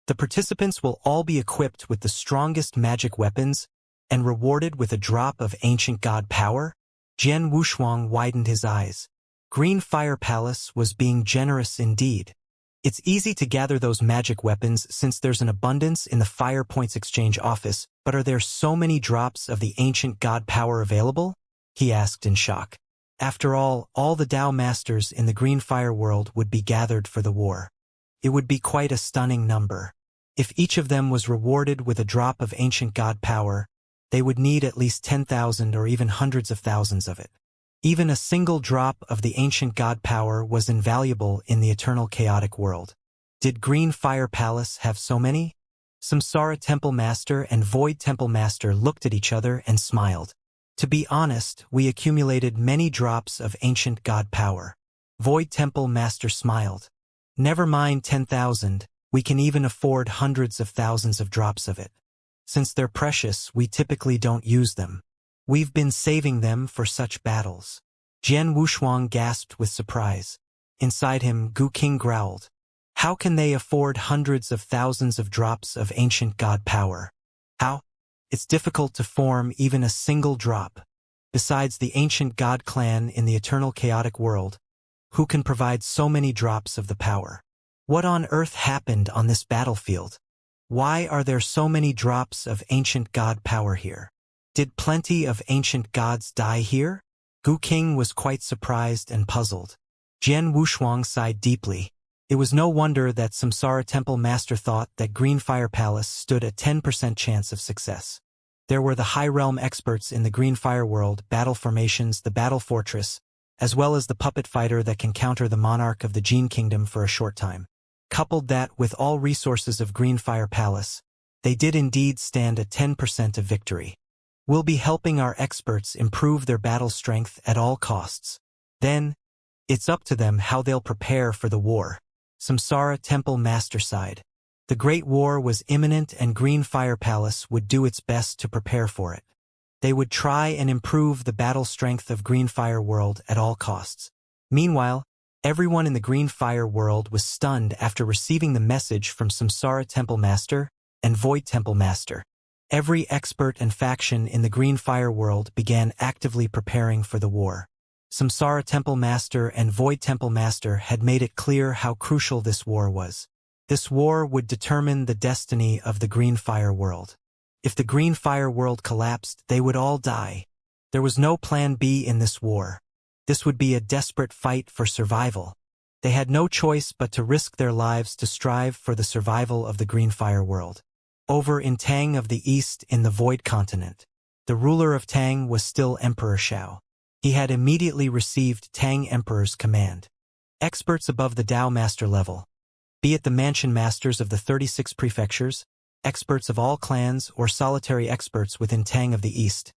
The participants will all be equipped with the strongest magic weapons and rewarded with a drop of ancient god power? Jian Wushuang widened his eyes. Green Fire Palace was being generous indeed. It's easy to gather those magic weapons since there's an abundance in the Fire Points Exchange office, but are there so many drops of the ancient god power available? He asked in shock. After all the Dao Masters in the Green Fire world would be gathered for the war. It would be quite a stunning number. If each of them was rewarded with a drop of ancient god power, they would need at least 10,000 or even hundreds of thousands of it. Even a single drop of the ancient god power was invaluable in the eternal chaotic world. Did Green Fire Palace have so many? Samsara Temple Master and Void Temple Master looked at each other and smiled. To be honest, we accumulated many drops of ancient god power. Void Temple Master smiled. Never mind 10,000, we can even afford hundreds of thousands of drops of it. Since they're precious, we typically don't use them. We've been saving them for such battles. Jian Wushuang gasped with surprise. Inside him, Gu King growled. How can they afford hundreds of thousands of drops of ancient god power? How? It's difficult to form even a single drop. Besides the ancient god clan in the eternal chaotic world, who can provide so many drops of the power? What on earth happened on this battlefield? Why are there so many drops of ancient god power here? Did plenty of ancient gods die here? Gu King was quite surprised and puzzled. Jian Wushuang sighed deeply. It was no wonder that Samsara Temple Master thought that Green Fire Palace stood a 10% chance of success. There were the High Realm experts in the Green Fire world, battle formations, the battle fortress, as well as the puppet fighter that can counter the monarch of the Gene Kingdom for a short time. Coupled that with all resources of Green Fire Palace, they did indeed stand a 10% of victory. We'll be helping our experts improve their battle strength at all costs. Then, it's up to them how they'll prepare for the war. Samsara Temple Master sighed. The Great War was imminent and Green Fire Palace would do its best to prepare for it. They would try and improve the battle strength of Green Fire World at all costs. Meanwhile, everyone in the Green Fire World was stunned after receiving the message from Samsara Temple Master and Void Temple Master. Every expert and faction in the Green Fire World began actively preparing for the war. Samsara Temple Master and Void Temple Master had made it clear how crucial this war was. This war would determine the destiny of the Green Fire World. If the Green Fire World collapsed, they would all die. There was no plan B in this war. This would be a desperate fight for survival. They had no choice but to risk their lives to strive for the survival of the Green Fire World. Over in Tang of the East in the Void Continent, the ruler of Tang was still Emperor Xiao. He had immediately received Tang Emperor's command. Experts above the Dao Master level, be it the Mansion Masters of the 36 prefectures, experts of all clans or solitary experts within Tang of the East,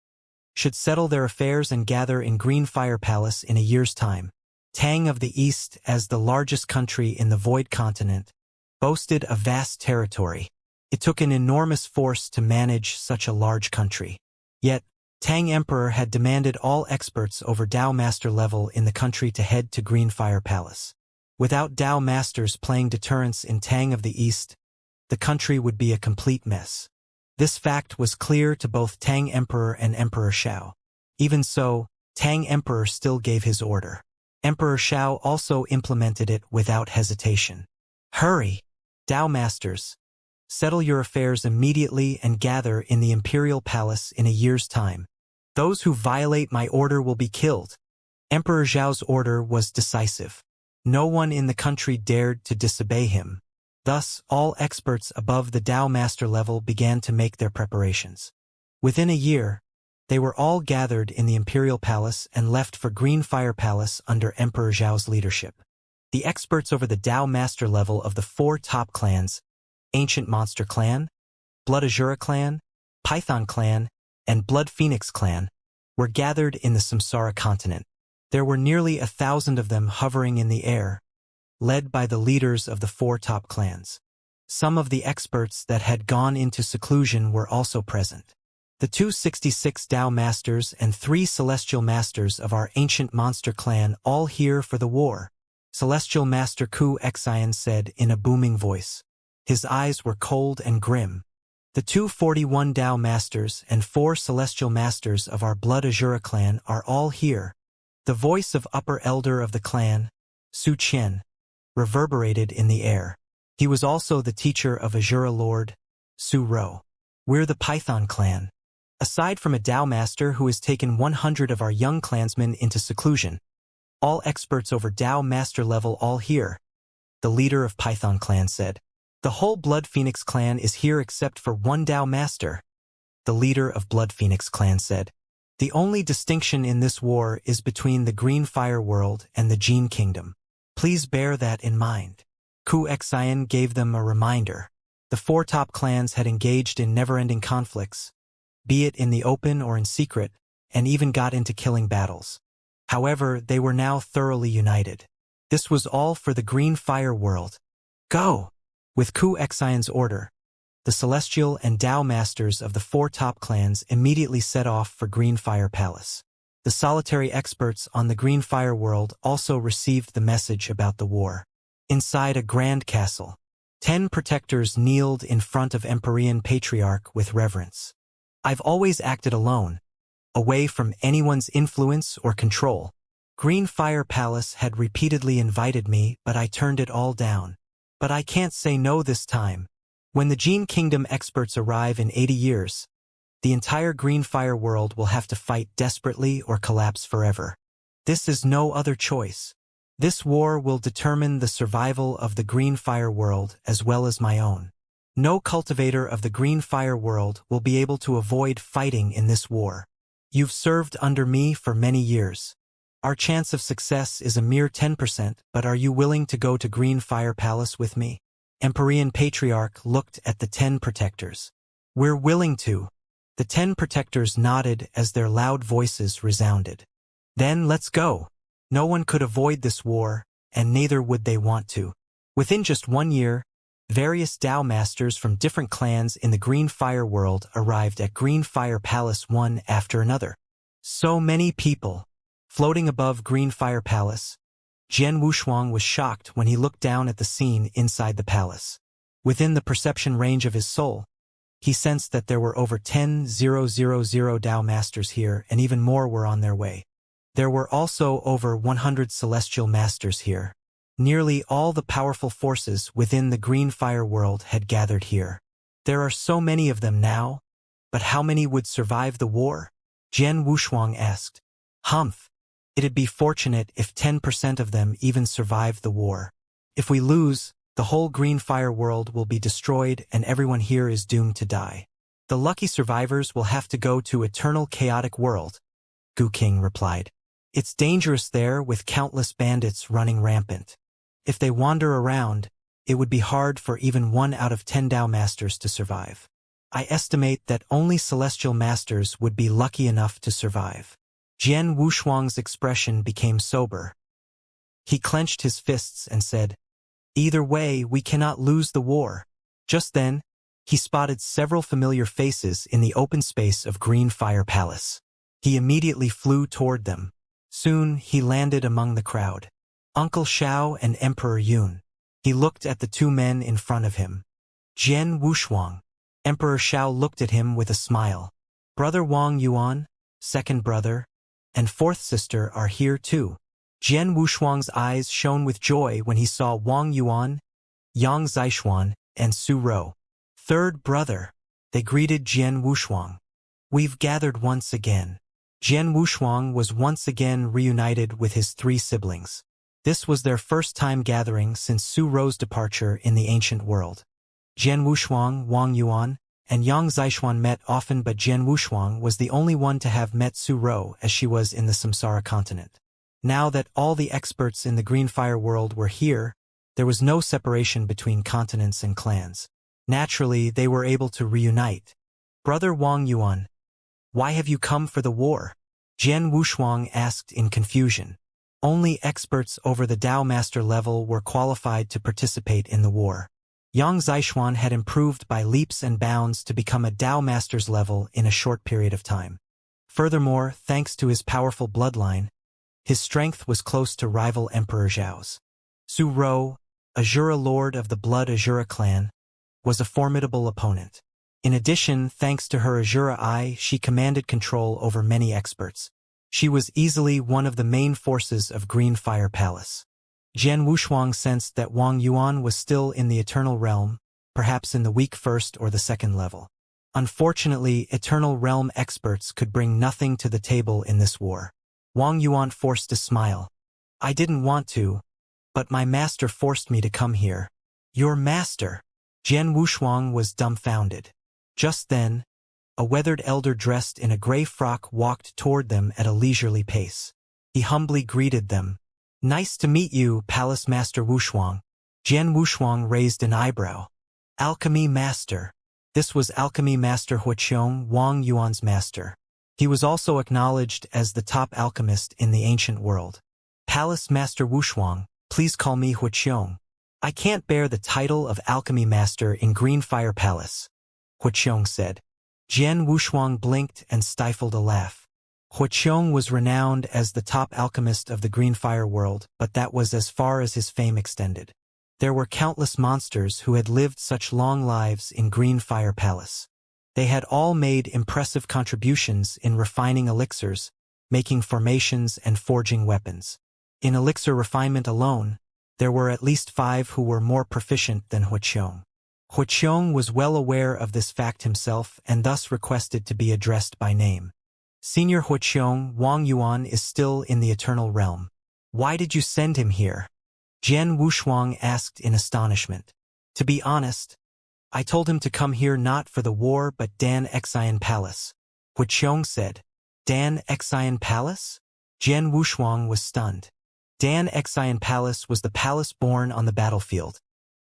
should settle their affairs and gather in Green Fire Palace in a year's time. Tang of the East, as the largest country in the Void Continent, boasted a vast territory. It took an enormous force to manage such a large country. Yet, Tang Emperor had demanded all experts over Dao Master level in the country to head to Green Fire Palace. Without Dao Masters playing deterrence in Tang of the East, the country would be a complete mess. This fact was clear to both Tang Emperor and Emperor Xiao. Even so, Tang Emperor still gave his order. Emperor Xiao also implemented it without hesitation. Hurry! Dao Masters, settle your affairs immediately and gather in the Imperial Palace in a year's time. Those who violate my order will be killed. Emperor Xiao's order was decisive. No one in the country dared to disobey him. Thus, all experts above the Dao Master level began to make their preparations. Within a year, they were all gathered in the Imperial Palace and left for Green Fire Palace under Emperor Xiao's leadership. The experts over the Dao Master level of the 4 top clans, Ancient Monster Clan, Blood Azura Clan, Python Clan, and Blood Phoenix Clan, were gathered in the Samsara continent. There were nearly 1,000 of them hovering in the air, led by the leaders of the 4 top clans. Some of the experts that had gone into seclusion were also present. The 266 Dao Masters and 3 Celestial Masters of our Ancient Monster Clan all here for the war, Celestial Master Ku Xian said in a booming voice. His eyes were cold and grim. The 241 Tao Masters and 4 Celestial Masters of our Blood Azura clan are all here. The voice of upper elder of the clan, Su Qian, reverberated in the air. He was also the teacher of Azura Lord, Su Ro. We're the Python clan. Aside from a Tao Master who has taken 100 of our young clansmen into seclusion, all experts over Tao Master level all here, the leader of Python clan said. The whole Blood Phoenix clan is here except for one Tao Master, the leader of Blood Phoenix clan said. The only distinction in this war is between the Green Fire World and the Gene Kingdom. Please bear that in mind. Xian gave them a reminder. The 4 top clans had engaged in never-ending conflicts, be it in the open or in secret, and even got into killing battles. However, they were now thoroughly united. This was all for the Green Fire World. Go! With Xian's order, the Celestial and Tao Masters of the 4 top clans immediately set off for Green Fire Palace. The solitary experts on the Green Fire World also received the message about the war. Inside a grand castle, 10 protectors kneeled in front of Empyrean Patriarch with reverence. I've always acted alone, away from anyone's influence or control. Green Fire Palace had repeatedly invited me, but I turned it all down. But I can't say no this time. When the Gene Kingdom experts arrive in 80 years, the entire Green Fire World will have to fight desperately or collapse forever. This is no other choice. This war will determine the survival of the Green Fire World as well as my own. No cultivator of the Green Fire World will be able to avoid fighting in this war. You've served under me for many years. Our chance of success is a mere 10%, but are you willing to go to Green Fire Palace with me? Empyrean Patriarch looked at the 10 protectors. We're willing to. The 10 protectors nodded as their loud voices resounded. Then let's go. No one could avoid this war, and neither would they want to. Within just 1 year, various Tao Masters from different clans in the Green Fire World arrived at Green Fire Palace one after another. So many people. Floating above Green Fire Palace, Jian Wushuang was shocked when he looked down at the scene inside the palace. Within the perception range of his soul, he sensed that there were over 10,000 Tao Masters here, and even more were on their way. There were also over 100 Celestial Masters here. Nearly all the powerful forces within the Green Fire World had gathered here. There are so many of them now, but how many would survive the war? Jian Wushuang asked. Humph. It'd be fortunate if 10% of them even survived the war. If we lose, the whole Green Fire World will be destroyed and everyone here is doomed to die. The lucky survivors will have to go to Eternal Chaotic World, Gu King replied. It's dangerous there with countless bandits running rampant. If they wander around, it would be hard for even 1 out of 10 Tao Masters to survive. I estimate that only Celestial Masters would be lucky enough to survive. Jian Wushuang's expression became sober. He clenched his fists and said, Either way, we cannot lose the war. Just then, he spotted several familiar faces in the open space of Green Fire Palace. He immediately flew toward them. Soon, he landed among the crowd. Uncle Xiao and Emperor Yun. He looked at the 2 men in front of him. Jian Wushuang. Emperor Xiao looked at him with a smile. Brother Wang Yuan, second brother, and 4th sister are here too. Jian Wushuang's eyes shone with joy when he saw Wang Yuan, Yang Zixuan, and Su Ro. 3rd brother. They greeted Jian Wushuang. We've gathered once again. Jian Wushuang was once again reunited with his 3 siblings. This was their first time gathering since Su Ro's departure in the ancient world. Jian Wushuang, Wang Yuan, and Yang Zixuan met often, but Jian Wushuang was the only one to have met Su Ro as she was in the Samsara continent. Now that all the experts in the Green Fire World were here, there was no separation between continents and clans. Naturally, they were able to reunite. Brother Wang Yuan, why have you come for the war? Jian Wushuang asked in confusion. Only experts over the Tao Master level were qualified to participate in the war. Yang Zixuan had improved by leaps and bounds to become a Tao Master's level in a short period of time. Furthermore, thanks to his powerful bloodline, his strength was close to rival Emperor Zhao's. Su Ro, Azura Lord of the Blood Azura clan, was a formidable opponent. In addition, thanks to her azure eye, she commanded control over many experts. She was easily one of the main forces of Green Fire Palace. Jian Wushuang sensed that Wang Yuan was still in the Eternal Realm, perhaps in the weak first or the second level. Unfortunately, Eternal Realm experts could bring nothing to the table in this war. Wang Yuan forced a smile. I didn't want to, but my master forced me to come here. Your master? Jian Wushuang was dumbfounded. Just then, a weathered elder dressed in a gray frock walked toward them at a leisurely pace. He humbly greeted them. Nice to meet you, Palace Master Wushuang. Jian Wushuang raised an eyebrow. Alchemy Master. This was Alchemy Master Huqiong, Wang Yuan's master. He was also acknowledged as the top alchemist in the ancient world. Palace Master Wushuang, please call me Huqiong. I can't bear the title of Alchemy Master in Green Fire Palace, Huqiong said. Jian Wushuang blinked and stifled a laugh. Huqiong was renowned as the top alchemist of the Green Fire world, but that was as far as his fame extended. There were countless monsters who had lived such long lives in Green Fire Palace. They had all made impressive contributions in refining elixirs, making formations and forging weapons. In elixir refinement alone, there were at least 5 who were more proficient than Huqiong. Huqiong was well aware of this fact himself and thus requested to be addressed by name. Senior Huqiong, Wang Yuan is still in the Eternal Realm. Why did you send him here? Jian Wushuang asked in astonishment. To be honest, I told him to come here not for the war but Dan Xian Palace, Huqiong said. Dan Xian Palace? Jian Wushuang was stunned. Dan Xian Palace was the palace born on the battlefield,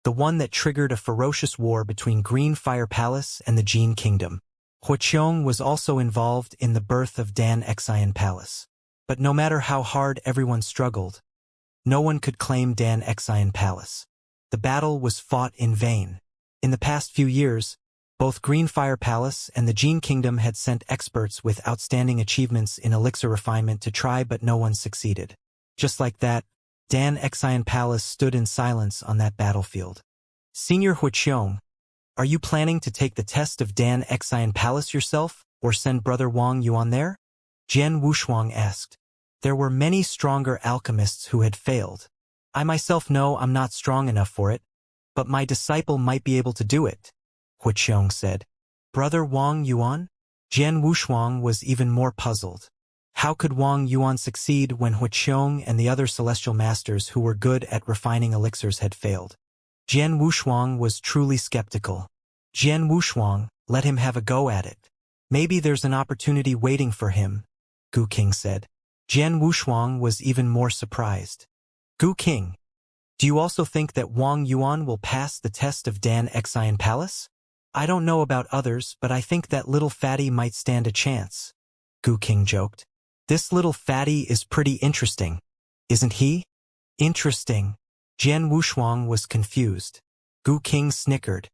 the one that triggered a ferocious war between Green Fire Palace and the Jin Kingdom. Huqiong was also involved in the birth of Dan Xian Palace. But no matter how hard everyone struggled, no one could claim Dan Xian Palace. The battle was fought in vain. In the past few years, both Green Fire Palace and the Jin Kingdom had sent experts with outstanding achievements in elixir refinement to try, but no one succeeded. Just like that, Dan Xian Palace stood in silence on that battlefield. Senior Huqiong, are you planning to take the test of Dan Xian Palace yourself, or send Brother Wang Yuan there? Jian Wushuang asked. There were many stronger alchemists who had failed. I myself know I'm not strong enough for it, but my disciple might be able to do it, Huqiong said. Brother Wang Yuan? Jian Wushuang was even more puzzled. How could Wang Yuan succeed when Huqiong and the other celestial masters who were good at refining elixirs had failed? Jian Wushuang was truly skeptical. Jian Wushuang, let him have a go at it. Maybe there's an opportunity waiting for him, Gu King said. Jian Wushuang was even more surprised. Gu King, do you also think that Wang Yuan will pass the test of Dan Xian Palace? I don't know about others, but I think that little fatty might stand a chance, Gu King joked. This little fatty is pretty interesting, isn't he? Interesting. Jian Wushuang was confused. Gu King snickered.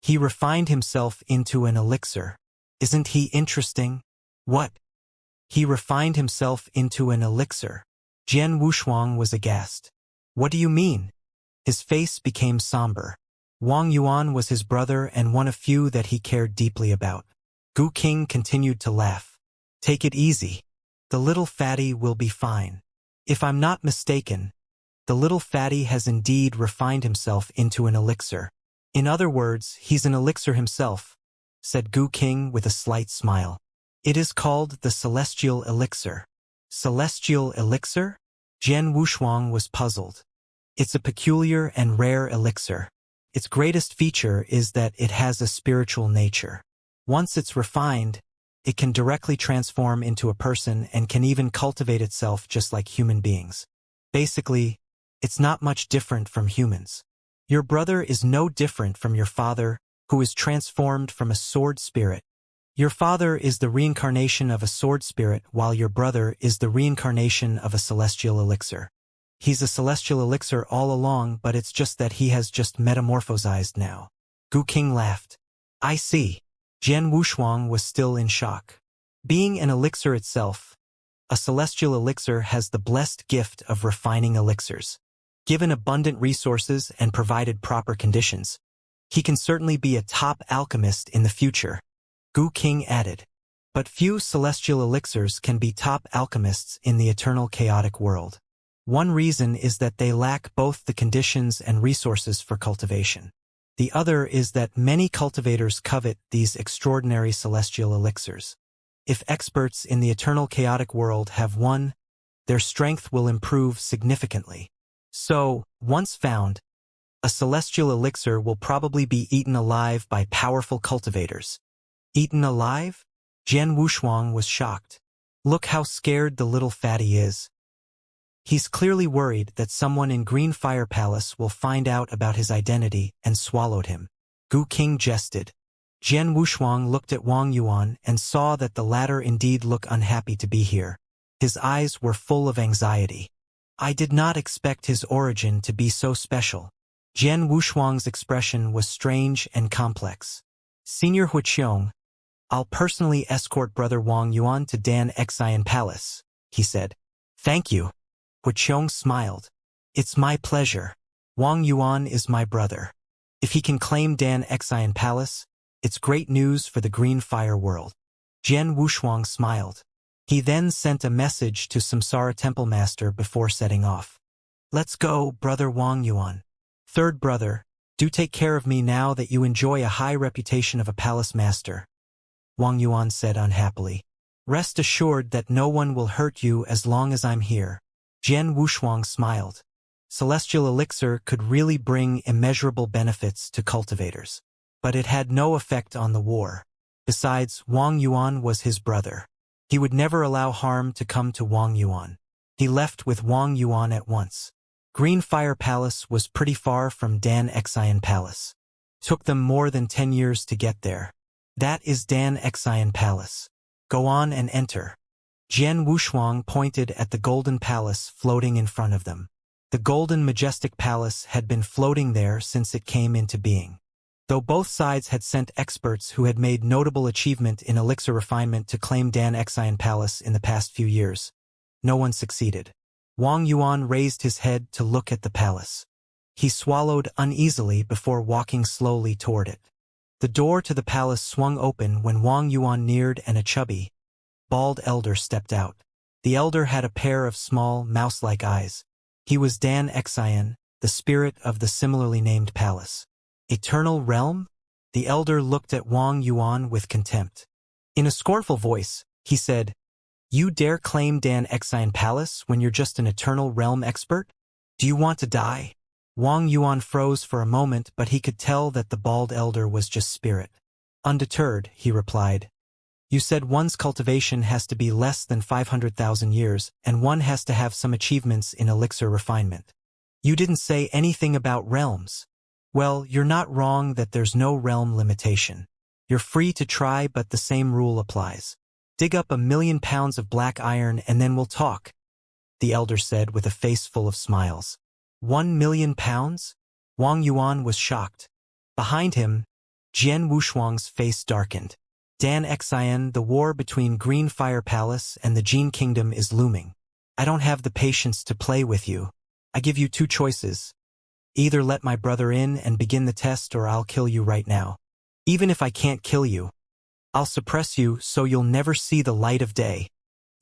He refined himself into an elixir. Isn't he interesting? What? He refined himself into an elixir. Jian Wushuang was aghast. What do you mean? His face became somber. Wang Yuan was his brother and one of few that he cared deeply about. Gu King continued to laugh. Take it easy. The little fatty will be fine. If I'm not mistaken, the little fatty has indeed refined himself into an elixir. In other words, he's an elixir himself, said Gu King with a slight smile. It is called the Celestial Elixir. Celestial Elixir? Jian Wushuang was puzzled. It's a peculiar and rare elixir. Its greatest feature is that it has a spiritual nature. Once it's refined, it can directly transform into a person and can even cultivate itself just like human beings. Basically, it's not much different from humans. Your brother is no different from your father, who is transformed from a sword spirit. Your father is the reincarnation of a sword spirit, while your brother is the reincarnation of a celestial elixir. He's a celestial elixir all along, but it's just that he has just metamorphosized now. Gu King laughed. I see. Jian Wushuang was still in shock. Being an elixir itself, a celestial elixir has the blessed gift of refining elixirs. Given abundant resources and provided proper conditions, He can certainly be a top alchemist in the future, Gu King added. But few celestial elixirs can be top alchemists in the eternal chaotic world. One reason is that they lack both the conditions and resources for cultivation. The other is that many cultivators covet these extraordinary celestial elixirs. If experts in the eternal chaotic world have one, their strength will improve significantly. So, once found, a celestial elixir will probably be eaten alive by powerful cultivators. Eaten alive? Jian Wushuang was shocked. Look how scared the little fatty is. He's clearly worried that someone in Green Fire Palace will find out about his identity and swallowed him. Gu King jested. Jian Wushuang looked at Wang Yuan and saw that the latter indeed looked unhappy to be here. His eyes were full of anxiety. I did not expect his origin to be so special. Jian Wushuang's expression was strange and complex. Senior Huiqiong, I'll personally escort Brother Wang Yuan to Dan Xian Palace, he said. Thank you. Huiqiong smiled. It's my pleasure. Wang Yuan is my brother. If he can claim Dan Xian Palace, it's great news for the Green Fire world. Jian Wushuang smiled. He then sent a message to Samsara Temple Master before setting off. Let's go, Brother Wang Yuan. Third brother, do take care of me now that you enjoy a high reputation of a palace master, Wang Yuan said unhappily. Rest assured that no one will hurt you as long as I'm here. Jian Wushuang smiled. Celestial elixir could really bring immeasurable benefits to cultivators. But it had no effect on the war. Besides, Wang Yuan was his brother. He would never allow harm to come to Wang Yuan. He left with Wang Yuan at once. Green Fire Palace was pretty far from Dan Xian Palace. Took them more than 10 years to get there. That is Dan Xian Palace. Go on and enter. Jian Wushuang pointed at the golden palace floating in front of them. The golden majestic palace had been floating there since it came into being. Though both sides had sent experts who had made notable achievement in elixir refinement to claim Dan Xian Palace in the past few years, no one succeeded. Wang Yuan raised his head to look at the palace. He swallowed uneasily before walking slowly toward it. The door to the palace swung open when Wang Yuan neared and a chubby, bald elder stepped out. The elder had a pair of small, mouse-like eyes. He was Dan Xian, the spirit of the similarly named palace. Eternal realm? The elder looked at Wang Yuan with contempt. In a scornful voice, he said, You dare claim Dan Xian Palace when you're just an eternal realm expert? Do you want to die? Wang Yuan froze for a moment, but he could tell that the bald elder was just spirit. Undeterred, he replied, You said one's cultivation has to be less than 500,000 years, and one has to have some achievements in elixir refinement. You didn't say anything about realms. Well, you're not wrong that there's no realm limitation. You're free to try, but the same rule applies. Dig up 1,000,000 pounds of black iron and then we'll talk, the elder said with a face full of smiles. 1,000,000 pounds? Wang Yuan was shocked. Behind him, Jian Wushuang's face darkened. Dan Xian, the war between Green Fire Palace and the Jin Kingdom is looming. I don't have the patience to play with you. I give you two choices. Either let my brother in and begin the test, or I'll kill you right now. Even if I can't kill you, I'll suppress you so you'll never see the light of day.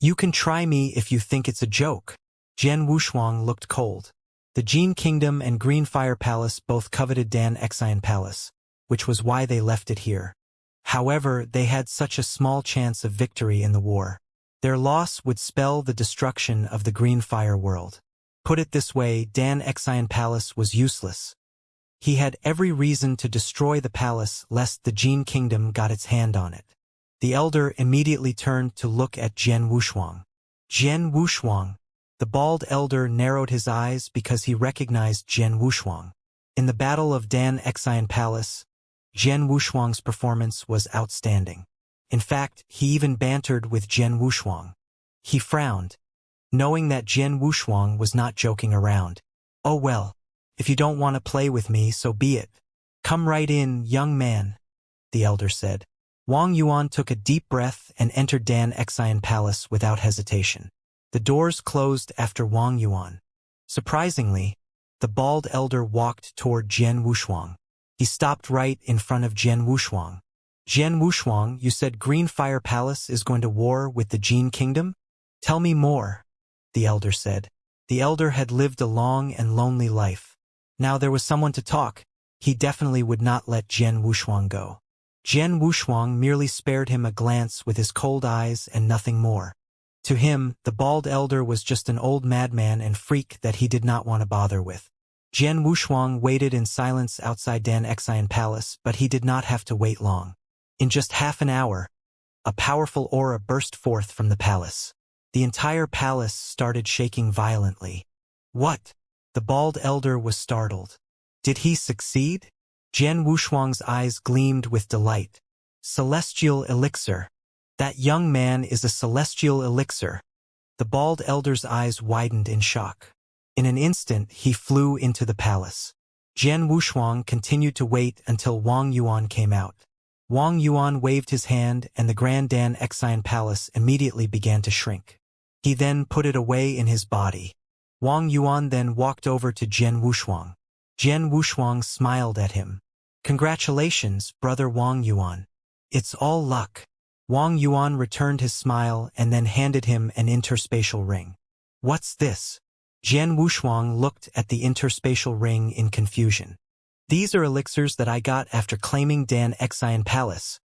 You can try me if you think it's a joke. Jian Wushuang looked cold. The Jin Kingdom and Green Fire Palace both coveted Dan Xian Palace, which was why they left it here. However, they had such a small chance of victory in the war. Their loss would spell the destruction of the Green Fire world. Put it this way, Dan Xian Palace was useless. He had every reason to destroy the palace lest the Jin Kingdom got its hand on it. The elder immediately turned to look at Jian Wushuang. Jian Wushuang. The bald elder narrowed his eyes because he recognized Jian Wushuang. In the Battle of Dan Xian Palace, Jian Wushuang's performance was outstanding. In fact, he even bantered with Jian Wushuang. He frowned, knowing that Jian Wushuang was not joking around. Oh well, if you don't want to play with me, so be it. Come right in, young man, the elder said. Wang Yuan took a deep breath and entered Dan Xian Palace without hesitation. The doors closed after Wang Yuan. Surprisingly, the bald elder walked toward Jian Wushuang. He stopped right in front of Jian Wushuang. Jian Wushuang, you said Green Fire Palace is going to war with the Jin Kingdom? Tell me more, the elder said. The elder had lived a long and lonely life. Now there was someone to talk. He definitely would not let Jian Wushuang go. Jian Wushuang merely spared him a glance with his cold eyes and nothing more. To him, the bald elder was just an old madman and freak that he did not want to bother with. Jian Wushuang waited in silence outside Xianxia Palace, but he did not have to wait long. In just half an hour, a powerful aura burst forth from the palace. The entire palace started shaking violently. What? The bald elder was startled. Did he succeed? Jian Wushuang's eyes gleamed with delight. Celestial elixir. That young man is a celestial elixir. The bald elder's eyes widened in shock. In an instant, he flew into the palace. Jian Wushuang continued to wait until Wang Yuan came out. Wang Yuan waved his hand and the Grand Xianxia Palace immediately began to shrink. He then put it away in his body. Wang Yuan then walked over to Jian Wushuang. Jian Wushuang smiled at him. Congratulations, brother Wang Yuan. It's all luck. Wang Yuan returned his smile and then handed him an interspatial ring. What's this? Jian Wushuang looked at the interspatial ring in confusion. These are elixirs that I got after claiming Xianxia Palace,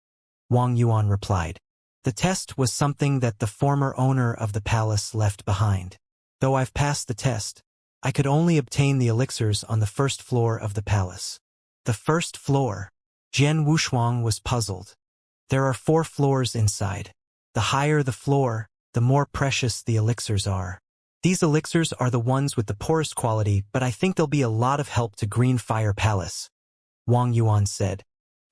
Wang Yuan replied. The test was something that the former owner of the palace left behind. Though I've passed the test, I could only obtain the elixirs on the first floor of the palace. The first floor? Jian Wushuang was puzzled. There are 4 floors inside. The higher the floor, the more precious the elixirs are. These elixirs are the ones with the poorest quality, but I think they'll be a lot of help to Green Fire Palace, Wang Yuan said.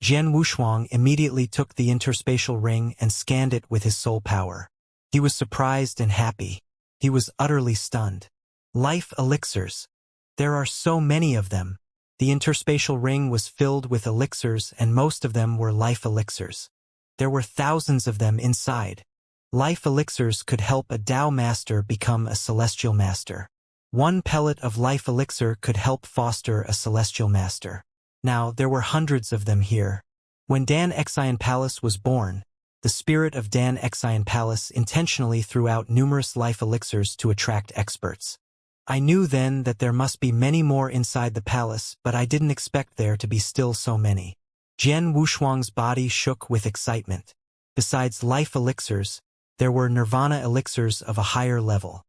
Jian Wushuang immediately took the interspatial ring and scanned it with his soul power. He was surprised and happy. He was utterly stunned. Life elixirs. There are so many of them. The interspatial ring was filled with elixirs and most of them were life elixirs. There were thousands of them inside. Life elixirs could help a Tao master become a celestial master. 1 pellet of life elixir could help foster a celestial master. Now, there were hundreds of them here. When Xianxia Palace was born, the spirit of Xianxia Palace intentionally threw out numerous life elixirs to attract experts. I knew then that there must be many more inside the palace, but I didn't expect there to be still so many. Jian Wushuang's body shook with excitement. Besides life elixirs, there were nirvana elixirs of a higher level.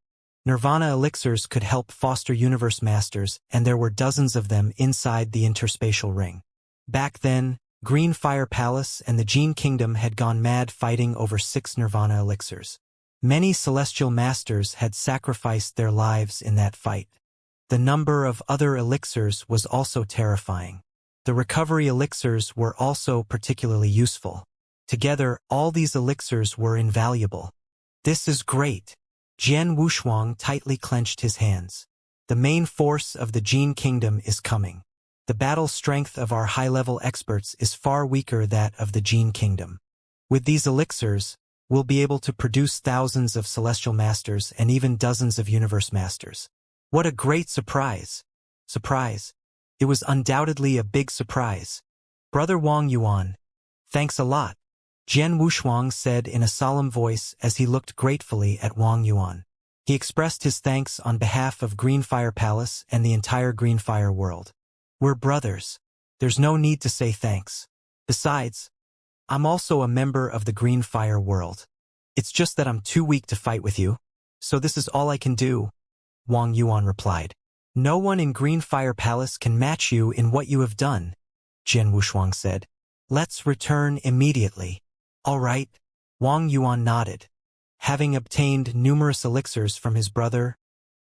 Nirvana elixirs could help foster universe masters, and there were dozens of them inside the interspatial ring. Back then, Green Fire Palace and the Jin Kingdom had gone mad fighting over 6 nirvana elixirs. Many celestial masters had sacrificed their lives in that fight. The number of other elixirs was also terrifying. The recovery elixirs were also particularly useful. Together, all these elixirs were invaluable. This is great. Jian Wushuang tightly clenched his hands. The main force of the Jin Kingdom is coming. The battle strength of our high-level experts is far weaker than that of the Jin Kingdom. With these elixirs, we'll be able to produce thousands of celestial masters and even dozens of universe masters. What a great surprise! Surprise. It was undoubtedly a big surprise. Brother Wang Yuan, thanks a lot, Jian Wushuang said in a solemn voice as he looked gratefully at Wang Yuan. He expressed his thanks on behalf of Green Fire Palace and the entire Green Fire world. We're brothers. There's no need to say thanks. Besides, I'm also a member of the Green Fire world. It's just that I'm too weak to fight with you, so this is all I can do, Wang Yuan replied. No one in Green Fire Palace can match you in what you have done, Jian Wushuang said. Let's return immediately. All right, Wang Yuan nodded. Having obtained numerous elixirs from his brother,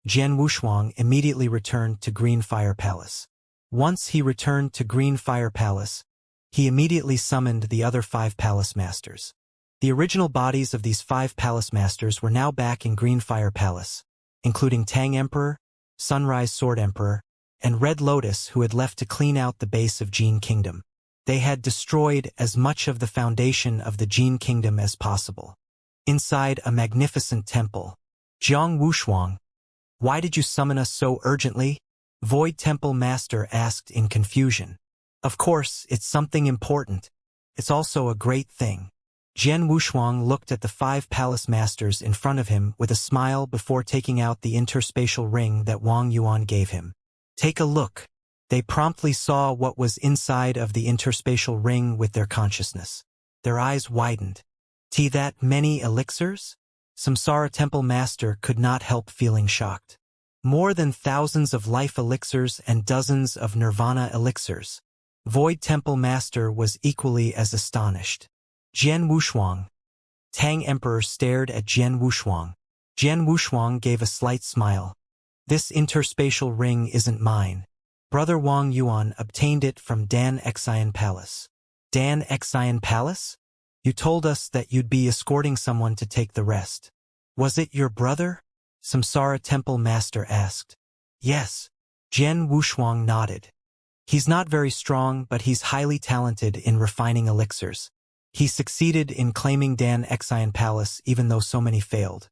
Jian Wushuang immediately returned to Green Fire Palace. Once he returned to Green Fire Palace, he immediately summoned the other 5 palace masters. The original bodies of these 5 palace masters were now back in Green Fire Palace, including Tang Emperor, Sunrise Sword Emperor, and Red Lotus, who had left to clean out the base of Jin Kingdom. They had destroyed as much of the foundation of the Jin Kingdom as possible. Inside a magnificent temple, Jiang Wushuang, why did you summon us so urgently? Void Temple Master asked in confusion. Of course, it's something important. It's also a great thing. Jian Wushuang looked at the 5 palace masters in front of him with a smile before taking out the interspatial ring that Wang Yuan gave him. Take a look. They promptly saw what was inside of the interspatial ring with their consciousness. Their eyes widened. That many elixirs? Samsara Temple Master could not help feeling shocked. More than thousands of life elixirs and dozens of nirvana elixirs. Void Temple Master was equally as astonished. Jian Wushuang. Tang Emperor stared at Jian Wushuang. Jian Wushuang gave a slight smile. This interspatial ring isn't mine. Brother Wang Yuan obtained it from Dan Xian Palace. Dan Xian Palace? You told us that you'd be escorting someone to take the rest. Was it your brother? Samsara Temple Master asked. Yes. Jian Wushuang nodded. He's not very strong, but he's highly talented in refining elixirs. He succeeded in claiming Dan Xian Palace even though so many failed.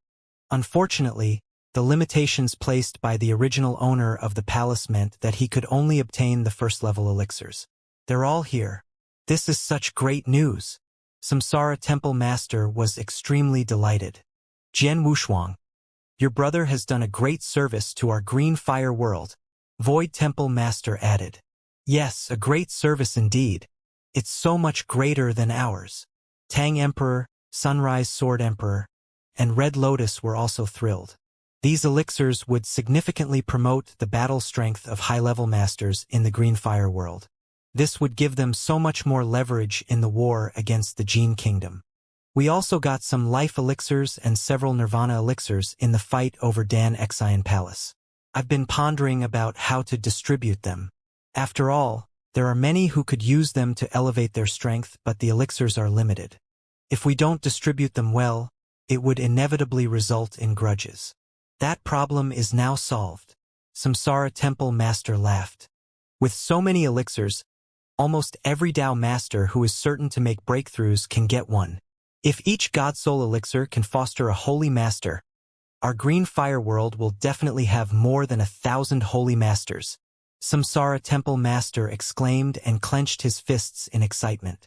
Unfortunately, the limitations placed by the original owner of the palace meant that he could only obtain the first-level elixirs. They're all here. This is such great news. Samsara Temple Master was extremely delighted. Jian Wushuang. Your brother has done a great service to our green fire world. Void Temple Master added. Yes, a great service indeed. It's so much greater than ours. Tang Emperor, Sunrise Sword Emperor, and Red Lotus were also thrilled. These elixirs would significantly promote the battle strength of high-level masters in the green fire world. This would give them so much more leverage in the war against the Gene Kingdom. We also got some life elixirs and several nirvana elixirs in the fight over Dan Xian Palace. I've been pondering about how to distribute them. After all, there are many who could use them to elevate their strength, but the elixirs are limited. If we don't distribute them well, it would inevitably result in grudges. That problem is now solved. Samsara Temple Master laughed. With so many elixirs, almost every Tao Master who is certain to make breakthroughs can get one. If each God Soul elixir can foster a holy master, our green fire world will definitely have more than 1,000 holy masters. Samsara Temple Master exclaimed and clenched his fists in excitement.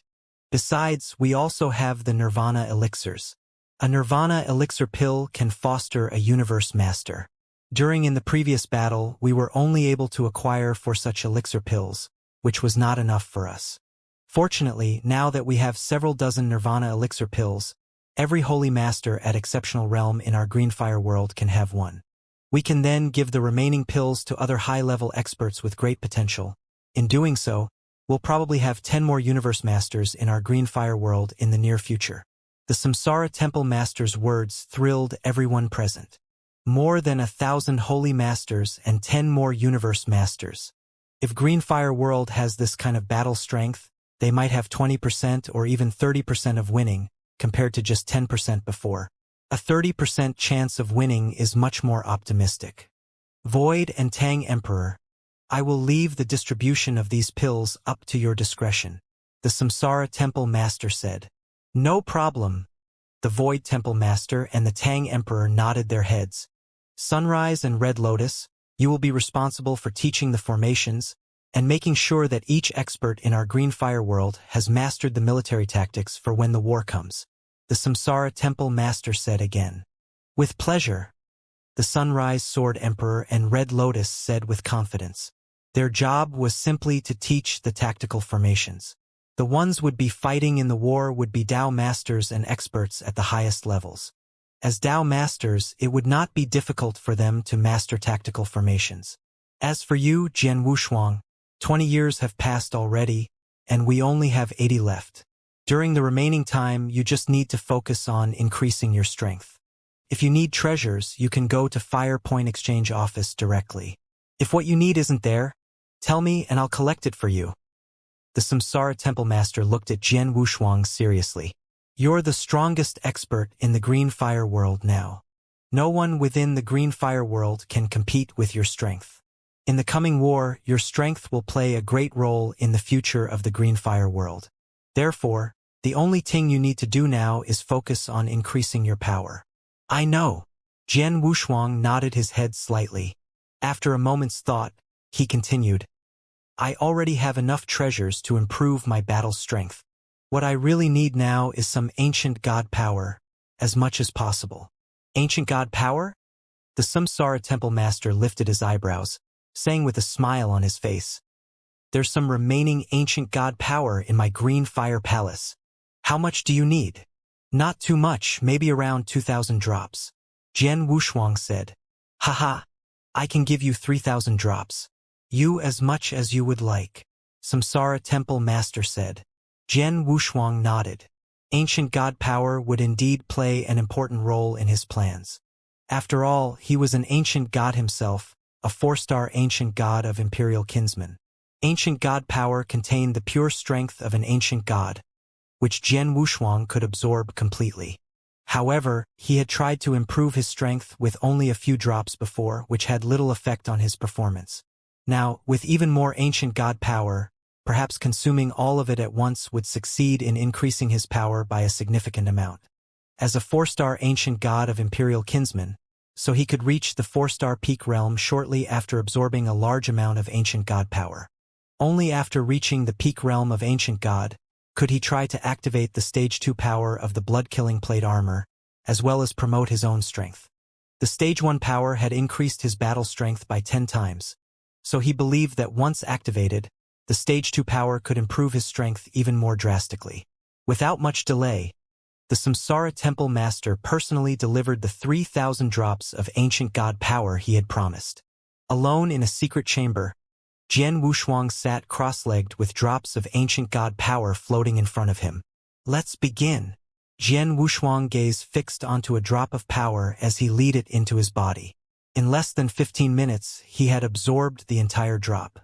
Besides, we also have the Nirvana elixirs. A Nirvana elixir pill can foster a universe master. In the previous battle, we were only able to acquire 4 such elixir pills, which was not enough for us. Fortunately, now that we have several dozen Nirvana elixir pills, every holy master at Exceptional Realm in our green fire world can have one. We can then give the remaining pills to other high-level experts with great potential. In doing so, we'll probably have 10 more universe masters in our green fire world in the near future. The Samsara Temple Master's words thrilled everyone present. More than 1,000 holy masters and 10 more universe masters. If green fire world has this kind of battle strength, they might have 20% or even 30% of winning, compared to just 10% before. A 30% chance of winning is much more optimistic. Void and Tang Emperor, I will leave the distribution of these pills up to your discretion, the Samsara Temple Master said. No problem. The Void Temple Master and the Tang Emperor nodded their heads. Sunrise and Red Lotus, you will be responsible for teaching the formations and making sure that each expert in our green fire world has mastered the military tactics for when the war comes. The Samsara Temple Master said again. With pleasure. The Sunrise Sword Emperor and Red Lotus said with confidence. Their job was simply to teach the tactical formations. The ones would be fighting in the war would be Tao Masters and experts at the highest levels. As Tao Masters, it would not be difficult for them to master tactical formations. As for you, Jian Wushuang, 20 years have passed already, and we only have 80 left. During the remaining time, you just need to focus on increasing your strength. If you need treasures, you can go to Fire Point Exchange Office directly. If what you need isn't there, tell me and I'll collect it for you. The Samsara Temple Master looked at Jian Wushuang seriously. You're the strongest expert in the green fire world now. No one within the green fire world can compete with your strength. In the coming war, your strength will play a great role in the future of the green fire world. Therefore, the only thing you need to do now is focus on increasing your power. I know. Jian Wushuang nodded his head slightly. After a moment's thought, he continued. I already have enough treasures to improve my battle strength. What I really need now is some ancient god power, as much as possible. Ancient god power? The Samsara temple master lifted his eyebrows, saying with a smile on his face, "There's some remaining ancient god power in my green fire palace. How much do you need?" "Not too much, maybe around 2,000 drops." Jian Wushuang said. "Haha, I can give you 3,000 drops. You as much as you would like," Samsara temple master said. Jian Wushuang nodded. Ancient god power would indeed play an important role in his plans. After all, he was an ancient god himself, a 4-star ancient god of imperial kinsmen. Ancient god power contained the pure strength of an ancient god, which Jian Wushuang could absorb completely. However, he had tried to improve his strength with only a few drops before, which had little effect on his performance. Now, with even more ancient god power, perhaps consuming all of it at once would succeed in increasing his power by a significant amount. As a 4-star ancient god of imperial kinsmen, so he could reach the 4-star peak realm shortly after absorbing a large amount of ancient god power. Only after reaching the peak realm of ancient god could he try to activate the stage 2 power of the blood-killing plate armor, as well as promote his own strength. The stage 1 power had increased his battle strength by 10 times, so he believed that once activated, the stage 2 power could improve his strength even more drastically. Without much delay, the Samsara temple master personally delivered the 3,000 drops of ancient god power he had promised. Alone in a secret chamber, Jian Wushuang sat cross-legged with drops of ancient god power floating in front of him. "Let's begin." Jian Wushuang gazed fixed onto a drop of power as he lead it into his body. In less than 15 minutes, he had absorbed the entire drop.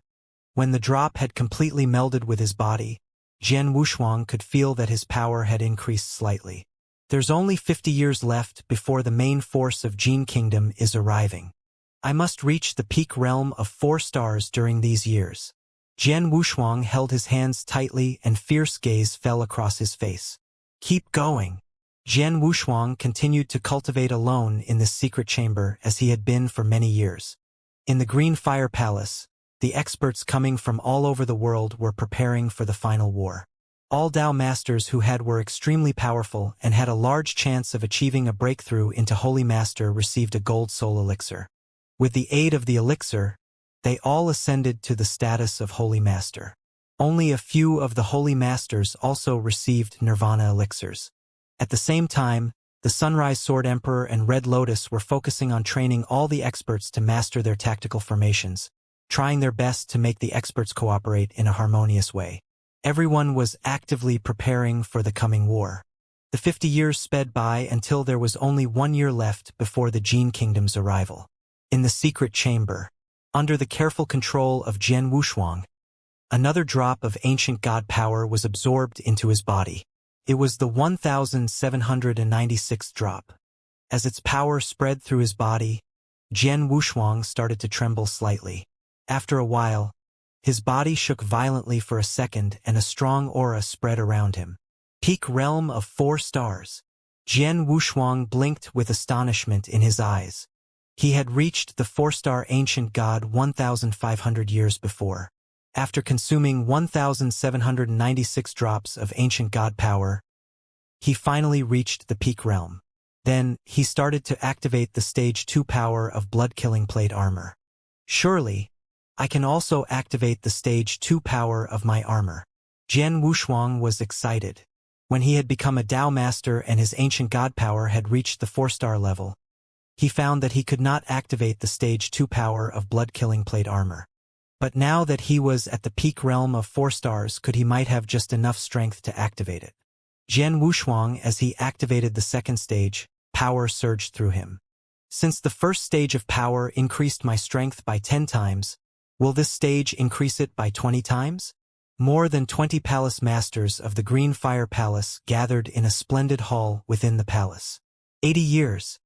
When the drop had completely melded with his body, Jian Wushuang could feel that his power had increased slightly. There's only 50 years left before the main force of Jin Kingdom is arriving. I must reach the peak realm of 4 stars during these years. Jian Wushuang held his hands tightly and fierce gaze fell across his face. "Keep going." Jian Wushuang continued to cultivate alone in this secret chamber as he had been for many years. In the Green Fire Palace, the experts coming from all over the world were preparing for the final war. All Dao masters who were extremely powerful and had a large chance of achieving a breakthrough into Holy Master received a gold soul elixir. With the aid of the elixir, they all ascended to the status of Holy Master. Only a few of the Holy Masters also received Nirvana elixirs. At the same time, the Sunrise Sword Emperor and Red Lotus were focusing on training all the experts to master their tactical formations, trying their best to make the experts cooperate in a harmonious way. Everyone was actively preparing for the coming war. The 50 years sped by until there was only 1 year left before the Jin Kingdom's arrival. In the secret chamber, under the careful control of Jian Wushuang, another drop of ancient god power was absorbed into his body. It was the 1,796th drop. As its power spread through his body, Jian Wushuang started to tremble slightly. After a while, his body shook violently for a second and a strong aura spread around him. Peak realm of 4 stars. Jian Wushuang blinked with astonishment in his eyes. He had reached the 4-star ancient god 1,500 years before. After consuming 1,796 drops of ancient god power, he finally reached the peak realm. Then, he started to activate the stage 2 power of blood-killing plate armor. "Surely, I can also activate the stage 2 power of my armor." Jian Wushuang was excited. When he had become a Dao master and his ancient god power had reached the 4-star level, he found that he could not activate the stage 2 power of blood-killing plate armor. But now that he was at the peak realm of 4 stars, he might have just enough strength to activate it. Jian Wushuang, as he activated the second stage, power surged through him. "Since the first stage of power increased my strength by 10 times, will this stage increase it by 20 times? More than 20 palace masters of the Green Fire Palace gathered in a splendid hall within the palace. 80 years.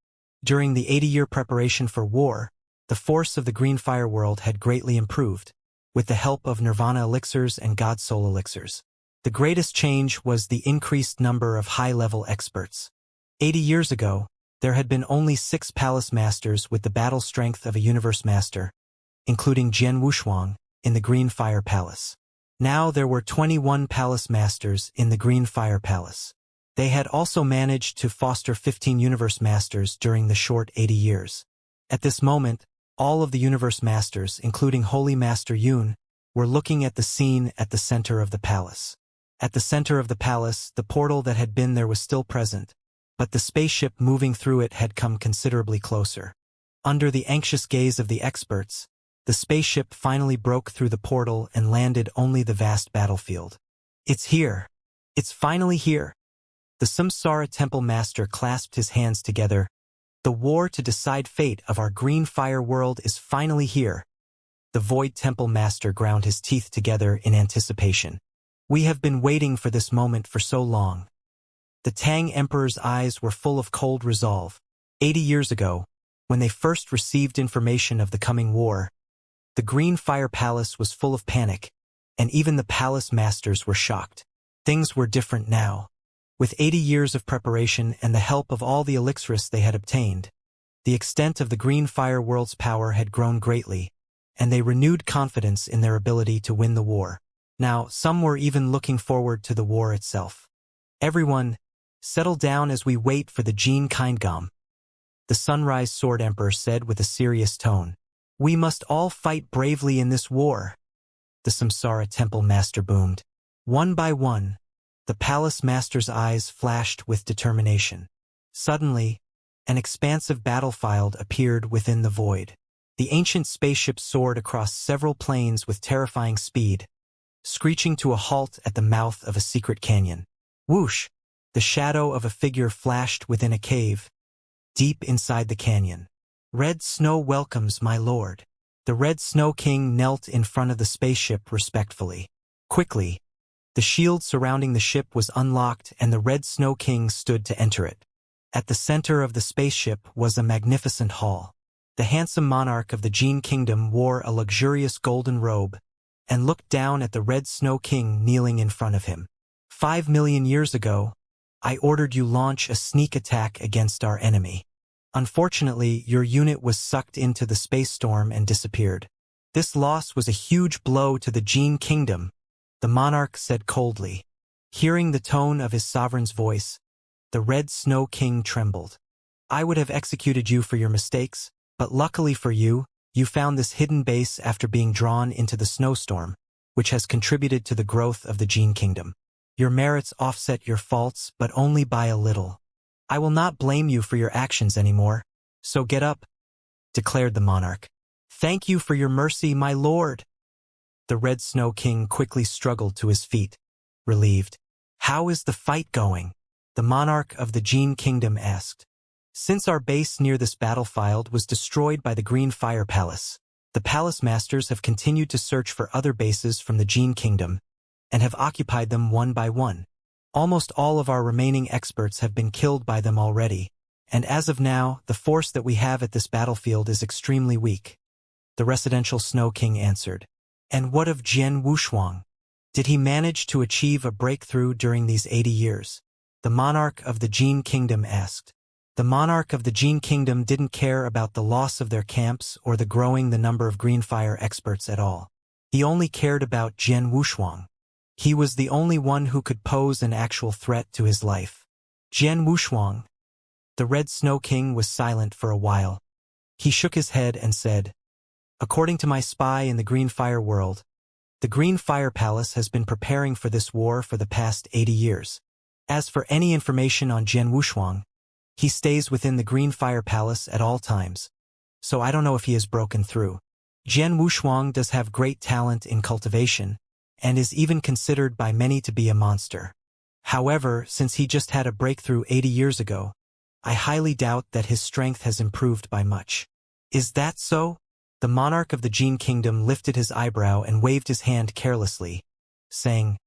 During the 80-year preparation for war, the force of the Green Fire world had greatly improved, with the help of Nirvana elixirs and God Soul elixirs. The greatest change was the increased number of high-level experts. 80 years ago, there had been only 6 palace masters with the battle strength of a universe master, including Jian Wushuang, in the Green Fire Palace. Now there were 21 palace masters in the Green Fire Palace. They had also managed to foster 15 universe masters during the short 80 years. At this moment, all of the universe masters, including Holy Master Yun, were looking at the scene at the center of the palace. At the center of the palace, the portal that had been there was still present, but the spaceship moving through it had come considerably closer. Under the anxious gaze of the experts, the spaceship finally broke through the portal and landed only the vast battlefield. It's here. It's finally here. The Samsara Temple Master clasped his hands together. The war to decide fate of our Green Fire world is finally here. The Void Temple Master ground his teeth together in anticipation. We have been waiting for this moment for so long. The Tang Emperor's eyes were full of cold resolve. 80 years ago, when they first received information of the coming war, the Green Fire Palace was full of panic, and even the palace masters were shocked. Things were different now. With 80 years of preparation and the help of all the elixirs they had obtained, the extent of the Green Fire world's power had grown greatly, and they renewed confidence in their ability to win the war. Now, some were even looking forward to the war itself. Everyone, settle down as we wait for the Jean Kindgom, the Sunrise Sword Emperor said with a serious tone. We must all fight bravely in this war. The Samsara Temple Master boomed. One by one, the palace master's eyes flashed with determination. Suddenly, an expansive battlefield appeared within the void. The ancient spaceship soared across several planes with terrifying speed, screeching to a halt at the mouth of a secret canyon. Whoosh! The shadow of a figure flashed within a cave, deep inside the canyon. Red Snow welcomes my lord. The Red Snow King knelt in front of the spaceship respectfully. Quickly, the shield surrounding the ship was unlocked and the Red Snow King stood to enter it. At the center of the spaceship was a magnificent hall. The handsome monarch of the Jean Kingdom wore a luxurious golden robe and looked down at the Red Snow King kneeling in front of him. 5 million years ago, I ordered you launch a sneak attack against our enemy. Unfortunately, your unit was sucked into the space storm and disappeared. This loss was a huge blow to the Jean Kingdom, the monarch said coldly. Hearing the tone of his sovereign's voice, the Red Snow King trembled. I would have executed you for your mistakes, but luckily for you, you found this hidden base after being drawn into the snowstorm, which has contributed to the growth of the Jean Kingdom. Your merits offset your faults, but only by a little. I will not blame you for your actions anymore, so get up, declared the monarch. Thank you for your mercy, my lord. The Red Snow King quickly struggled to his feet, relieved. How is the fight going? The monarch of the Jean Kingdom asked. Since our base near this battlefield was destroyed by the Green Fire Palace, the palace masters have continued to search for other bases from the Jean Kingdom and have occupied them one by one. Almost all of our remaining experts have been killed by them already, and as of now, the force that we have at this battlefield is extremely weak. The Residential Snow King answered. And what of Jian Wushuang? Did he manage to achieve a breakthrough during these 80 years? The monarch of the Jean Kingdom asked. The monarch of the Jean Kingdom didn't care about the loss of their camps or the growing the number of Green Fire experts at all. He only cared about Jian Wushuang. He was the only one who could pose an actual threat to his life. Jian Wushuang. The Red Snow King was silent for a while. He shook his head and said, according to my spy in the Green Fire world, the Green Fire Palace has been preparing for this war for the past 80 years. As for any information on Jian Wushuang, he stays within the Green Fire Palace at all times, so I don't know if he has broken through. Jian Wushuang does have great talent in cultivation, and is even considered by many to be a monster. However, since he just had a breakthrough 80 years ago, I highly doubt that his strength has improved by much. Is that so? The monarch of the Jean Kingdom lifted his eyebrow and waved his hand carelessly, saying,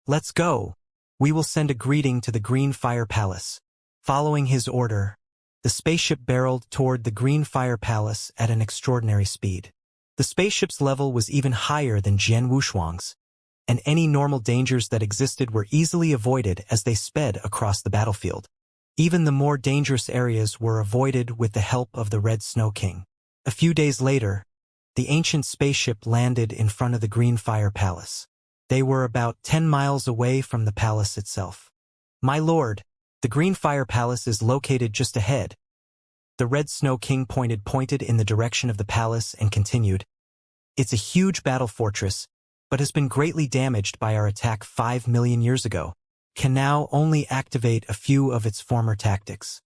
let's go. We will send a greeting to the Green Fire Palace. Following his order, the spaceship barreled toward the Green Fire Palace at an extraordinary speed. The spaceship's level was even higher than Jian Wushuang's, and any normal dangers that existed were easily avoided as they sped across the battlefield. Even the more dangerous areas were avoided with the help of the Red Snow King. A few days later, the ancient spaceship landed in front of the Green Fire Palace. They were about 10 miles away from the palace itself. "My lord, the Green Fire Palace is located just ahead." The Red Snow King pointed in the direction of the palace and continued. "It's a huge battle fortress, but has been greatly damaged by our attack 5 million years ago. Can now only activate a few of its former tactics."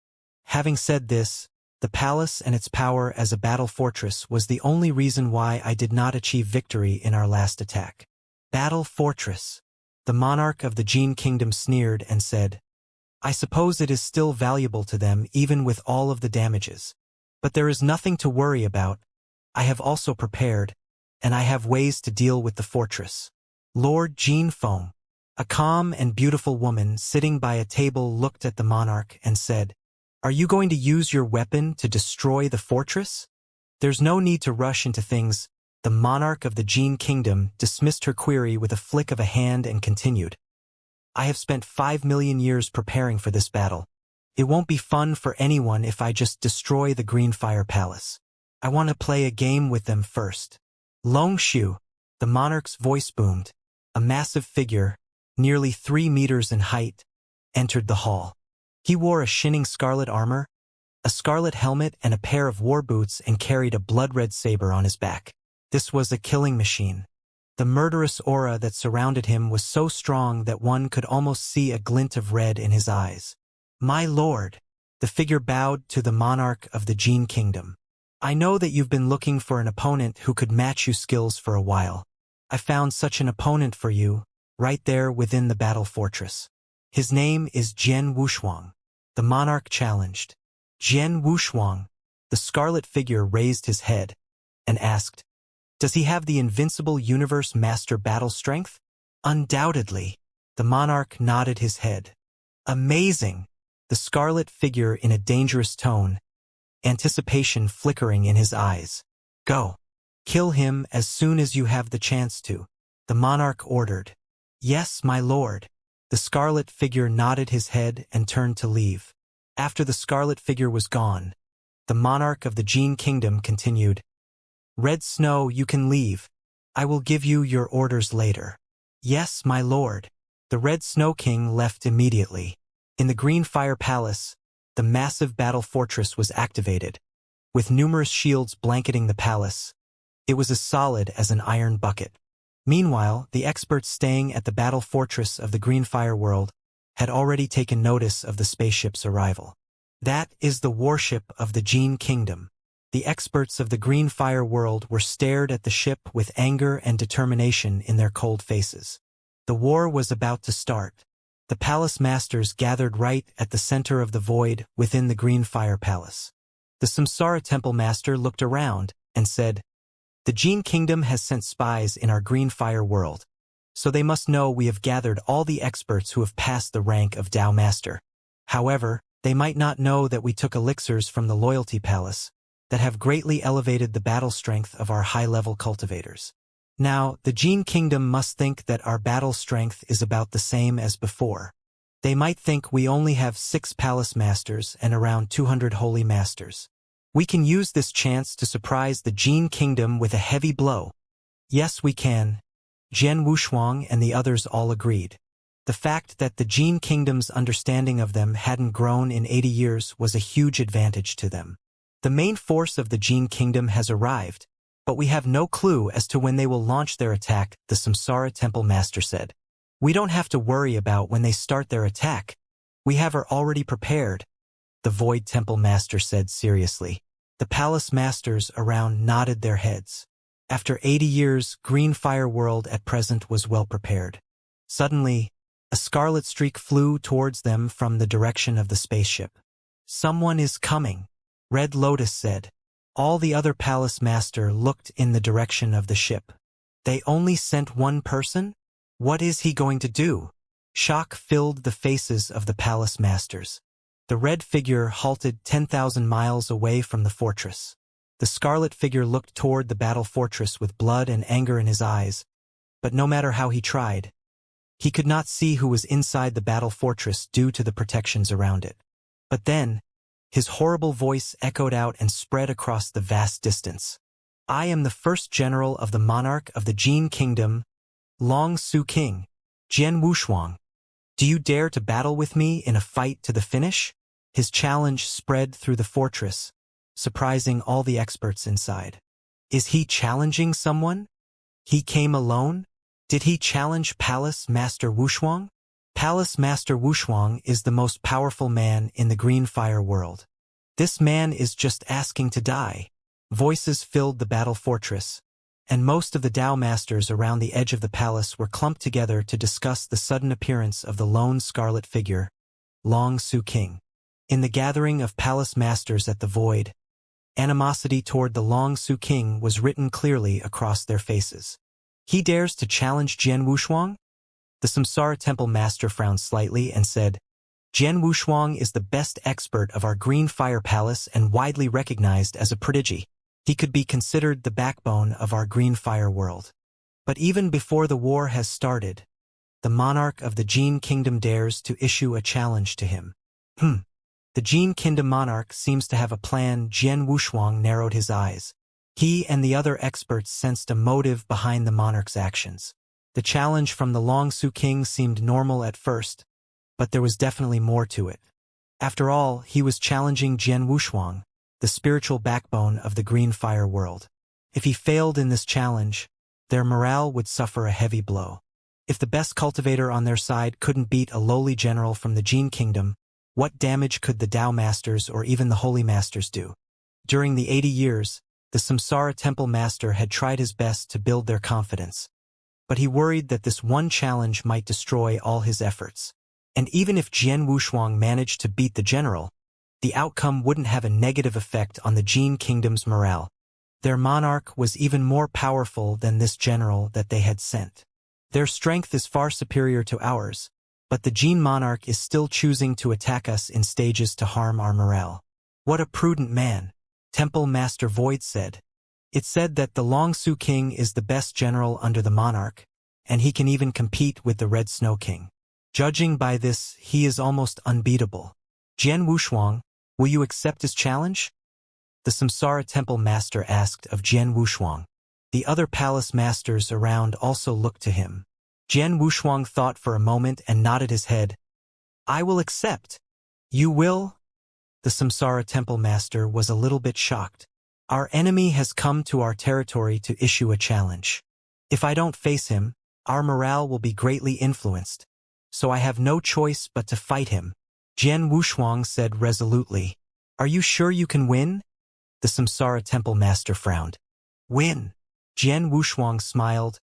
Having said this, the palace and its power as a battle fortress was the only reason why I did not achieve victory in our last attack. "Battle fortress." The monarch of the Jin Kingdom sneered and said, "I suppose it is still valuable to them even with all of the damages. But there is nothing to worry about. I have also prepared, and I have ways to deal with the fortress." Lord Jin Feng, a calm and beautiful woman sitting by a table, looked at the monarch and said, "Are you going to use your weapon to destroy the fortress?" "There's no need to rush into things." The monarch of the Jin Kingdom dismissed her query with a flick of a hand and continued, "I have spent 5 million years preparing for this battle. It won't be fun for anyone if I just destroy the Green Fire Palace. I want to play a game with them first." Long Shu, the monarch's voice boomed. A massive figure, nearly 3 meters in height, entered the hall. He wore a shining scarlet armor, a scarlet helmet and a pair of war boots, and carried a blood-red saber on his back. This was a killing machine. The murderous aura that surrounded him was so strong that one could almost see a glint of red in his eyes. "My lord," the figure bowed to the monarch of the Jin Kingdom. "I know that you've been looking for an opponent who could match you skills for a while. I found such an opponent for you, right there within the battle fortress. His name is Jian Wushuang." The monarch challenged. "Jian Wushuang?" The scarlet figure raised his head and asked, "Does he have the invincible universe master battle strength?" "Undoubtedly." The monarch nodded his head. "Amazing." The scarlet figure in a dangerous tone, anticipation flickering in his eyes. "Go. Kill him as soon as you have the chance to," the monarch ordered. "Yes, my lord." The scarlet figure nodded his head and turned to leave. After the scarlet figure was gone, the monarch of the Jin Kingdom continued, "Red Snow, you can leave. I will give you your orders later." "Yes, my lord." The Red Snow King left immediately. In the Green Fire Palace, the massive battle fortress was activated. With numerous shields blanketing the palace, it was as solid as an iron bucket. Meanwhile, the experts staying at the battle fortress of the Green Fire world had already taken notice of the spaceship's arrival. "That is the warship of the Jin Kingdom." The experts of the Green Fire world were stared at the ship with anger and determination in their cold faces. The war was about to start. The palace masters gathered right at the center of the void within the Green Fire Palace. The Samsara Temple Master looked around and said, "The Jin Kingdom has sent spies in our Green Fire world, so they must know we have gathered all the experts who have passed the rank of Tao Master. However, they might not know that we took elixirs from the Loyalty Palace that have greatly elevated the battle strength of our high-level cultivators. Now, the Jin Kingdom must think that our battle strength is about the same as before. They might think we only have 6 palace masters and around 200 holy masters. We can use this chance to surprise the Jin Kingdom with a heavy blow." "Yes, we can." Jian Wushuang and the others all agreed. The fact that the Jin Kingdom's understanding of them hadn't grown in 80 years was a huge advantage to them. "The main force of the Jin Kingdom has arrived, but we have no clue as to when they will launch their attack," the Samsara Temple Master said. "We don't have to worry about when they start their attack. We have her already prepared," the Void Temple Master said seriously. The palace masters around nodded their heads. After 80 years, Green Fire World at present was well prepared. Suddenly, a scarlet streak flew towards them from the direction of the spaceship. "Someone is coming," Red Lotus said. All the other palace master looked in the direction of the ship. "They only sent one person? What is he going to do?" Shock filled the faces of the palace masters. The red figure halted 10,000 miles away from the fortress. The scarlet figure looked toward the battle fortress with blood and anger in his eyes, but no matter how he tried, he could not see who was inside the battle fortress due to the protections around it. But then, his horrible voice echoed out and spread across the vast distance. I am the first general of the monarch of the Jin Kingdom, Long Su King, Jian Wushuang. Do you dare to battle with me in a fight to the finish? His challenge spread through the fortress, surprising all the experts inside. Is he challenging someone? He came alone? Did he challenge Palace Master Wushuang? Palace Master Wushuang is the most powerful man in the Green Fire world. This man is just asking to die. Voices filled the battle fortress, and most of the Dao masters around the edge of the palace were clumped together to discuss the sudden appearance of the lone scarlet figure, Long Su King. In the gathering of palace masters at the Void, animosity toward the Long Su King was written clearly across their faces. He dares to challenge Jian Wushuang? The Samsara Temple master frowned slightly and said, Jian Wushuang is the best expert of our Green Fire Palace and widely recognized as a prodigy. He could be considered the backbone of our Green Fire world. But even before the war has started, the monarch of the Jin Kingdom dares to issue a challenge to him. The Jin Kingdom monarch seems to have a plan. Jian Wushuang narrowed his eyes. He and the other experts sensed a motive behind the monarch's actions. The challenge from the Long Su King seemed normal at first, but there was definitely more to it. After all, he was challenging Jian Wushuang, the spiritual backbone of the Green Fire world. If he failed in this challenge, their morale would suffer a heavy blow. If the best cultivator on their side couldn't beat a lowly general from the Jin Kingdom, what damage could the Dao Masters or even the Holy Masters do? During the 80 years, the Samsara Temple Master had tried his best to build their confidence. But he worried that this one challenge might destroy all his efforts. And even if Jian Wushuang managed to beat the general, the outcome wouldn't have a negative effect on the Jin Kingdom's morale. Their monarch was even more powerful than this general that they had sent. Their strength is far superior to ours, but the Jin monarch is still choosing to attack us in stages to harm our morale. What a prudent man, Temple Master Void said. It said that the Long Su King is the best general under the monarch, and he can even compete with the Red Snow King. Judging by this, he is almost unbeatable. Jian Wushuang, will you accept his challenge? The Samsara Temple Master asked of Jian Wushuang. The other palace masters around also looked to him. Jian Wushuang thought for a moment and nodded his head. I will accept. You will? The Samsara Temple Master was a little bit shocked. Our enemy has come to our territory to issue a challenge. If I don't face him, our morale will be greatly influenced. So I have no choice but to fight him. Jian Wushuang said resolutely. Are you sure you can win? The Samsara Temple Master frowned. Win? Jian Wushuang smiled.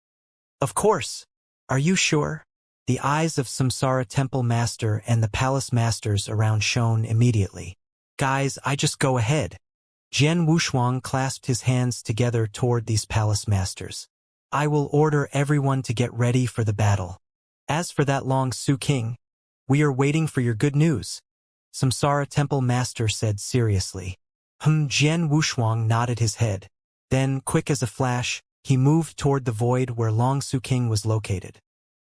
Of course. Are you sure? The eyes of Samsara Temple Master and the palace masters around shone immediately. Guys, I just go ahead. Jian Wushuang clasped his hands together toward these palace masters. I will order everyone to get ready for the battle. As for that Long Su King, we are waiting for your good news. Samsara Temple Master said seriously. Jian Wushuang nodded his head. Then, quick as a flash, he moved toward the void where Long Su King was located.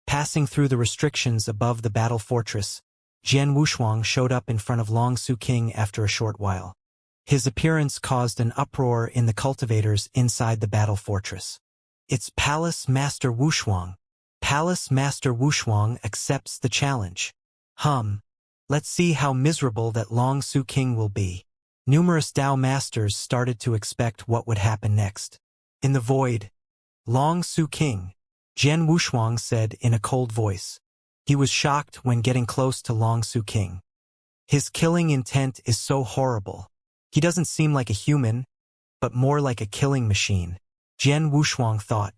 Passing through the restrictions above the battle fortress, Jian Wushuang showed up in front of Long Su King after a short while. His appearance caused an uproar in the cultivators inside the battle fortress. It's Palace Master Wushuang. Palace Master Wushuang accepts the challenge. Let's see how miserable that Long Su King will be. Numerous Dao Masters started to expect what would happen next. In the void, Long Su King, Jian Wushuang said in a cold voice. He was shocked when getting close to Long Su King. His killing intent is so horrible. He doesn't seem like a human, but more like a killing machine. Jian Wushuang thought.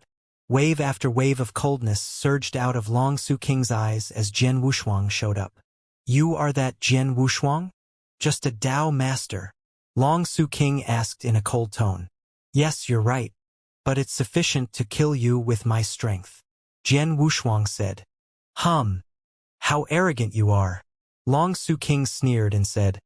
Wave after wave of coldness surged out of Long Su King's eyes as Jian Wushuang showed up. You are that Jian Wushuang? Just a Dao master? Long Su King asked in a cold tone. Yes, you're right, but it's sufficient to kill you with my strength. Jian Wushuang said. How arrogant you are. Long Su King sneered and said,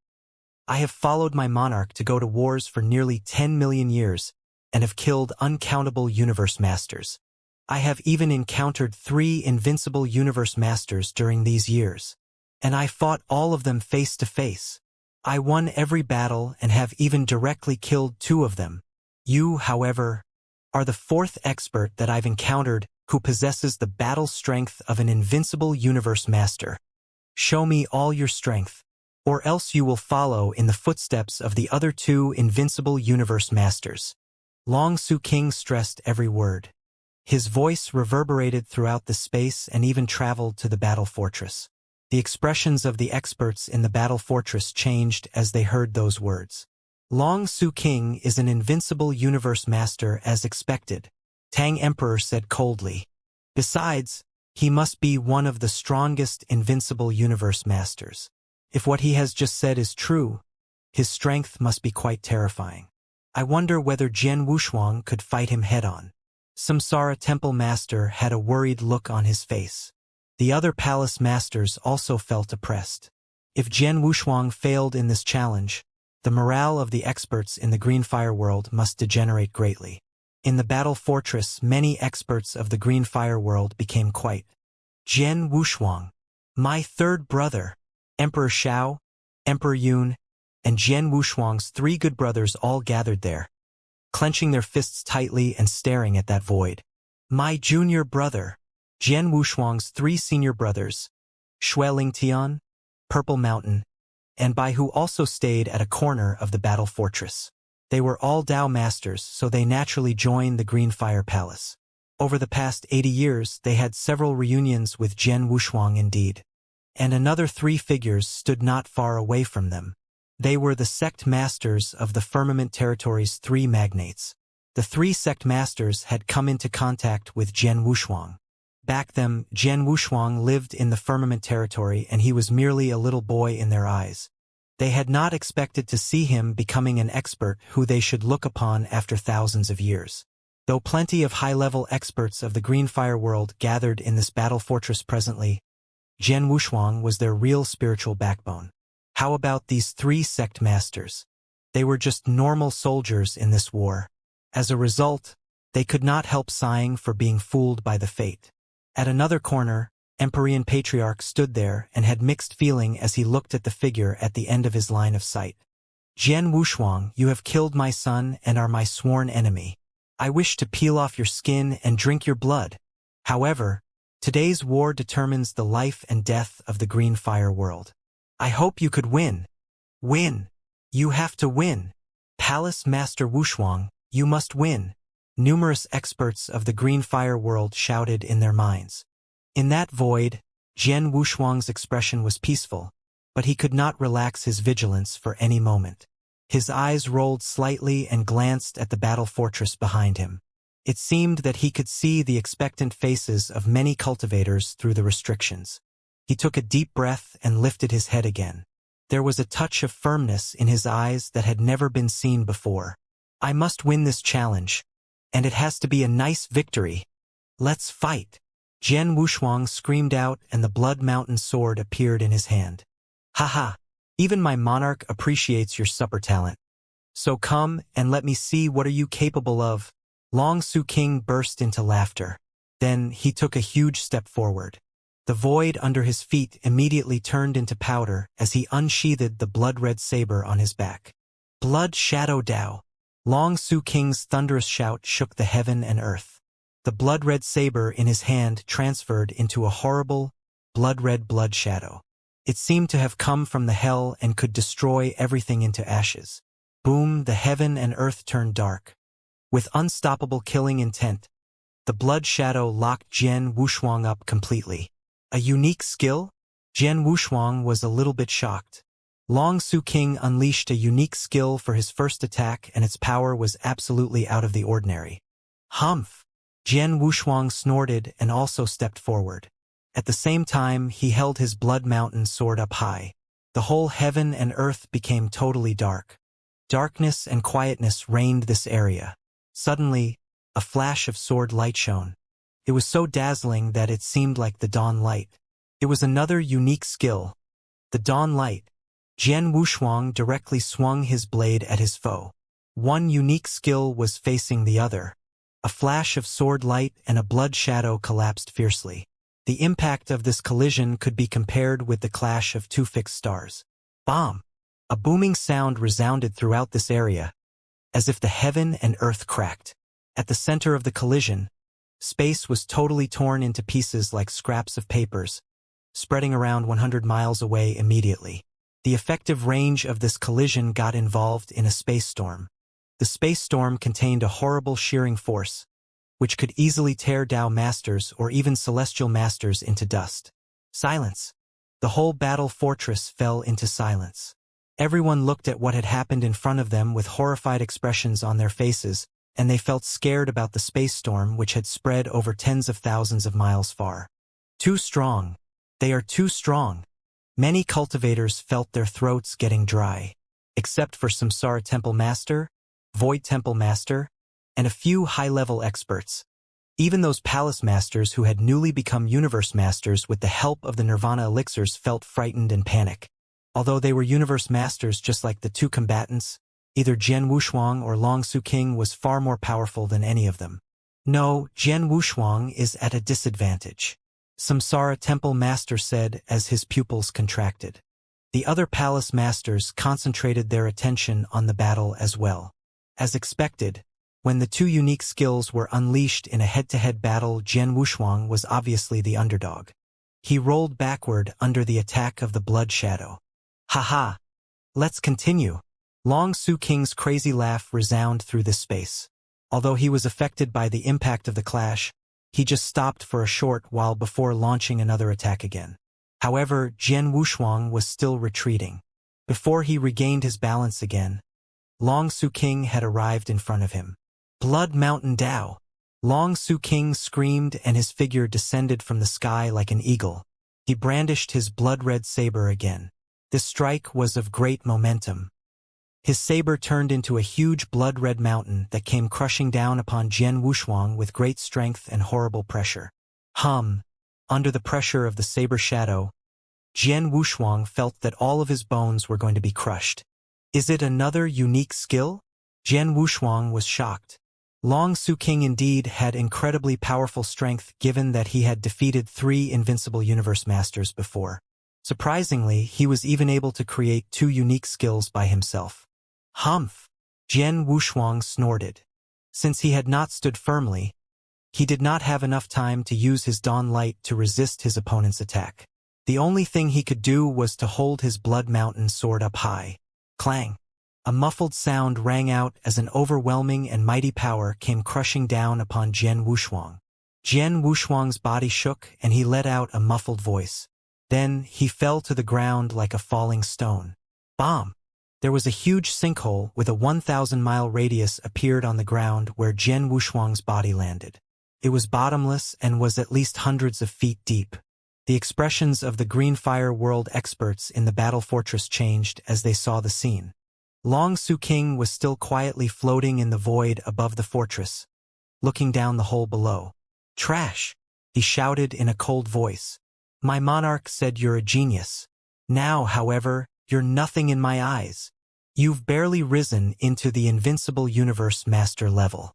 I have followed my monarch to go to wars for nearly 10 million years and have killed uncountable universe masters. I have even encountered 3 invincible universe masters during these years, and I fought all of them face to face. I won every battle and have even directly killed 2 of them. You, however, are the fourth expert that I've encountered who possesses the battle strength of an invincible universe master. Show me all your strength, or else you will follow in the footsteps of the other two invincible universe masters. Long Su King stressed every word. His voice reverberated throughout the space and even traveled to the battle fortress. The expressions of the experts in the battle fortress changed as they heard those words. Long Su King is an invincible universe master as expected, Tang Emperor said coldly. Besides, he must be one of the strongest invincible universe masters. If what he has just said is true, his strength must be quite terrifying. I wonder whether Jian Wushuang could fight him head-on. Samsara Temple Master had a worried look on his face. The other palace masters also felt oppressed. If Jian Wushuang failed in this challenge, the morale of the experts in the Green Fire world must degenerate greatly. In the battle fortress, many experts of the Green Fire world became quiet. Jian Wushuang, my third brother, Emperor Shao, Emperor Yun, and Jian Wushuang's three good brothers all gathered there, clenching their fists tightly and staring at that void. My junior brother, Jian Wushuang's three senior brothers, Shui Lingtian, Purple Mountain, and Bai Hu also stayed at a corner of the battle fortress. They were all Dao masters, so they naturally joined the Green Fire Palace. Over the past 80 years, they had several reunions with Jian Wushuang indeed. And another three figures stood not far away from them. They were the sect masters of the Firmament Territory's three magnates. The three sect masters had come into contact with Jian Wushuang. Back then, Jian Wushuang lived in the Firmament Territory and he was merely a little boy in their eyes. They had not expected to see him becoming an expert who they should look upon after thousands of years. Though plenty of high-level experts of the Green Fire world gathered in this battle fortress presently, Jian Wushuang was their real spiritual backbone. How about these three sect masters? They were just normal soldiers in this war. As a result, they could not help sighing for being fooled by the fate. At another corner, Empyrean Patriarch stood there and had mixed feeling as he looked at the figure at the end of his line of sight. Jian Wushuang, you have killed my son and are my sworn enemy. I wish to peel off your skin and drink your blood. However, today's war determines the life and death of the Green Fire world. I hope you could win. Win. You have to win. Palace Master Wushuang, you must win. Numerous experts of the Green Fire world shouted in their minds. In that void, Jian Wushuang's expression was peaceful, but he could not relax his vigilance for any moment. His eyes rolled slightly and glanced at the battle fortress behind him. It seemed that he could see the expectant faces of many cultivators through the restrictions. He took a deep breath and lifted his head again. There was a touch of firmness in his eyes that had never been seen before. I must win this challenge, and it has to be a nice victory. Let's fight. Jian Wushuang screamed out and the Blood Mountain sword appeared in his hand. Haha, even my monarch appreciates your supper talent. So come and let me see what are you capable of. Long Su King burst into laughter. Then he took a huge step forward. The void under his feet immediately turned into powder as he unsheathed the blood-red saber on his back. Blood Shadow Dao. Long Su King's thunderous shout shook the heaven and earth. The blood-red saber in his hand transferred into a horrible, blood-red blood shadow. It seemed to have come from the hell and could destroy everything into ashes. Boom, the heaven and earth turned dark. With unstoppable killing intent, the blood shadow locked Jian Wushuang up completely. A unique skill? Jian Wushuang was a little bit shocked. Long Su King unleashed a unique skill for his first attack and its power was absolutely out of the ordinary. Humph! Jian Wushuang snorted and also stepped forward. At the same time, he held his Blood Mountain sword up high. The whole heaven and earth became totally dark. Darkness and quietness reigned this area. Suddenly, a flash of sword light shone. It was so dazzling that it seemed like the dawn light. It was another unique skill. The dawn light. Jian Wushuang directly swung his blade at his foe. One unique skill was facing the other. A flash of sword light and a blood shadow collapsed fiercely. The impact of this collision could be compared with the clash of two fixed stars. Bomb! A booming sound resounded throughout this area, as if the heaven and earth cracked. At the center of the collision, space was totally torn into pieces like scraps of papers, spreading around 100 miles away immediately. The effective range of this collision got involved in a space storm. The space storm contained a horrible shearing force, which could easily tear Dao masters or even celestial masters into dust. Silence. The whole battle fortress fell into silence. Everyone looked at what had happened in front of them with horrified expressions on their faces, and they felt scared about the space storm which had spread over tens of thousands of miles far. Too strong. They are too strong. Many cultivators felt their throats getting dry, except for Samsara Temple Master, Void Temple Master, and a few high-level experts. Even those palace masters who had newly become universe masters with the help of the Nirvana elixirs felt frightened and panic. Although they were universe masters just like the two combatants, either Jian Wushuang or Long Su King was far more powerful than any of them. No, Jian Wushuang is at a disadvantage, Samsara Temple Master said as his pupils contracted. The other palace masters concentrated their attention on the battle as well. As expected, when the two unique skills were unleashed in a head-to-head battle, Jian Wushuang was obviously the underdog. He rolled backward under the attack of the blood shadow. Haha! Let's continue. Long Su King's crazy laugh resounded through this space. Although he was affected by the impact of the clash, he just stopped for a short while before launching another attack again. However, Jian Wushuang was still retreating. Before he regained his balance again, Long Su King had arrived in front of him. Blood Mountain Dao! Long Su King screamed and his figure descended from the sky like an eagle. He brandished his blood-red saber again. This strike was of great momentum. His saber turned into a huge blood-red mountain that came crushing down upon Jian Wushuang with great strength and horrible pressure. Under the pressure of the saber shadow, Jian Wushuang felt that all of his bones were going to be crushed. Is it another unique skill? Jian Wushuang was shocked. Long Su King indeed had incredibly powerful strength given that he had defeated 3 invincible universe masters before. Surprisingly, he was even able to create 2 unique skills by himself. Humph! Jian Wushuang snorted. Since he had not stood firmly, he did not have enough time to use his dawn light to resist his opponent's attack. The only thing he could do was to hold his Blood Mountain sword up high. Clang! A muffled sound rang out as an overwhelming and mighty power came crushing down upon Jian Wushuang. Jian Wushuang's body shook and he let out a muffled voice. Then he fell to the ground like a falling stone. Bomb! There was a huge sinkhole with a 1,000-mile radius appeared on the ground where Jian Wushuang's body landed. It was bottomless and was at least hundreds of feet deep. The expressions of the Green Fire World experts in the battle fortress changed as they saw the scene. Long Su King was still quietly floating in the void above the fortress, looking down the hole below. Trash! He shouted in a cold voice. My monarch said you're a genius. Now, however, you're nothing in my eyes. You've barely risen into the invincible universe master level.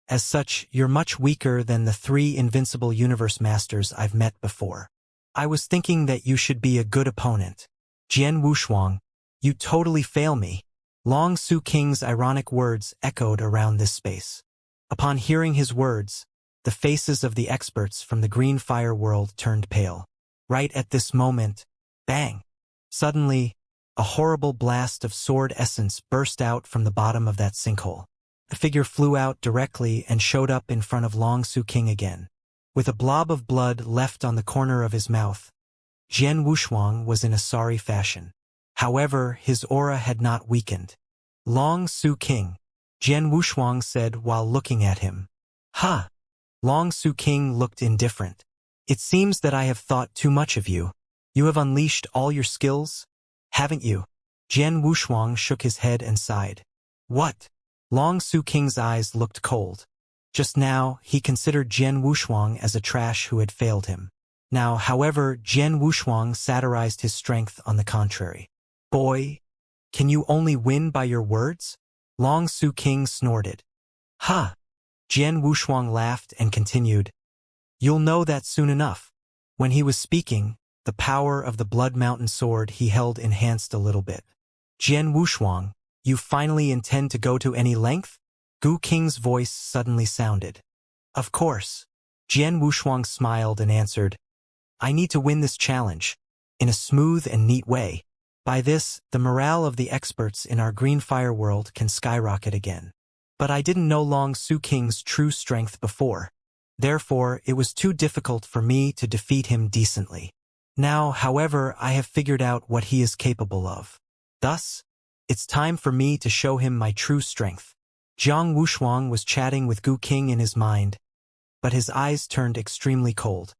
As such, you're much weaker than the 3 invincible universe masters I've met before. I was thinking that you should be a good opponent. Jian Wushuang, you totally fail me. Long Su King's ironic words echoed around this space. Upon hearing his words, the faces of the experts from the Green Fire World turned pale. Right at this moment, bang! Suddenly, a horrible blast of sword essence burst out from the bottom of that sinkhole. The figure flew out directly and showed up in front of Long Su King again. With a blob of blood left on the corner of his mouth, Jian Wushuang was in a sorry fashion. However, his aura had not weakened. Long Su King, Jian Wushuang said while looking at him. Huh! Long Su King looked indifferent. It seems that I have thought too much of you. You have unleashed all your skills, haven't you? Jian Wushuang shook his head and sighed. What? Long Su King's eyes looked cold. Just now, he considered Jian Wushuang as a trash who had failed him. Now, however, Jian Wushuang satirized his strength on the contrary. Boy, can you only win by your words? Long Su King snorted. Huh! Jian Wushuang laughed and continued. You'll know that soon enough. When he was speaking, the power of the Blood Mountain sword he held enhanced a little bit. Jian Wushuang, you finally intend to go to any length? Gu Qing's voice suddenly sounded. Of course. Jian Wushuang smiled and answered, I need to win this challenge, in a smooth and neat way. By this, the morale of the experts in our green fire world can skyrocket again. But I didn't know Long Su King's true strength before. Therefore, it was too difficult for me to defeat him decently. Now, however, I have figured out what he is capable of. Thus, it's time for me to show him my true strength. Jiang Wushuang was chatting with Gu Qing in his mind, but his eyes turned extremely cold.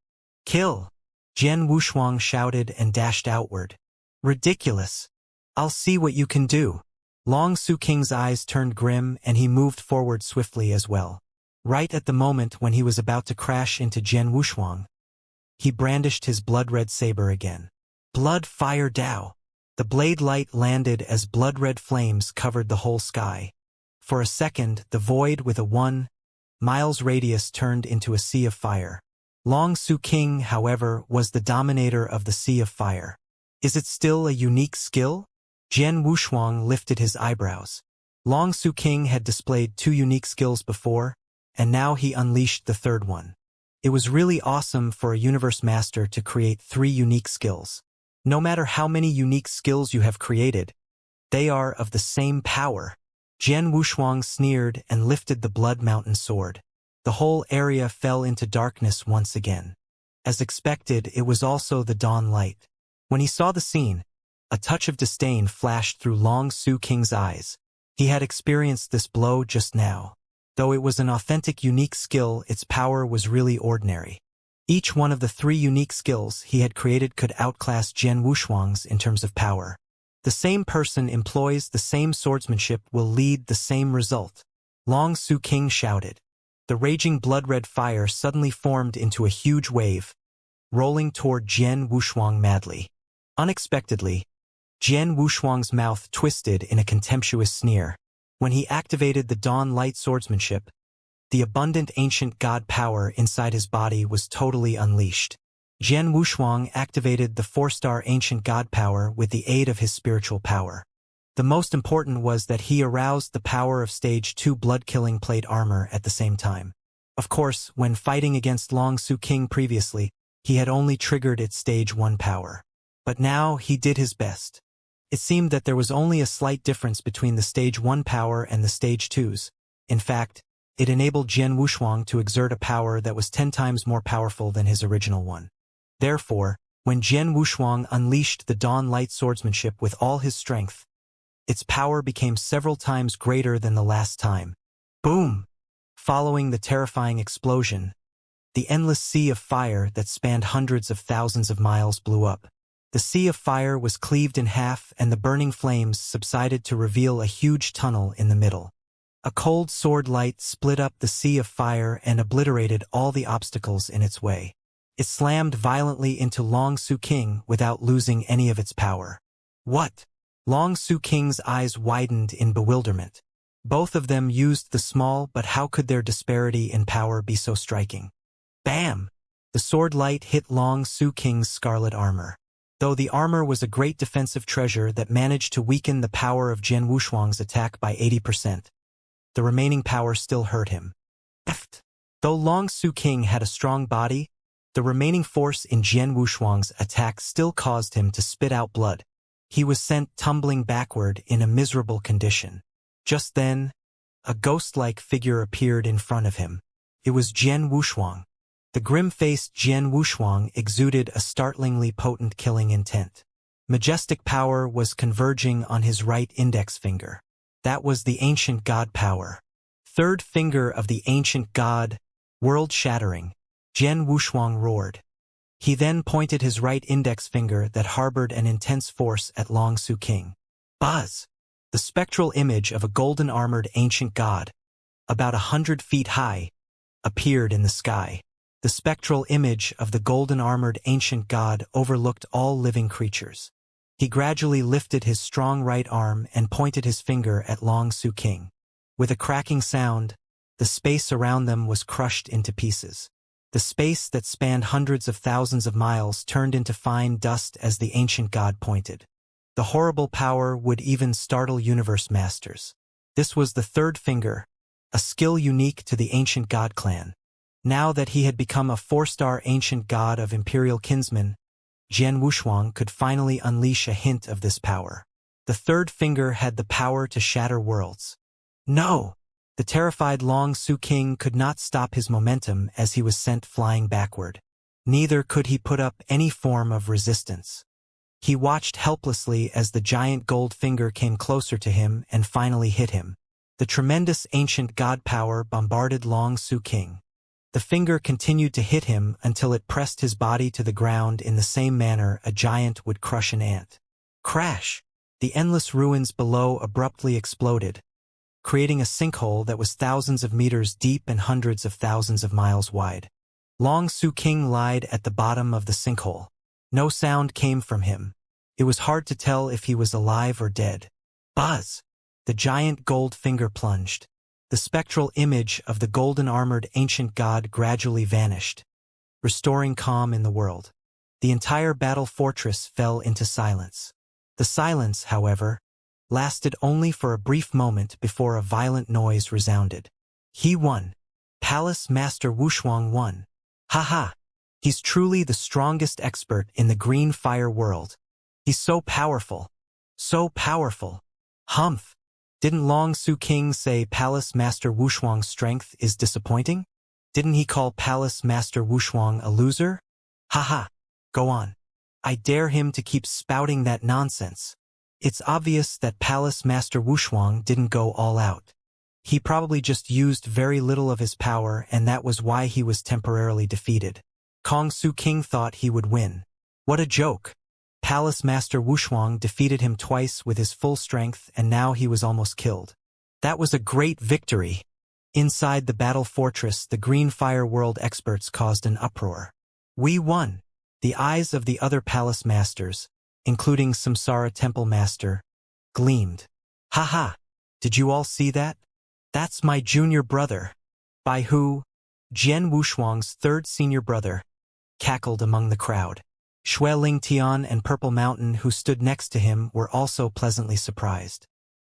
Kill! Jian Wushuang shouted and dashed outward. Ridiculous! I'll see what you can do. Long Su King's eyes turned grim and he moved forward swiftly as well. Right at the moment when he was about to crash into Jian Wushuang, he brandished his blood-red saber again. Blood Fire Dao! The blade light landed as blood-red flames covered the whole sky. For a second, the void with a 1 miles radius turned into a sea of fire. Long Su King, however, was the dominator of the sea of fire. Is it still a unique skill? Jian Wushuang lifted his eyebrows. Long Su King had displayed 2 unique skills before, and now he unleashed the third one. It was really awesome for a universe master to create 3 unique skills. No matter how many unique skills you have created, they are of the same power. Jian Wushuang sneered and lifted the Blood Mountain sword. The whole area fell into darkness once again. As expected, it was also the dawn light. When he saw the scene, a touch of disdain flashed through Long Su King's eyes. He had experienced this blow just now. Though it was an authentic unique skill, its power was really ordinary. Each one of the 3 unique skills he had created could outclass Jian Wushuang's in terms of power. The same person employs the same swordsmanship will lead the same result. Long Su King shouted. The raging blood-red fire suddenly formed into a huge wave, rolling toward Jian Wushuang madly. Unexpectedly, Jian Wushuang's mouth twisted in a contemptuous sneer. When he activated the Dawn Light swordsmanship, the abundant ancient god power inside his body was totally unleashed. Jian Wushuang activated the 4-star ancient god power with the aid of his spiritual power. The most important was that he aroused the power of Stage 2 blood-killing plate armor at the same time. Of course, when fighting against Long Su King previously, he had only triggered its Stage 1 power. But now he did his best. It seemed that there was only a slight difference between the Stage 1 power and the Stage 2's. In fact, it enabled Jian Wushuang to exert a power that was 10 times more powerful than his original one. Therefore, when Jian Wushuang unleashed the Dawn Light swordsmanship with all his strength, its power became several times greater than the last time. Boom! Following the terrifying explosion, the endless sea of fire that spanned hundreds of thousands of miles blew up. The sea of fire was cleaved in half and the burning flames subsided to reveal a huge tunnel in the middle. A cold sword light split up the sea of fire and obliterated all the obstacles in its way. It slammed violently into Long Su King without losing any of its power. What? Long Su King's eyes widened in bewilderment. Both of them used the small, but how could their disparity in power be so striking? Bam! The sword light hit Long Su King's scarlet armor. Though the armor was a great defensive treasure that managed to weaken the power of Jian Wushuang's attack by 80%, the remaining power still hurt him. Though Long Su King had a strong body, the remaining force in Jian Wushuang's attack still caused him to spit out blood. He was sent tumbling backward in a miserable condition. Just then, a ghost-like figure appeared in front of him. It was Jian Wushuang. The grim-faced Jian Wushuang exuded a startlingly potent killing intent. Majestic power was converging on his right index finger. That was the ancient god power. Third finger of the ancient god, world-shattering. Jian Wushuang roared. He then pointed his right index finger that harbored an intense force at Long Su King. Buzz! The spectral image of a golden-armored ancient god, about 100 feet high, appeared in the sky. The spectral image of the golden-armored ancient god overlooked all living creatures. He gradually lifted his strong right arm and pointed his finger at Long Su King. With a cracking sound, the space around them was crushed into pieces. The space that spanned hundreds of thousands of miles turned into fine dust as the ancient god pointed. The horrible power would even startle universe masters. This was the third finger, a skill unique to the ancient god clan. Now that he had become a 4-star ancient god of imperial kinsmen, Jian Wushuang could finally unleash a hint of this power. The third finger had the power to shatter worlds. No! The terrified Long Su King could not stop his momentum as he was sent flying backward. Neither could he put up any form of resistance. He watched helplessly as the giant gold finger came closer to him and finally hit him. The tremendous ancient god power bombarded Long Su King. The finger continued to hit him until it pressed his body to the ground in the same manner a giant would crush an ant. Crash! The endless ruins below abruptly exploded, creating a sinkhole that was thousands of meters deep and hundreds of thousands of miles wide. Long Su King lied at the bottom of the sinkhole. No sound came from him. It was hard to tell if he was alive or dead. Buzz! The giant gold finger plunged. The spectral image of the golden-armored ancient god gradually vanished, restoring calm in the world. The entire battle fortress fell into silence. The silence, however, lasted only for a brief moment before a violent noise resounded. He won. Palace Master Wushuang won. Ha ha! He's truly the strongest expert in the green fire world. He's so powerful. So powerful. Humph! Didn't Long Su King say Palace Master Wushuang's strength is disappointing? Didn't he call Palace Master Wushuang a loser? Ha ha! Go on. I dare him to keep spouting that nonsense. It's obvious that Palace Master Wushuang didn't go all out. He probably just used very little of his power, and that was why he was temporarily defeated. Kong Su King thought he would win. What a joke! Palace Master Wushuang defeated him twice with his full strength, and now he was almost killed. That was a great victory! Inside the battle fortress, the Green Fire World experts caused an uproar. We won! The eyes of the other palace masters, including Samsara Temple Master, gleamed. Ha ha! Did you all see that? That's my junior brother. By who? Jian Wushuang's third senior brother, cackled among the crowd. Shui Lingtian and Purple Mountain, who stood next to him, were also pleasantly surprised.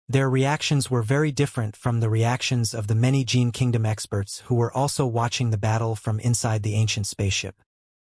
Their reactions were very different from the reactions of the many Gene Kingdom experts who were also watching the battle from inside the ancient spaceship.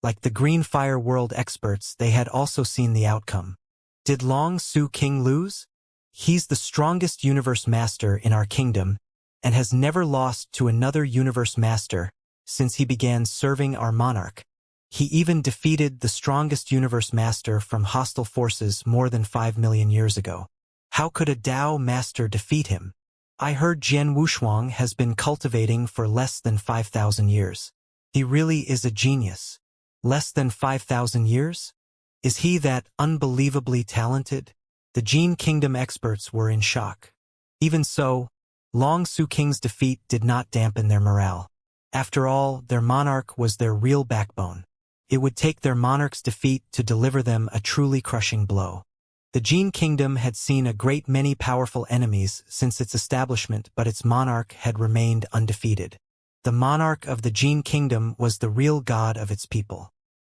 Like the Green Fire World experts, they had also seen the outcome. Did Long Su King lose? He's the strongest universe master in our kingdom and has never lost to another universe master since he began serving our monarch. He even defeated the strongest universe master from hostile forces more than 5 million years ago. How could a Dao master defeat him? I heard Jian Wushuang has been cultivating for less than 5,000 years. He really is a genius. Less than 5,000 years? Is he that unbelievably talented? The Gene Kingdom experts were in shock. Even so, Long Su King's defeat did not dampen their morale. After all, their monarch was their real backbone. It would take their monarch's defeat to deliver them a truly crushing blow. The Gene Kingdom had seen a great many powerful enemies since its establishment, but its monarch had remained undefeated. The monarch of the Gene Kingdom was the real god of its people.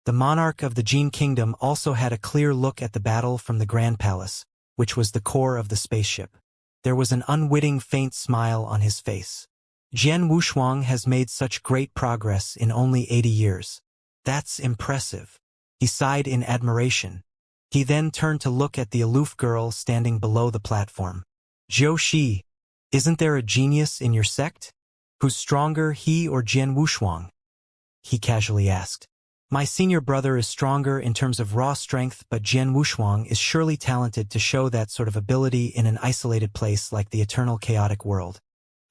The monarch of the Gene Kingdom also had a clear look at the battle from the Grand Palace, which was the core of the spaceship. There was an unwitting faint smile on his face. Jian Wushuang has made such great progress in only 80 years. That's impressive. He sighed in admiration. He then turned to look at the aloof girl standing below the platform. Zhou Shi, isn't there a genius in your sect? Who's stronger, he or Jian Wushuang? He casually asked. My senior brother is stronger in terms of raw strength, but Jian Wushuang is surely talented to show that sort of ability in an isolated place like the eternal chaotic world.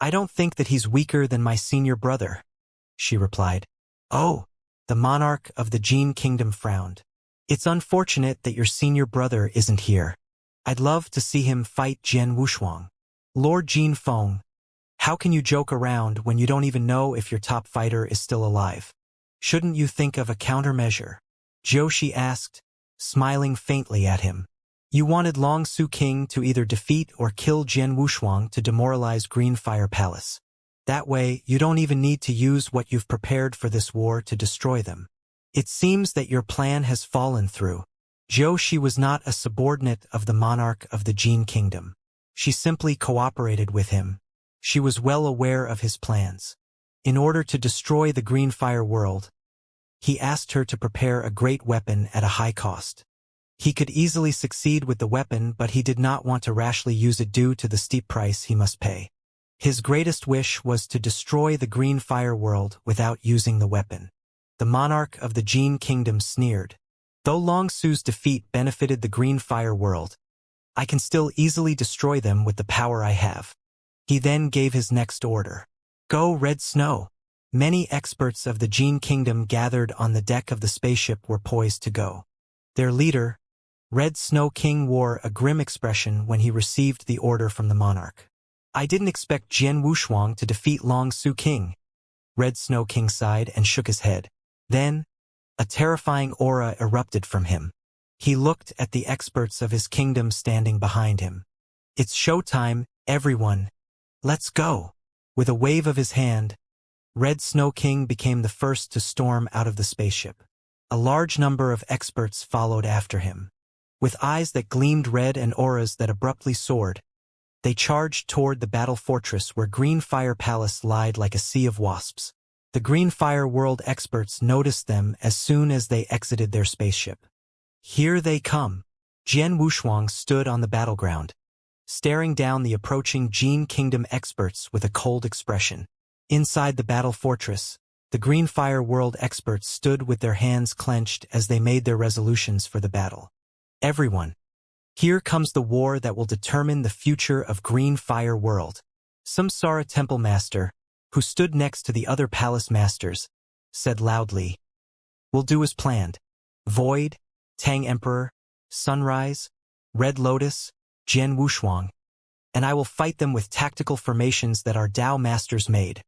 I don't think that he's weaker than my senior brother, she replied. Oh, the monarch of the Gene Kingdom frowned. It's unfortunate that your senior brother isn't here. I'd love to see him fight Jian Wushuang. Lord Jin Feng, how can you joke around when you don't even know if your top fighter is still alive? Shouldn't you think of a countermeasure? Zhou Shi asked, smiling faintly at him. You wanted Long Su King to either defeat or kill Jian Wushuang to demoralize Green Fire Palace. That way, you don't even need to use what you've prepared for this war to destroy them. It seems that your plan has fallen through. Zhou Shi was not a subordinate of the monarch of the Gene Kingdom. She simply cooperated with him. She was well aware of his plans. In order to destroy the Green Fire world, he asked her to prepare a great weapon at a high cost. He could easily succeed with the weapon, but he did not want to rashly use it due to the steep price he must pay. His greatest wish was to destroy the Green Fire world without using the weapon. The monarch of the Jin Kingdom sneered. Though Long Su's defeat benefited the Green Fire world, I can still easily destroy them with the power I have. He then gave his next order. Go, Red Snow. Many experts of the Jin Kingdom gathered on the deck of the spaceship were poised to go. Their leader, Red Snow King, wore a grim expression when he received the order from the monarch. I didn't expect Jian Wushuang to defeat Long Su King. Red Snow King sighed and shook his head. Then, a terrifying aura erupted from him. He looked at the experts of his kingdom standing behind him. It's showtime, everyone. Let's go. With a wave of his hand, Red Snow King became the first to storm out of the spaceship. A large number of experts followed after him. With eyes that gleamed red and auras that abruptly soared, they charged toward the battle fortress where Green Fire Palace lied like a sea of wasps. The Green Fire World experts noticed them as soon as they exited their spaceship. Here they come. Jian Wushuang stood on the battleground, staring down the approaching Jin Kingdom experts with a cold expression. Inside the battle fortress, the Green Fire World experts stood with their hands clenched as they made their resolutions for the battle. Everyone, here comes the war that will determine the future of Green Fire World. Samsara Temple Master, who stood next to the other palace masters, said loudly, We'll do as planned. Void, Tang Emperor, Sunrise, Red Lotus, Jian Wushuang, and I will fight them with tactical formations that our Dao masters made.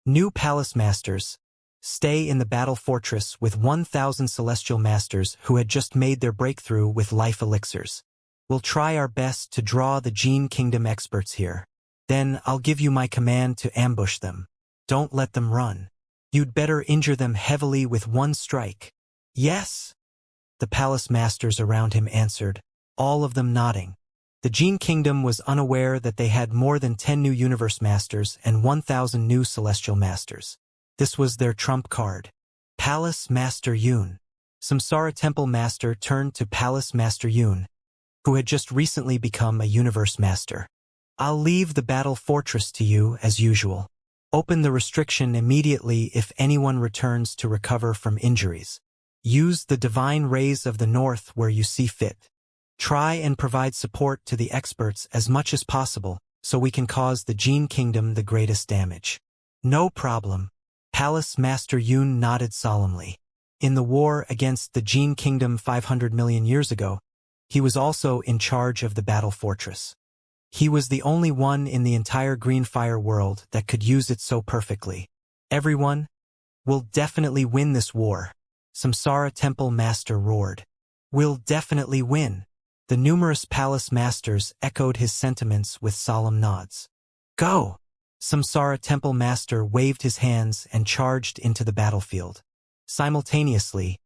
New palace masters, stay in the battle fortress with 1,000 celestial masters who had just made their breakthrough with life elixirs. We'll try our best to draw the Jin Kingdom experts here. Then I'll give you my command to ambush them. Don't let them run. You'd better injure them heavily with one strike. Yes? The palace masters around him answered, all of them nodding. The Jin Kingdom was unaware that they had more than 10 new universe masters and 1,000 new celestial masters. This was their trump card. Palace Master Yun. Samsara Temple Master turned to Palace Master Yun, who had just recently become a universe master. I'll leave the battle fortress to you as usual. Open the restriction immediately if anyone returns to recover from injuries. Use the divine rays of the north where you see fit. Try and provide support to the experts as much as possible so we can cause the Jin Kingdom the greatest damage. No problem. Palace Master Yun nodded solemnly. In the war against the Jin Kingdom 500 million years ago, he was also in charge of the battle fortress. He was the only one in the entire Green Fire world that could use it so perfectly. Everyone will definitely win this war. Samsara Temple Master roared. We'll definitely win. The numerous palace masters echoed his sentiments with solemn nods. Go! Samsara Temple Master waved his hands and charged into the battlefield. Simultaneously,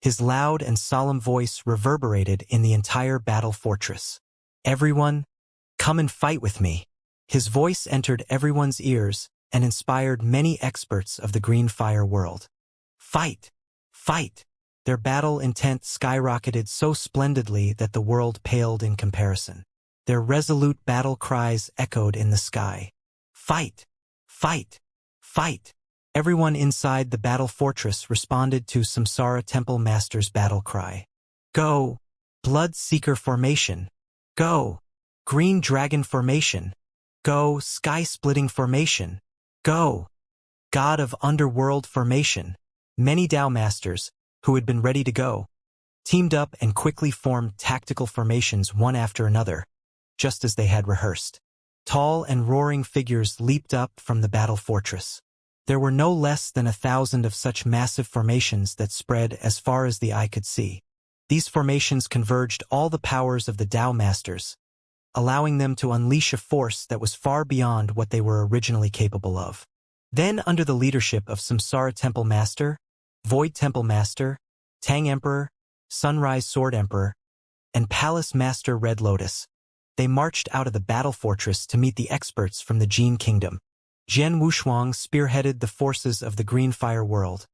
his loud and solemn voice reverberated in the entire battle fortress. Everyone, come and fight with me. His voice entered everyone's ears and inspired many experts of the Green Fire world. Fight! Fight! Their battle intent skyrocketed so splendidly that the world paled in comparison. Their resolute battle cries echoed in the sky. Fight! Fight! Fight! Everyone inside the battle fortress responded to Samsara Temple Master's battle cry. Go! Blood Seeker Formation! Go! Green Dragon Formation! Go! Sky-Splitting Formation! Go! God of Underworld Formation! Many Dao Masters, who had been ready to go, teamed up and quickly formed tactical formations one after another, just as they had rehearsed. Tall and roaring figures leaped up from the battle fortress. There were no less than 1,000 of such massive formations that spread as far as the eye could see. These formations converged all the powers of the Dao Masters, allowing them to unleash a force that was far beyond what they were originally capable of. Then, under the leadership of Samsara Temple Master, Void Temple Master, Tang Emperor, Sunrise Sword Emperor, and Palace Master Red Lotus, They marched out of the battle fortress to meet the experts from the Jin Kingdom. Jian Wushuang spearheaded the forces of the Green Fire world,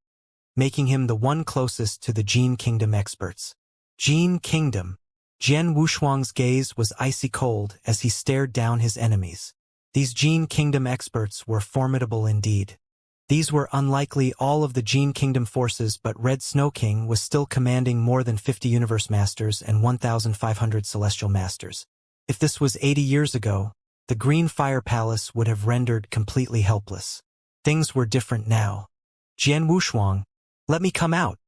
making him the one closest to the Jin Kingdom experts. Jin Kingdom. Jian Wushuang's gaze was icy cold as he stared down his enemies. These Jin Kingdom experts were formidable indeed. These were unlikely all of the Jin Kingdom forces, but Red Snow King was still commanding more than 50 Universe Masters and 1,500 Celestial Masters. If this was 80 years ago, the Green Fire Palace would have rendered completely helpless. Things were different now. Jian Wushuang, let me come out,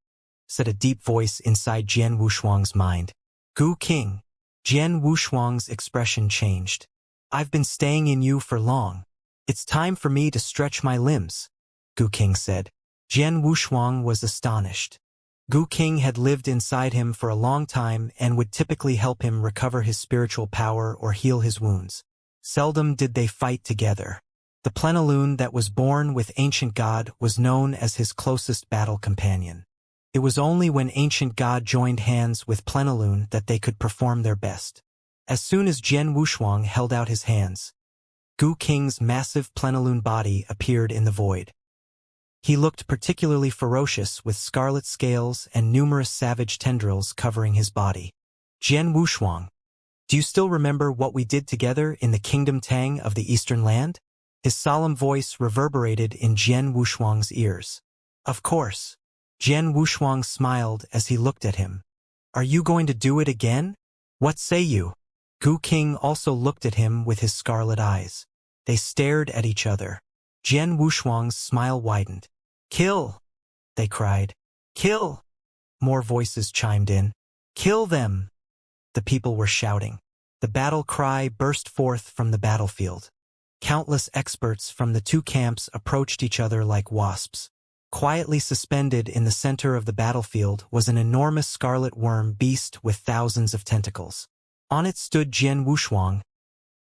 said a deep voice inside Jian Wushuang's mind. Gu King. Jian Wushuang's expression changed. I've been staying in you for long. It's time for me to stretch my limbs, Gu King said. Jian Wushuang was astonished. Gu King had lived inside him for a long time and would typically help him recover his spiritual power or heal his wounds. Seldom did they fight together. The plenilune that was born with Ancient God was known as his closest battle companion. It was only when Ancient God joined hands with plenilune that they could perform their best. As soon as Jian Wushuang held out his hands, Gu King's massive plenilune body appeared in the void. He looked particularly ferocious with scarlet scales and numerous savage tendrils covering his body. Jian Wushuang, do you still remember what we did together in the Kingdom Tang of the Eastern Land? His solemn voice reverberated in Jian Wushuang's ears. Of course. Jian Wushuang smiled as he looked at him. Are you going to do it again? What say you? Gu King also looked at him with his scarlet eyes. They stared at each other. Jian Wushuang's smile widened. Kill! They cried. Kill! More voices chimed in. Kill them! The people were shouting. The battle cry burst forth from the battlefield. Countless experts from the two camps approached each other like wasps. Quietly suspended in the center of the battlefield was an enormous scarlet worm beast with thousands of tentacles. On it stood Jian Wushuang,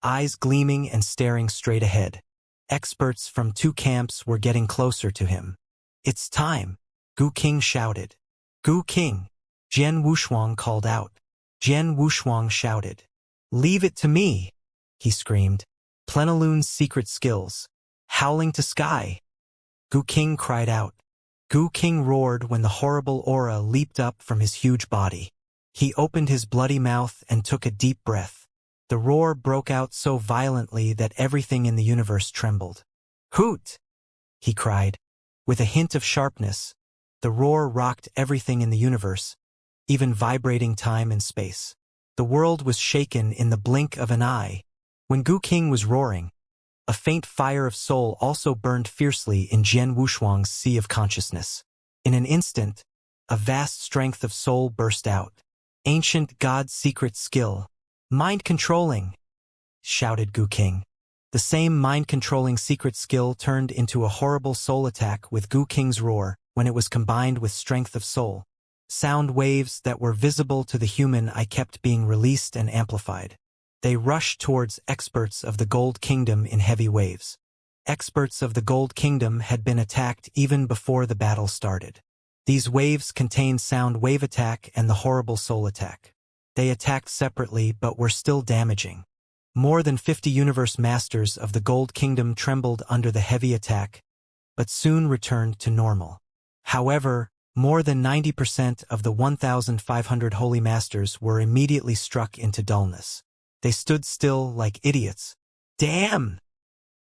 eyes gleaming and staring straight ahead. Experts from two camps were getting closer to him. It's time, Gu King shouted. Gu King, Jian Wushuang called out. Jian Wushuang shouted. Leave it to me, he screamed. Plenilune's secret skills. Howling to sky. Gu King cried out. Gu King roared when the horrible aura leaped up from his huge body. He opened his bloody mouth and took a deep breath. The roar broke out so violently that everything in the universe trembled. Hoot! He cried. With a hint of sharpness, the roar rocked everything in the universe, even vibrating time and space. The world was shaken in the blink of an eye. When Gu King was roaring, a faint fire of soul also burned fiercely in Jian Wushuang's sea of consciousness. In an instant, a vast strength of soul burst out. Ancient God's secret skill. Mind-controlling, shouted Gu King. The same mind-controlling secret skill turned into a horrible soul attack with Gu King's roar when it was combined with strength of soul. Sound waves that were visible to the human eye kept being released and amplified. They rushed towards experts of the Gold Kingdom in heavy waves. Experts of the Gold Kingdom had been attacked even before the battle started. These waves contained sound wave attack and the horrible soul attack. They attacked separately but were still damaging. More than 50 Universe Masters of the Gold Kingdom trembled under the heavy attack, but soon returned to normal. However, more than 90% of the 1,500 Holy Masters were immediately struck into dullness. They stood still like idiots. Damn!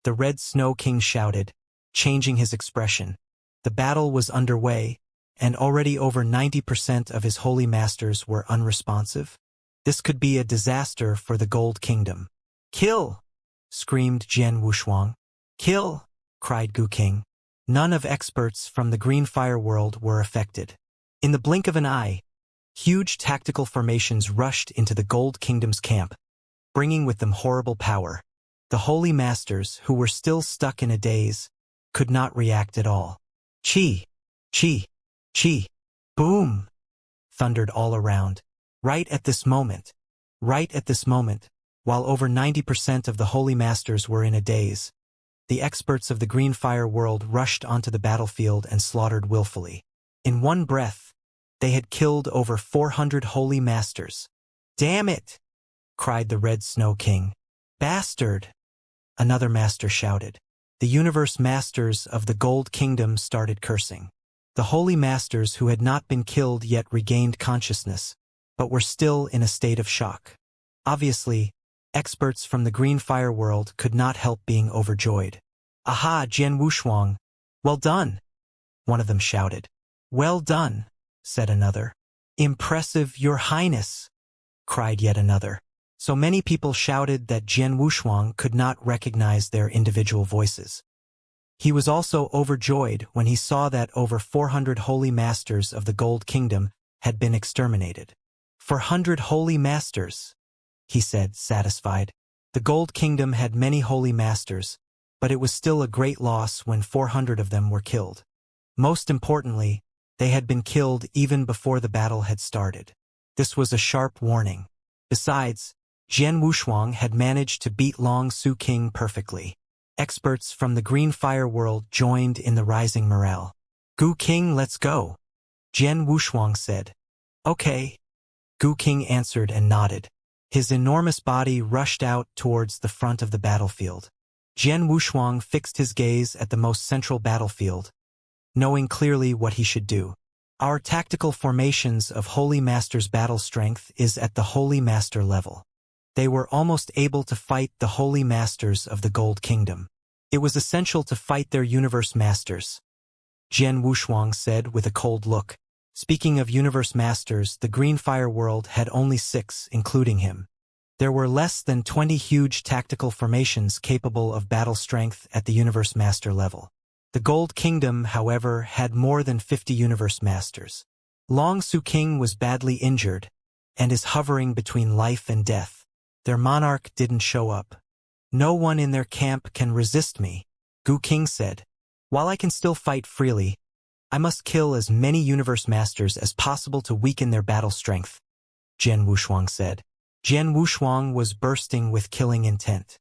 The Red Snow King shouted, changing his expression. The battle was underway, and already over 90% of his Holy Masters were unresponsive. This could be a disaster for the Gold Kingdom. Kill! Screamed Jian Wushuang. Kill! Cried Gu King. None of experts from the Green Fire world were affected. In the blink of an eye, huge tactical formations rushed into the Gold Kingdom's camp, bringing with them horrible power. The Holy Masters, who were still stuck in a daze, could not react at all. Chi! Chi! Chi! Boom! Thundered all around. Right at this moment, while over 90% of the Holy Masters were in a daze, the experts of the Green Fire world rushed onto the battlefield and slaughtered willfully. In one breath, they had killed over 400 Holy Masters. Damn it! cried the Red Snow King. Bastard! Another master shouted. The universe masters of the Gold Kingdom started cursing. The holy masters who had not been killed yet regained consciousness, but were still in a state of shock. Obviously, experts from the Green Fire world could not help being overjoyed. Aha, Jian Wushuang! Well done! One of them shouted. Well done, said another. Impressive, Your Highness, cried yet another. So many people shouted that Jian Wushuang could not recognize their individual voices. He was also overjoyed when he saw that over 400 holy masters of the Gold Kingdom had been exterminated. 400 holy masters, he said, satisfied. The Gold Kingdom had many holy masters, but it was still a great loss when 400 of them were killed. Most importantly, they had been killed even before the battle had started. This was a sharp warning. Besides, Jian Wushuang had managed to beat Long Su King perfectly. Experts from the Green Fire world joined in the rising morale. Gu King, let's go, Jian Wushuang said. Okay. Gu King answered and nodded. His enormous body rushed out towards the front of the battlefield. Jian Wushuang fixed his gaze at the most central battlefield, knowing clearly what he should do. Our tactical formations of Holy Master's battle strength is at the Holy Master level. They were almost able to fight the Holy Masters of the Gold Kingdom. It was essential to fight their Universe Masters, Jian Wushuang said with a cold look. Speaking of Universe Masters, the Green Fire world had only 6, including him. There were less than 20 huge tactical formations capable of battle strength at the Universe Master level. The Gold Kingdom, however, had more than 50 Universe Masters. Long Su King was badly injured and is hovering between life and death. Their monarch didn't show up. No one in their camp can resist me, Gu King said. While I can still fight freely, I must kill as many Universe Masters as possible to weaken their battle strength, Jian Wushuang said. Jian Wushuang was bursting with killing intent.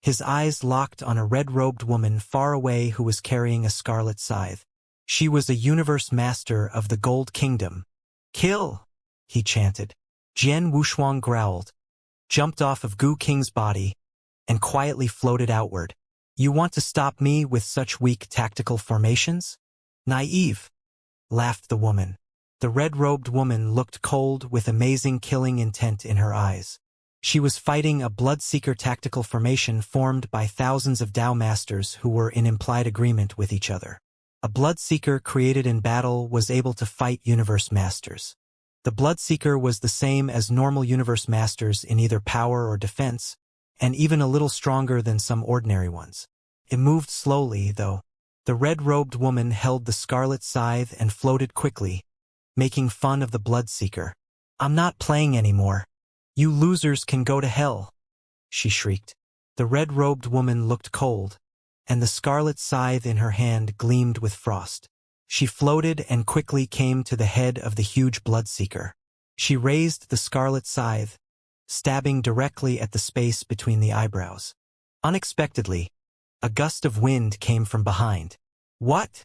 His eyes locked on a red-robed woman far away who was carrying a scarlet scythe. She was a Universe Master of the Gold Kingdom. Kill, he chanted. Jian Wushuang growled, jumped off of Gu King's body, and quietly floated outward. You want to stop me with such weak tactical formations? Naive, laughed the woman. The red-robed woman looked cold with amazing killing intent in her eyes. She was fighting a Bloodseeker tactical formation formed by thousands of Dao Masters who were in implied agreement with each other. A Bloodseeker created in battle was able to fight Universe Masters. The Bloodseeker was the same as normal Universe Masters in either power or defense, and even a little stronger than some ordinary ones. It moved slowly, though. The red-robed woman held the scarlet scythe and floated quickly, making fun of the Bloodseeker. I'm not playing anymore. You losers can go to hell, she shrieked. The red-robed woman looked cold, and the scarlet scythe in her hand gleamed with frost. She floated and quickly came to the head of the huge Bloodseeker. She raised the scarlet scythe, stabbing directly at the space between the eyebrows. Unexpectedly, a gust of wind came from behind. What?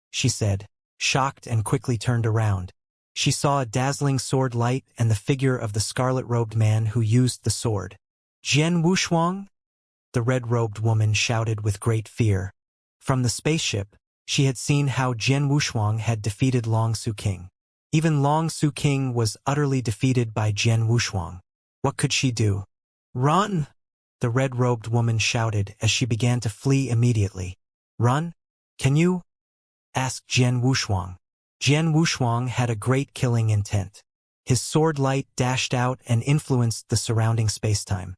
She said, shocked, and quickly turned around. She saw a dazzling sword light and the figure of the scarlet-robed man who used the sword. Jian Wushuang? The red-robed woman shouted with great fear. From the spaceship, she had seen how Jian Wushuang had defeated Long Su King. Even Long Su King was utterly defeated by Jian Wushuang. What could she do? Run! The red-robed woman shouted as she began to flee immediately. Run? Can you? Asked Jian Wushuang. Jian Wushuang had a great killing intent. His sword light dashed out and influenced the surrounding spacetime.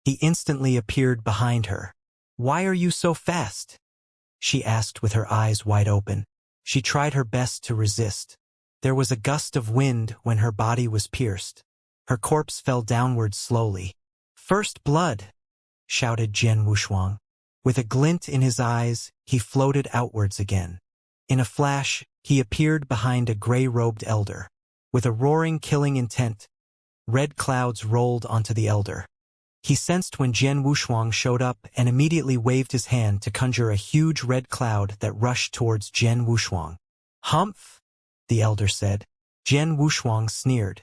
He instantly appeared behind her. Why are you so fast? She asked with her eyes wide open. She tried her best to resist. There was a gust of wind when her body was pierced. Her corpse fell downward slowly. First blood, shouted Jian Wushuang. With a glint in his eyes, he floated outwards again. In a flash, he appeared behind a gray-robed elder. With a roaring killing intent, red clouds rolled onto the elder. He sensed when Jian Wushuang showed up and immediately waved his hand to conjure a huge red cloud that rushed towards Jian Wushuang. Humph, the elder said. Jian Wushuang sneered.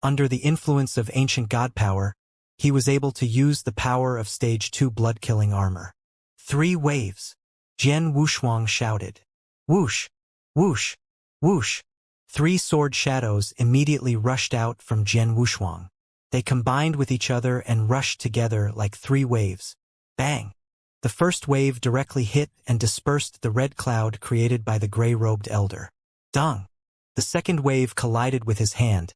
Under the influence of ancient god power, he was able to use the power of Stage 2 blood-killing armor. 3 waves. Jian Wushuang shouted. Whoosh! Whoosh! Whoosh! 3 sword shadows immediately rushed out from Jian Wushuang. They combined with each other and rushed together like 3 waves. Bang! The first wave directly hit and dispersed the red cloud created by the gray-robed elder. Dung! The second wave collided with his hand,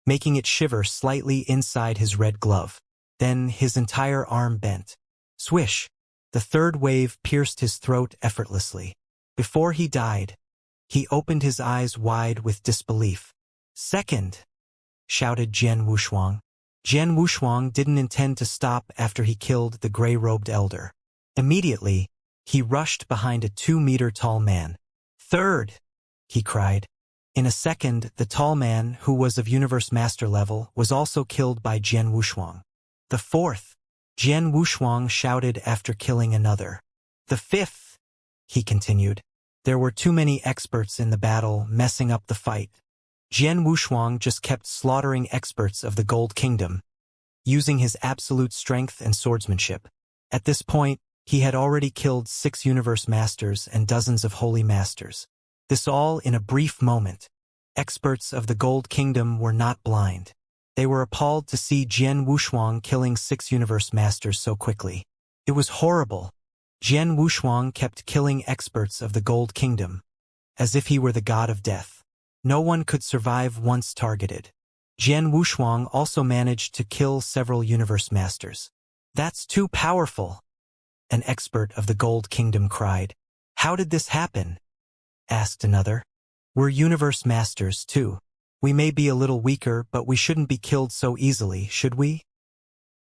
making it shiver slightly inside his red glove. Then his entire arm bent. Swish! The third wave pierced his throat effortlessly. Before he died, he opened his eyes wide with disbelief. Second! Shouted Jian Wushuang. Jian Wushuang didn't intend to stop after he killed the gray-robed elder. Immediately, he rushed behind a 2-meter-tall man. Third! He cried. In a second, the tall man, who was of Universe Master level, was also killed by Jian Wushuang. The fourth! Jian Wushuang shouted after killing another. The fifth! He continued. There were too many experts in the battle messing up the fight. Jian Wushuang just kept slaughtering experts of the Gold Kingdom, using his absolute strength and swordsmanship. At this point, he had already killed 6 Universe Masters and dozens of Holy Masters. This all in a brief moment. Experts of the Gold Kingdom were not blind. They were appalled to see Jian Wushuang killing 6 Universe Masters so quickly. It was horrible. Jian Wushuang kept killing experts of the Gold Kingdom, as if he were the god of death. No one could survive once targeted. Jian Wushuang also managed to kill several Universe Masters. That's too powerful, an expert of the Gold Kingdom cried. How did this happen? Asked another. We're Universe Masters too. We may be a little weaker, but we shouldn't be killed so easily, should we?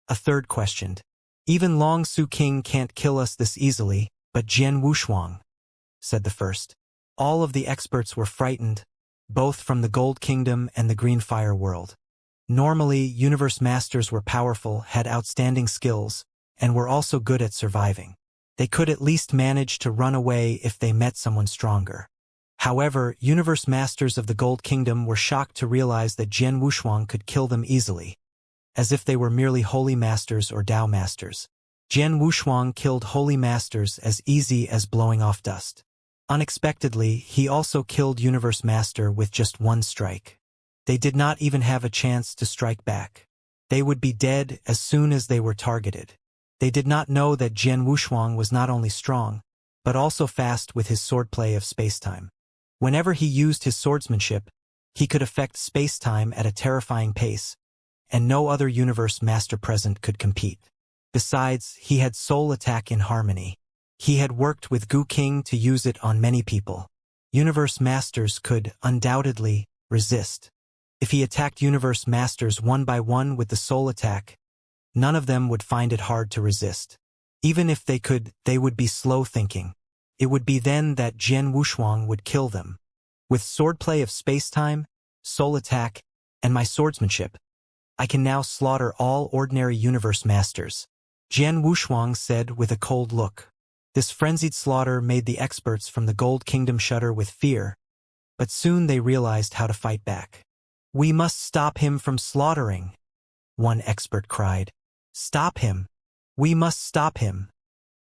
A third questioned. Even Long Su King can't kill us this easily, but Jian Wushuang, said the first. All of the experts were frightened, both from the Gold Kingdom and the Green Fire world. Normally, Universe Masters were powerful, had outstanding skills, and were also good at surviving. They could at least manage to run away if they met someone stronger. However, Universe Masters of the Gold Kingdom were shocked to realize that Jian Wushuang could kill them easily, as if they were merely Holy Masters or Dao Masters. Jian Wushuang killed Holy Masters as easy as blowing off dust. Unexpectedly, he also killed Universe Master with just 1 strike. They did not even have a chance to strike back. They would be dead as soon as they were targeted. They did not know that Jian Wushuang was not only strong, but also fast with his swordplay of spacetime. Whenever he used his swordsmanship, he could affect spacetime at a terrifying pace, and no other Universe Master present could compete. Besides, he had soul attack in harmony. He had worked with Gu King to use it on many people. Universe Masters could, undoubtedly, resist. If he attacked Universe Masters one by one with the soul attack, none of them would find it hard to resist. Even if they could, they would be slow thinking. It would be then that Jian Wushuang would kill them. With swordplay of spacetime, soul attack, and my swordsmanship, I can now slaughter all ordinary Universe Masters, Jian Wushuang said with a cold look. This frenzied slaughter made the experts from the Gold Kingdom shudder with fear, but soon they realized how to fight back. We must stop him from slaughtering, one expert cried. Stop him. We must stop him,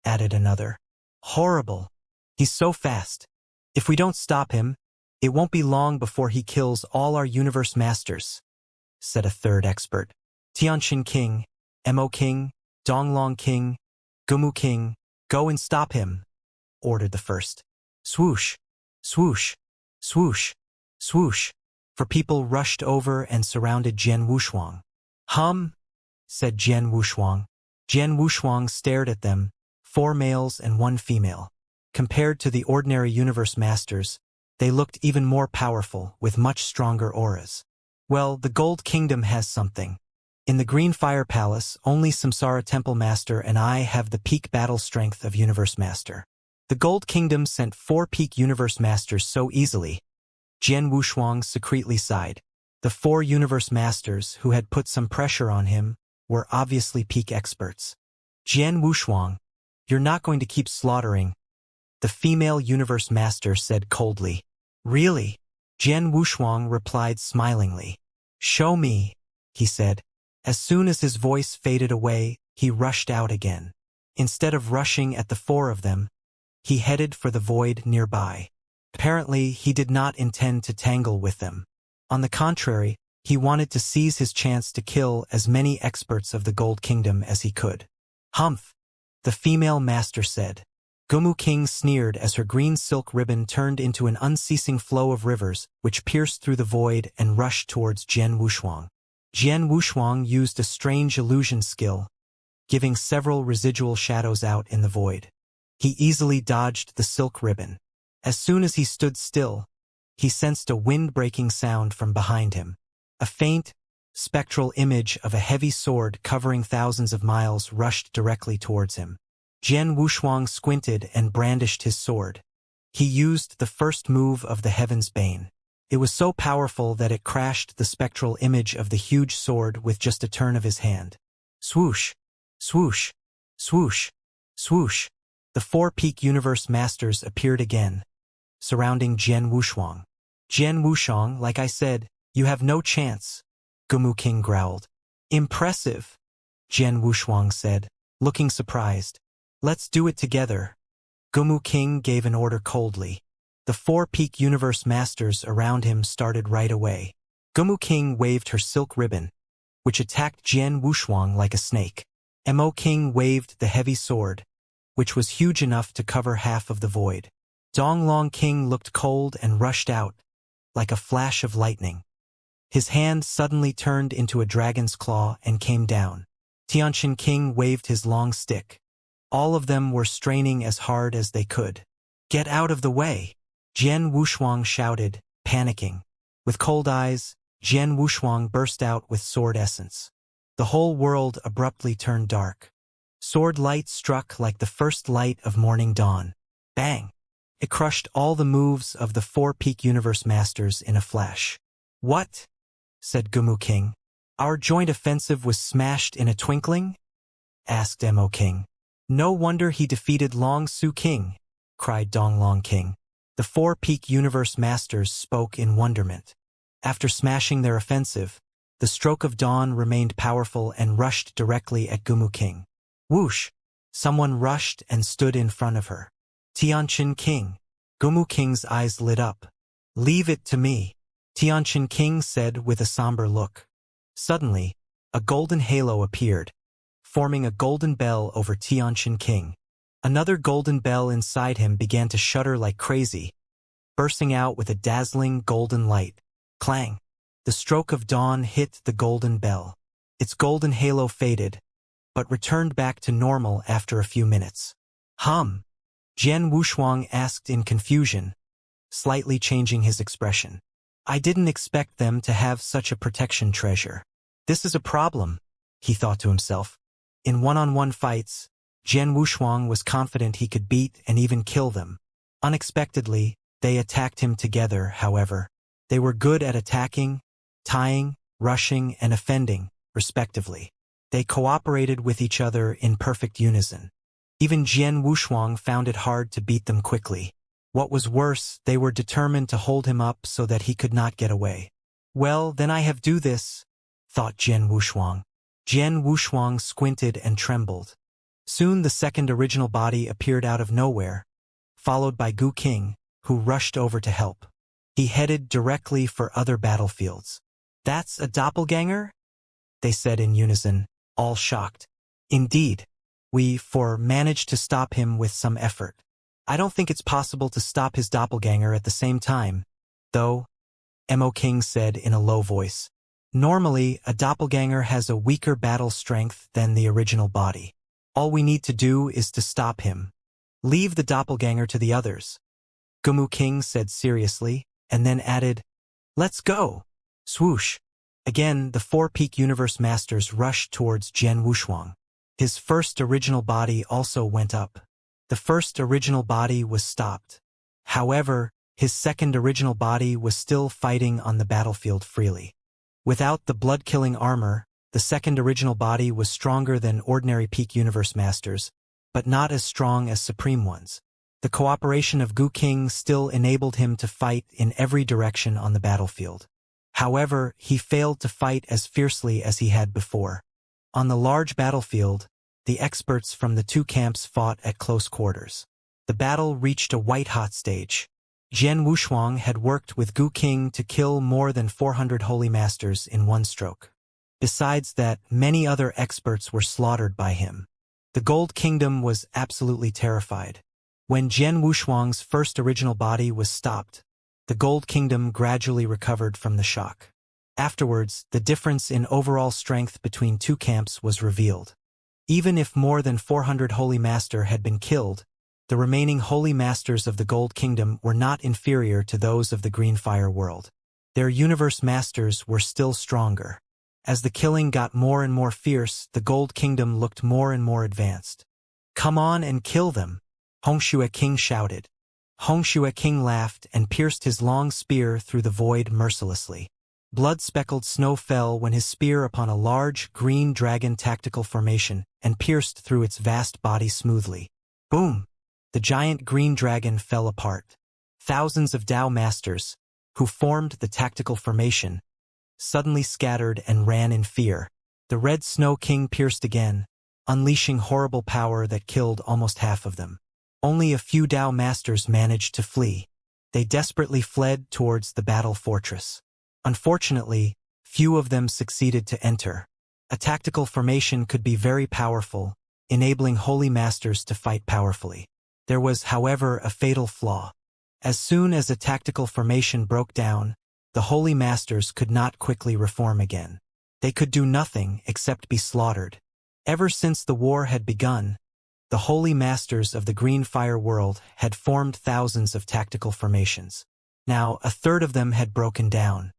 added another. Horrible. He's so fast. If we don't stop him, it won't be long before he kills all our Universe Masters, said a third expert. Tianxin King, Mo King, Donglong King, Gumu King, go and stop him, ordered the first. Swoosh, swoosh, swoosh, swoosh, for people rushed over and surrounded Jian Wushuang. Said Jian Wushuang. Jian Wushuang stared at them, 4 males and 1 female. Compared to the ordinary Universe Masters, they looked even more powerful, with much stronger auras. Well, the Gold Kingdom has something. In the Green Fire Palace, only Samsara Temple Master and I have the peak battle strength of Universe Master. The Gold Kingdom sent 4 peak Universe Masters so easily. Jian Wushuang secretly sighed. The 4 Universe Masters who had put some pressure on him were obviously peak experts. Jian Wushuang, you're not going to keep slaughtering, the female Universe Master said coldly. Really? Jian Wushuang replied smilingly. Show me, he said. As soon as his voice faded away, he rushed out again. Instead of rushing at the four of them, he headed for the void nearby. Apparently, he did not intend to tangle with them. On the contrary, he wanted to seize his chance to kill as many experts of the Gold Kingdom as he could. Humph, the female master said. Gumu King sneered as her green silk ribbon turned into an unceasing flow of rivers which pierced through the void and rushed towards Jian Wushuang. Jian Wushuang used a strange illusion skill, giving several residual shadows out in the void. He easily dodged the silk ribbon. As soon as he stood still, he sensed a wind-breaking sound from behind him. A faint, spectral image of a heavy sword covering thousands of miles rushed directly towards him. Jian Wushuang squinted and brandished his sword. He used the first move of the Heaven's Bane. It was so powerful that it crashed the spectral image of the huge sword with just a turn of his hand. Swoosh! Swoosh! Swoosh! Swoosh! The four-peak universe masters appeared again, surrounding Jian Wushuang. Jian Wushuang, like I said, you have no chance, Gumu King growled. Impressive, Jian Wushuang said, looking surprised. Let's do it together. Gumu King gave an order coldly. The four-peak universe masters around him started right away. Gumu King waved her silk ribbon, which attacked Jian Wushuang like a snake. Mo King waved the heavy sword, which was huge enough to cover half of the void. Donglong King looked cold and rushed out, like a flash of lightning. His hand suddenly turned into a dragon's claw and came down. Tianqian King waved his long stick. All of them were straining as hard as they could. Get out of the way! Jian Wushuang shouted, panicking. With cold eyes, Jian Wushuang burst out with sword essence. The whole world abruptly turned dark. Sword light struck like the first light of morning dawn. Bang! It crushed all the moves of the four-peak universe masters in a flash. What? Said Gumu King. Our joint offensive was smashed in a twinkling? Asked Mo King. No wonder he defeated Long Su King, cried Donglong King. The four-peak universe masters spoke in wonderment. After smashing their offensive, the stroke of dawn remained powerful and rushed directly at Gumu King. Whoosh! Someone rushed and stood in front of her. Tianqian King. Gumu King's eyes lit up. Leave it to me, Tianqian King said with a somber look. Suddenly, a golden halo appeared, forming a golden bell over Tianqian King. Another golden bell inside him began to shudder like crazy, bursting out with a dazzling golden light. Clang! The stroke of dawn hit the golden bell. Its golden halo faded, but returned back to normal after a few minutes. Hum! Jian Wushuang asked in confusion, slightly changing his expression. I didn't expect them to have such a protection treasure. This is a problem, he thought to himself. In one-on-one fights, Jian Wushuang was confident he could beat and even kill them. Unexpectedly, they attacked him together, however. They were good at attacking, tying, rushing, and offending, respectively. They cooperated with each other in perfect unison. Even Jian Wushuang found it hard to beat them quickly. What was worse, they were determined to hold him up so that he could not get away. Well, then I have do this, thought Jian Wushuang. Jian Wushuang squinted and trembled. Soon the second original body appeared out of nowhere, followed by Gu King, who rushed over to help. He headed directly for other battlefields. That's a doppelganger? They said in unison, all shocked. Indeed, we managed to stop him with some effort. I don't think it's possible to stop his doppelganger at the same time, though, Mo King said in a low voice. Normally, a doppelganger has a weaker battle strength than the original body. All we need to do is to stop him. Leave the doppelganger to the others, Gumu King said seriously, and then added, Let's go! Swoosh! Again, the four-peak universe masters rushed towards Jian Wushuang. His first original body also went up. The first original body was stopped. However, his second original body was still fighting on the battlefield freely. Without the blood-killing armor, the second original body was stronger than ordinary peak universe masters, but not as strong as supreme ones. The cooperation of Gu King still enabled him to fight in every direction on the battlefield. However, he failed to fight as fiercely as he had before. On the large battlefield, the experts from the two camps fought at close quarters. The battle reached a white-hot stage. Jian Wushuang had worked with Gu King to kill more than 400 holy masters in one stroke. Besides that, many other experts were slaughtered by him. The Gold Kingdom was absolutely terrified. When Jian Wushuang's first original body was stopped, the Gold Kingdom gradually recovered from the shock. Afterwards, the difference in overall strength between two camps was revealed. Even if more than 400 holy master had been killed, the remaining holy masters of the Gold Kingdom were not inferior to those of the Green Fire world. Their universe masters were still stronger. As the killing got more and more fierce, the Gold Kingdom looked more and more advanced. "Come on and kill them," Hongxue King shouted. Hongxue King laughed and pierced his long spear through the void mercilessly. Blood-speckled snow fell when his spear upon a large, green dragon tactical formation and pierced through its vast body smoothly. Boom! The giant green dragon fell apart. Thousands of Dao masters, who formed the tactical formation, suddenly scattered and ran in fear. The Red Snow King pierced again, unleashing horrible power that killed almost half of them. Only a few Dao masters managed to flee. They desperately fled towards the battle fortress. Unfortunately, few of them succeeded to enter. A tactical formation could be very powerful, enabling holy masters to fight powerfully. There was, however, a fatal flaw. As soon as a tactical formation broke down, the holy masters could not quickly reform again. They could do nothing except be slaughtered. Ever since the war had begun, the holy masters of the Green Fire world had formed thousands of tactical formations. Now, a third of them had broken down.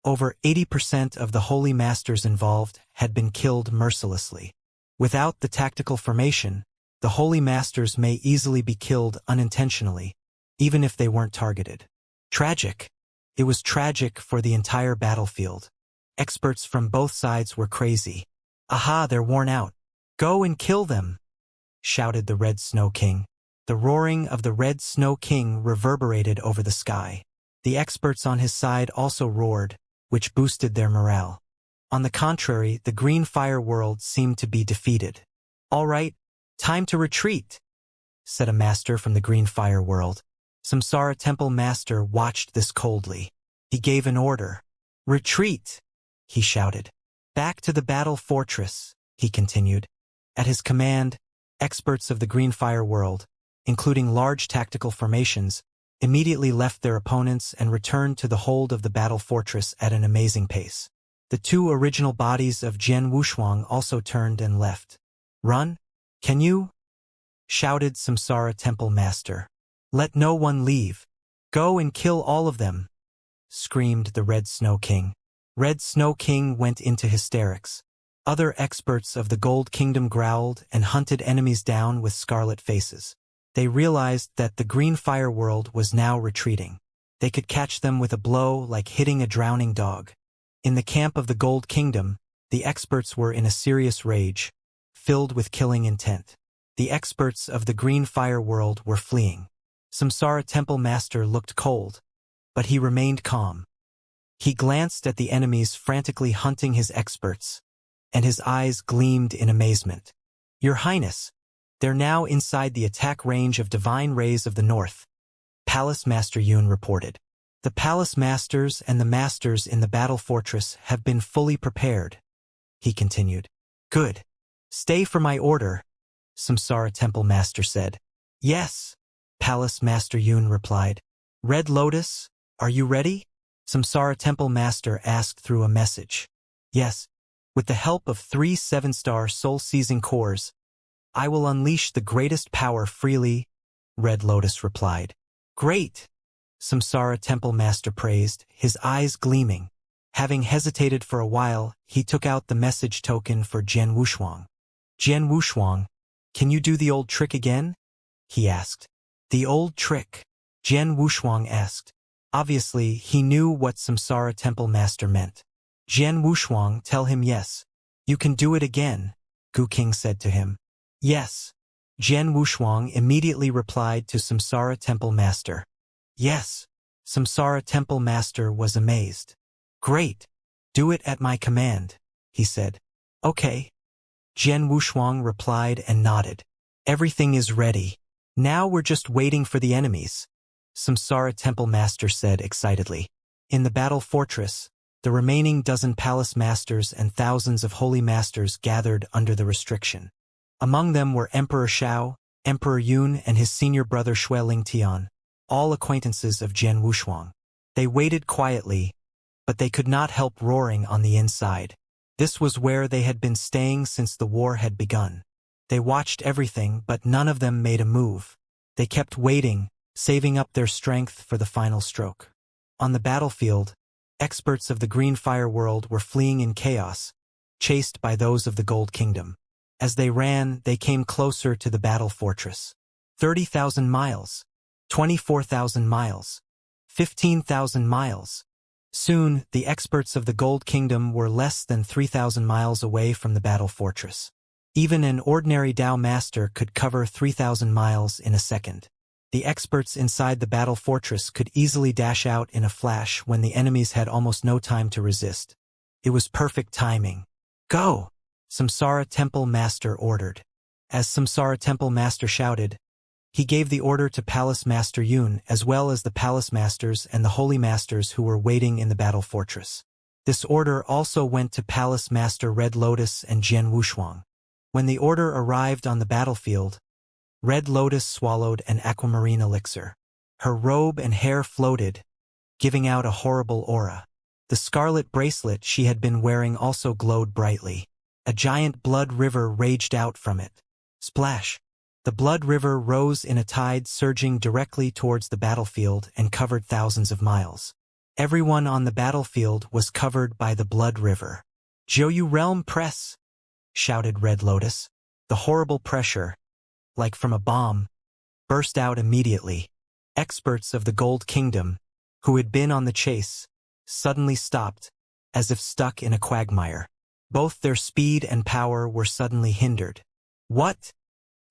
Over 80% of the holy masters involved had been killed mercilessly. Without the tactical formation, the holy masters may easily be killed unintentionally, even if they weren't targeted. Tragic. It was tragic for the entire battlefield. Experts from both sides were crazy. "Aha, they're worn out. Go and kill them," shouted the Red Snow King. The roaring of the Red Snow King reverberated over the sky. The experts on his side also roared, which boosted their morale. On the contrary, the Green Fire world seemed to be defeated. "All right, time to retreat," said a master from the Green Fire world. Samsara Temple Master watched this coldly. He gave an order. "Retreat," he shouted. "Back to the battle fortress," he continued. At his command, experts of the Green Fire world, including large tactical formations, immediately left their opponents and returned to the hold of the battle fortress at an amazing pace. The two original bodies of Jian Wushuang also turned and left. "Run? Can you?" shouted Samsara Temple Master. "Let no one leave. Go and kill all of them," screamed the Red Snow King. Red Snow King went into hysterics. Other experts of the Gold Kingdom growled and hunted enemies down with scarlet faces. They realized that the Green Fire world was now retreating. They could catch them with a blow like hitting a drowning dog. In the camp of the Gold Kingdom, the experts were in a serious rage, filled with killing intent. The experts of the Green Fire world were fleeing. Samsara Temple Master looked cold, but he remained calm. He glanced at the enemies frantically hunting his experts, and his eyes gleamed in amazement. "Your Highness, they're now inside the attack range of Divine Rays of the North," Palace Master Yun reported. "The Palace Masters and the Masters in the Battle Fortress have been fully prepared," he continued. "Good. Stay for my order," Samsara Temple Master said. "Yes," Palace Master Yun replied. "Red Lotus, are you ready?" Samsara Temple Master asked through a message. "Yes. With the help of 3 7-star soul-seizing cores, I will unleash the greatest power freely," Red Lotus replied. "Great," Samsara Temple Master praised, his eyes gleaming. Having hesitated for a while, he took out the message token for Jian Wushuang. "Jian Wushuang, can you do the old trick again?" he asked. "The old trick?" Jian Wushuang asked. Obviously, he knew what Samsara Temple Master meant. "Jian Wushuang, tell him yes. You can do it again," Gu King said to him. "Yes." Jian Wushuang immediately replied to Samsara Temple Master. "Yes." Samsara Temple Master was amazed. Great. Do it at my command, he said. Okay. Jian Wushuang replied and nodded. Everything is ready. Now we're just waiting for the enemies, Samsara Temple Master said excitedly. In the battle fortress, the remaining dozen palace masters and thousands of holy masters gathered under the restriction. Among them were Emperor Shao, Emperor Yun and his senior brother Shui Lingtian, all acquaintances of Jian Wushuang. They waited quietly, but they could not help roaring on the inside. This was where they had been staying since the war had begun. They watched everything, but none of them made a move. They kept waiting, saving up their strength for the final stroke. On the battlefield, experts of the Green Fire world were fleeing in chaos, chased by those of the Gold Kingdom. As they ran, they came closer to the battle fortress. 30,000 miles, 24,000 miles, 15,000 miles. Soon, the experts of the Gold Kingdom were less than 3,000 miles away from the battle fortress. Even an ordinary Dao master could cover 3,000 miles in a second. The experts inside the battle fortress could easily dash out in a flash when the enemies had almost no time to resist. It was perfect timing. Go! Samsara Temple Master ordered. As Samsara Temple Master shouted, he gave the order to Palace Master Yun as well as the Palace Masters and the Holy Masters who were waiting in the battle fortress. This order also went to Palace Master Red Lotus and Jian Wushuang. When the order arrived on the battlefield, Red Lotus swallowed an aquamarine elixir. Her robe and hair floated, giving out a horrible aura. The scarlet bracelet she had been wearing also glowed brightly. A giant blood river raged out from it. Splash! The blood river rose in a tide surging directly towards the battlefield and covered thousands of miles. Everyone on the battlefield was covered by the blood river. Zhouyu Realm Press! Shouted Red Lotus. The horrible pressure, like from a bomb, burst out immediately. Experts of the Gold Kingdom, who had been on the chase, suddenly stopped, as if stuck in a quagmire. Both their speed and power were suddenly hindered. What?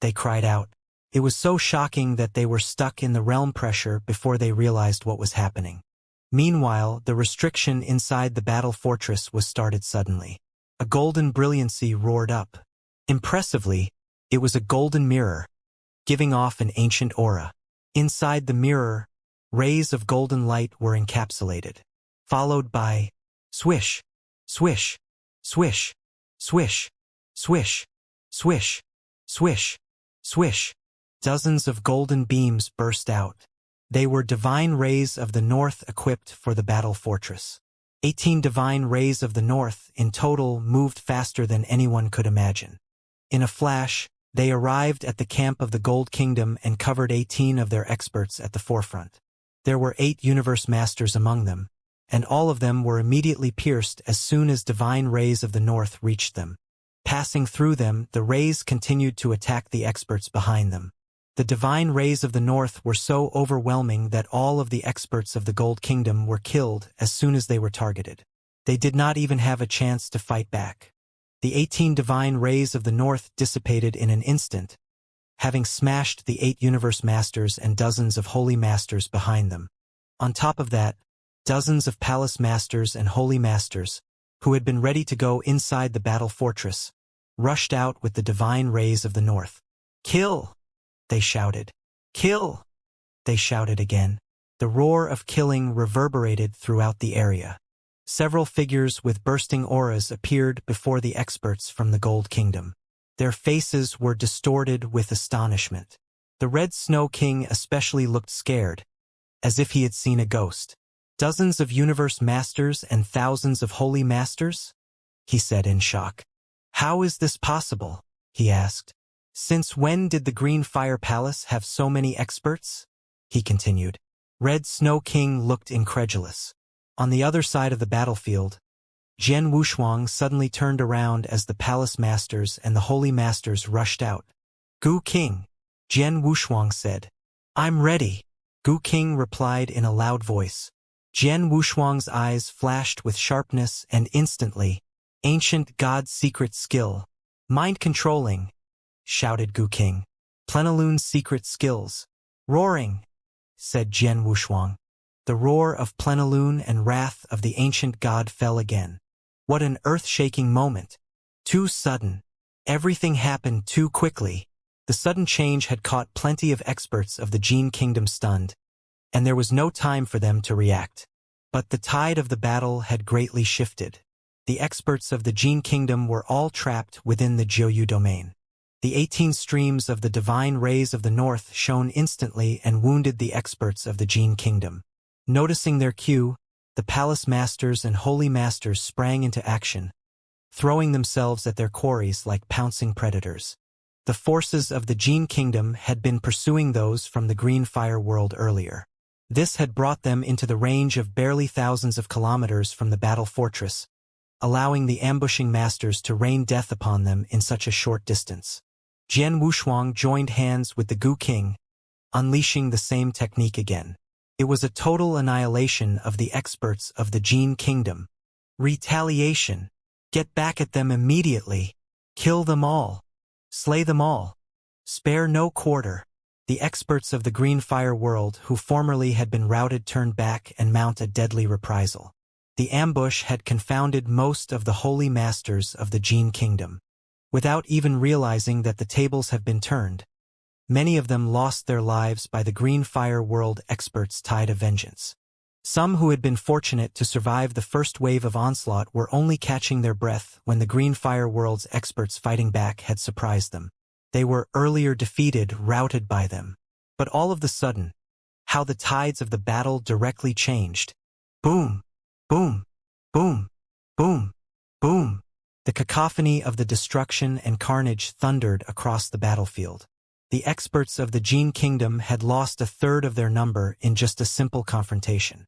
They cried out. It was so shocking that they were stuck in the realm pressure before they realized what was happening. Meanwhile, the restriction inside the battle fortress was started suddenly. A golden brilliancy roared up. Impressively, it was a golden mirror, giving off an ancient aura. Inside the mirror, rays of golden light were encapsulated, followed by swish, swish, swish, swish, swish, swish, swish, swish. Dozens of golden beams burst out. They were divine rays of the north equipped for the battle fortress. 18 divine rays of the north in total moved faster than anyone could imagine. In a flash, they arrived at the camp of the Gold Kingdom and covered 18 of their experts at the forefront. There were 8 universe masters among them, and all of them were immediately pierced as soon as divine rays of the north reached them. Passing through them, the rays continued to attack the experts behind them. The divine rays of the north were so overwhelming that all of the experts of the Gold Kingdom were killed as soon as they were targeted. They did not even have a chance to fight back. The 18 divine rays of the north dissipated in an instant, having smashed the 8 universe masters and dozens of holy masters behind them. On top of that, dozens of palace masters and holy masters, who had been ready to go inside the battle fortress, rushed out with the divine rays of the north. Kill! They shouted. Kill! They shouted again. The roar of killing reverberated throughout the area. Several figures with bursting auras appeared before the experts from the Gold Kingdom. Their faces were distorted with astonishment. The Red Snow King especially looked scared, as if he had seen a ghost. Dozens of universe masters and thousands of holy masters? He said in shock. How is this possible? He asked. Since when did the Green Fire Palace have so many experts? He continued. Red Snow King looked incredulous. On the other side of the battlefield, Jian Wushuang suddenly turned around as the palace masters and the holy masters rushed out. Gu King, Jian Wushuang said. I'm ready, Gu King replied in a loud voice. Jian Wushuang's eyes flashed with sharpness and instantly, ancient god secret skill, mind controlling, shouted Gu King. Plenilune's secret skills. Roaring, said Jian Wushuang. The roar of plenilune and wrath of the ancient god fell again. What an earth-shaking moment! Too sudden. Everything happened too quickly. The sudden change had caught plenty of experts of the Gene Kingdom stunned, and there was no time for them to react. But the tide of the battle had greatly shifted. The experts of the Gene Kingdom were all trapped within the Jiuyu domain. The 18 streams of the divine rays of the north shone instantly and wounded the experts of the Gene Kingdom. Noticing their cue, the palace masters and holy masters sprang into action, throwing themselves at their quarries like pouncing predators. The forces of the Gene Kingdom had been pursuing those from the Green Fire world earlier. This had brought them into the range of barely thousands of kilometers from the battle fortress, allowing the ambushing masters to rain death upon them in such a short distance. Jian Wushuang joined hands with the Gu King, unleashing the same technique again. It was a total annihilation of the experts of the Gene Kingdom. Retaliation. Get back at them immediately. Kill them all. Slay them all. Spare no quarter. The experts of the Green Fire world who formerly had been routed turned back and mount a deadly reprisal. The ambush had confounded most of the holy masters of the Gene Kingdom. Without even realizing that the tables have been turned, many of them lost their lives by the Green Fire world experts' tide of vengeance. Some who had been fortunate to survive the first wave of onslaught were only catching their breath when the Green Fire world's experts fighting back had surprised them. They were earlier defeated, routed by them. But all of a sudden, how the tides of the battle directly changed. Boom! Boom! Boom! Boom! Boom! The cacophony of the destruction and carnage thundered across the battlefield. The experts of the Gene Kingdom had lost a third of their number in just a simple confrontation.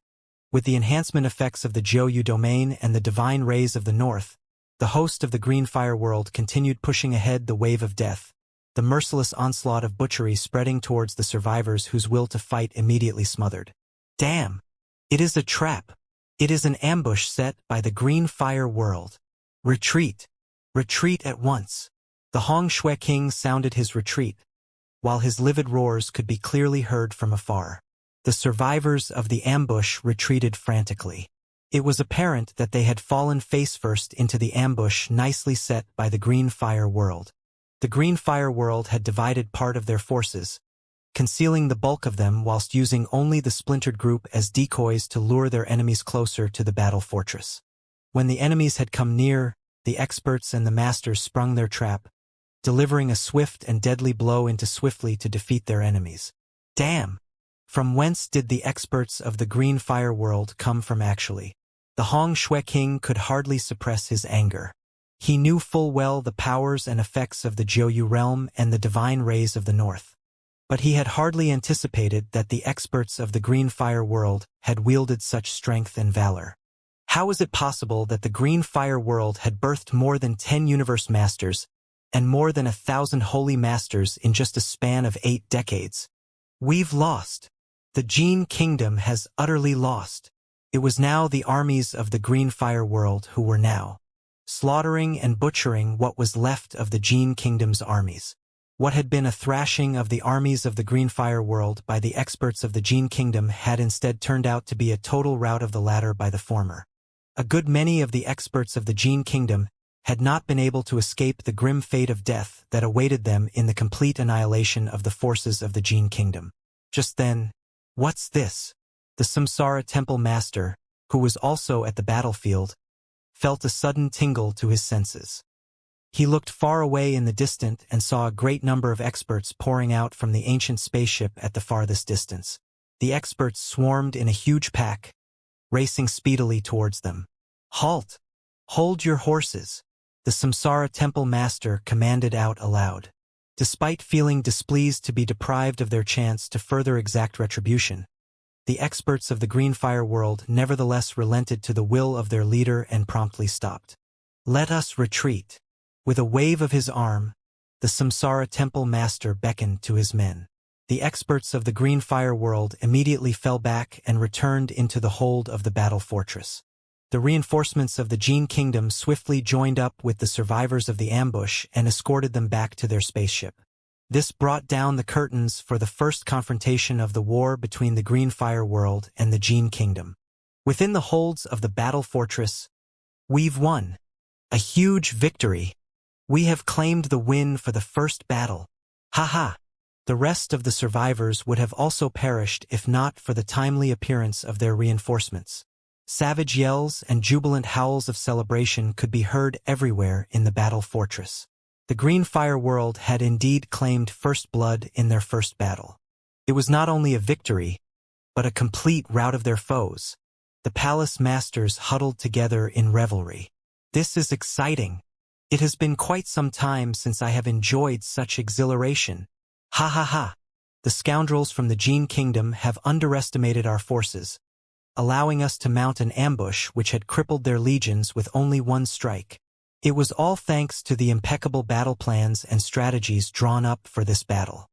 With the enhancement effects of the Jiuyu domain and the divine rays of the north, the host of the Green Fire world continued pushing ahead the wave of death, the merciless onslaught of butchery spreading towards the survivors whose will to fight immediately smothered. Damn! It is a trap. It is an ambush set by the Green Fire world. Retreat! Retreat at once! The Hong Shui King sounded his retreat, while his livid roars could be clearly heard from afar. The survivors of the ambush retreated frantically. It was apparent that they had fallen face-first into the ambush nicely set by the Green Fire world. The Green Fire world had divided part of their forces, concealing the bulk of them whilst using only the splintered group as decoys to lure their enemies closer to the battle fortress. When the enemies had come near, the experts and the masters sprung their trap, delivering a swift and deadly blow into swiftly to defeat their enemies. Damn! From whence did the experts of the Green Fire world come from actually? The Hong Shui King could hardly suppress his anger. He knew full well the powers and effects of the Jiuyu realm and the divine rays of the north. But he had hardly anticipated that the experts of the Green Fire world had wielded such strength and valor. How is it possible that the Green Fire world had birthed more than 10 universe masters and more than 1,000 holy masters in just a span of 8 decades? We've lost. The Gene Kingdom has utterly lost. It was now the armies of the Green Fire world who were now slaughtering and butchering what was left of the Gene Kingdom's armies. What had been a thrashing of the armies of the Green Fire world by the experts of the Gene Kingdom had instead turned out to be a total rout of the latter by the former. A good many of the experts of the Gene Kingdom had not been able to escape the grim fate of death that awaited them in the complete annihilation of the forces of the Gene Kingdom. Just then, what's this? The Samsara Temple Master, who was also at the battlefield, felt a sudden tingle to his senses. He looked far away in the distant and saw a great number of experts pouring out from the ancient spaceship at the farthest distance. The experts swarmed in a huge pack, racing speedily towards them. Halt! Hold your horses! The Samsara Temple Master commanded out aloud. Despite feeling displeased to be deprived of their chance to further exact retribution, the experts of the Green Fire world nevertheless relented to the will of their leader and promptly stopped. Let us retreat. With a wave of his arm, the Samsara Temple Master beckoned to his men. The experts of the Green Fire world immediately fell back and returned into the hold of the battle fortress. The reinforcements of the Gene Kingdom swiftly joined up with the survivors of the ambush and escorted them back to their spaceship. This brought down the curtains for the first confrontation of the war between the Green Fire World and the Gene Kingdom. Within the holds of the battle fortress, we've won. A huge victory. We have claimed the win for the first battle. Ha. The rest of the survivors would have also perished if not for the timely appearance of their reinforcements. Savage yells and jubilant howls of celebration could be heard everywhere in the battle fortress. The Green Fire World had indeed claimed first blood in their first battle. It was not only a victory, but a complete rout of their foes. The palace masters huddled together in revelry. This is exciting. It has been quite some time since I have enjoyed such exhilaration. Ha. The scoundrels from the Gene Kingdom have underestimated our forces, allowing us to mount an ambush which had crippled their legions with only one strike. It was all thanks to the impeccable battle plans and strategies drawn up for this battle.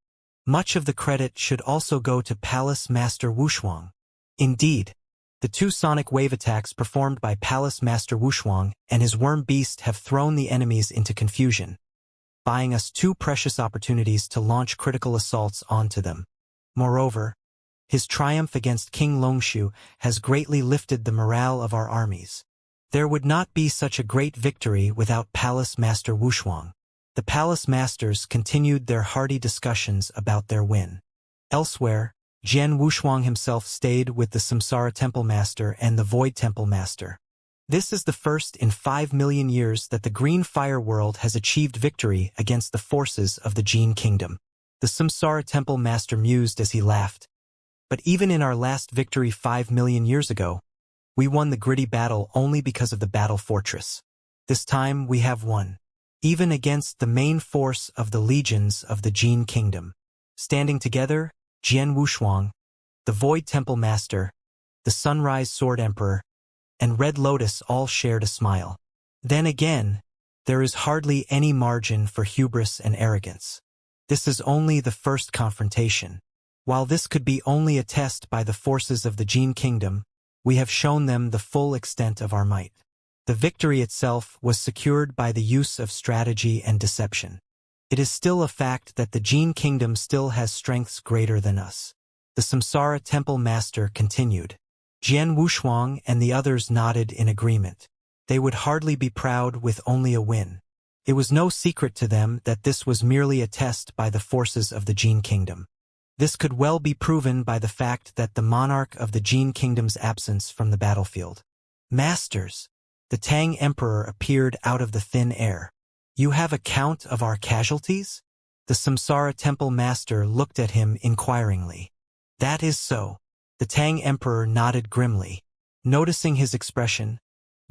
Much of the credit should also go to Palace Master Wuxia. Indeed, the two sonic wave attacks performed by Palace Master Wuxia and his worm beast have thrown the enemies into confusion, buying us two precious opportunities to launch critical assaults onto them. Moreover, his triumph against King Longshu has greatly lifted the morale of our armies. There would not be such a great victory without Palace Master Wuxia. The Palace Masters continued their hearty discussions about their win. Elsewhere, Jian Wuxia himself stayed with the Samsara Temple Master and the Void Temple Master. This is the first in 5 million years that the Green Fire World has achieved victory against the forces of the Gene Kingdom. The Samsara Temple Master mused as he laughed. But even in our last victory 5 million years ago, we won the gritty battle only because of the battle fortress. This time we have won, even against the main force of the legions of the Gene Kingdom. Standing together, Jian Wuxia, the Void Temple Master, the Sunrise Sword Emperor, and Red Lotus all shared a smile. Then again, there is hardly any margin for hubris and arrogance. This is only the first confrontation. While this could be only a test by the forces of the Gene Kingdom, we have shown them the full extent of our might. The victory itself was secured by the use of strategy and deception. It is still a fact that the Gene Kingdom still has strengths greater than us. The Samsara Temple Master continued. Jian Wuxia and the others nodded in agreement. They would hardly be proud with only a win. It was no secret to them that this was merely a test by the forces of the Gene Kingdom. This could well be proven by the fact that the monarch of the Gene Kingdom's absence from the battlefield. Masters, the Tang Emperor appeared out of the thin air. You have a count of our casualties? The Samsara Temple Master looked at him inquiringly. That is so. The Tang Emperor nodded grimly. Noticing his expression,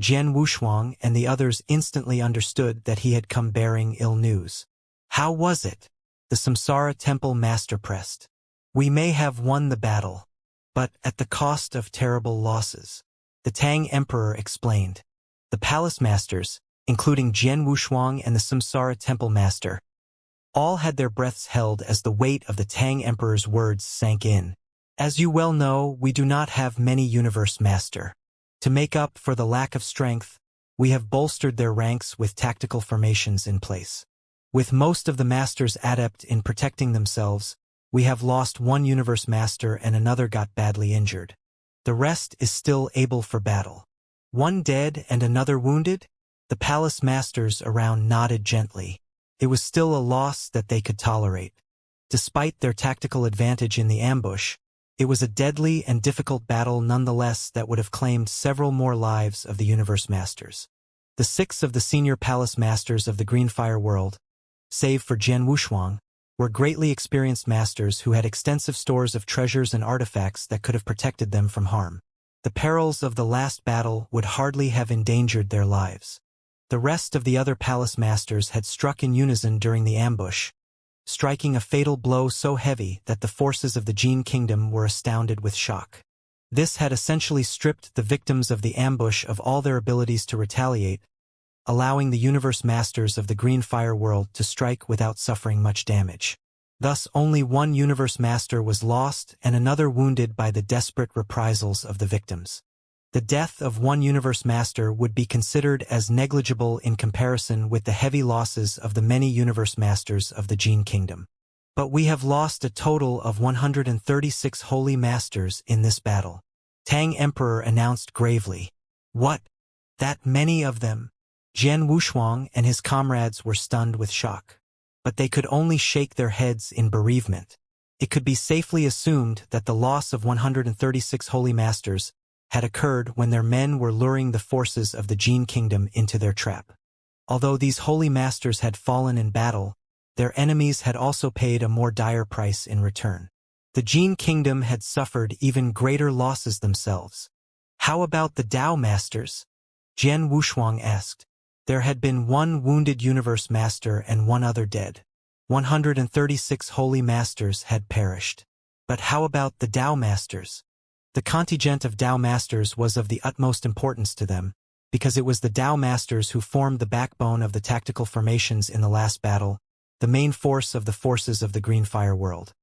Jian Wuxia and the others instantly understood that he had come bearing ill news. How was it? The Samsara Temple Master pressed. We may have won the battle, but at the cost of terrible losses. The Tang Emperor explained. The Palace Masters, including Jian Wuxia and the Samsara Temple Master, all had their breaths held as the weight of the Tang Emperor's words sank in. As you well know, we do not have many Universe Master. To make up for the lack of strength, we have bolstered their ranks with tactical formations in place. With most of the Masters adept in protecting themselves, we have lost one Universe Master and another got badly injured. The rest is still able for battle. One dead and another wounded? The Palace Masters around nodded gently. It was still a loss that they could tolerate. Despite their tactical advantage in the ambush, it was a deadly and difficult battle nonetheless that would have claimed several more lives of the Universe Masters. The 6 of the senior Palace Masters of the Green Fire World, save for Jian Wuxia, were greatly experienced masters who had extensive stores of treasures and artifacts that could have protected them from harm. The perils of the last battle would hardly have endangered their lives. The rest of the other Palace Masters had struck in unison during the ambush, striking a fatal blow so heavy that the forces of the Gene Kingdom were astounded with shock. This had essentially stripped the victims of the ambush of all their abilities to retaliate, allowing the Universe Masters of the Green Fire World to strike without suffering much damage. Thus only one Universe Master was lost and another wounded by the desperate reprisals of the victims. The death of one Universe Master would be considered as negligible in comparison with the heavy losses of the many Universe Masters of the Gene Kingdom. But we have lost a total of 136 holy masters in this battle. Tang Emperor announced gravely. What? That many of them? Jian Wushuang and his comrades were stunned with shock. But they could only shake their heads in bereavement. It could be safely assumed that the loss of 136 holy masters had occurred when their men were luring the forces of the Jin Kingdom into their trap. Although these holy masters had fallen in battle, their enemies had also paid a more dire price in return. The Jin Kingdom had suffered even greater losses themselves. How about the Tao Masters? Jian Wushuang asked. There had been one wounded universe master and one other dead. 136 holy masters had perished. But how about the Tao Masters? The contingent of Tao Masters was of the utmost importance to them, because it was the Tao Masters who formed the backbone of the tactical formations in the last battle, the main force of the forces of the Green Fire world.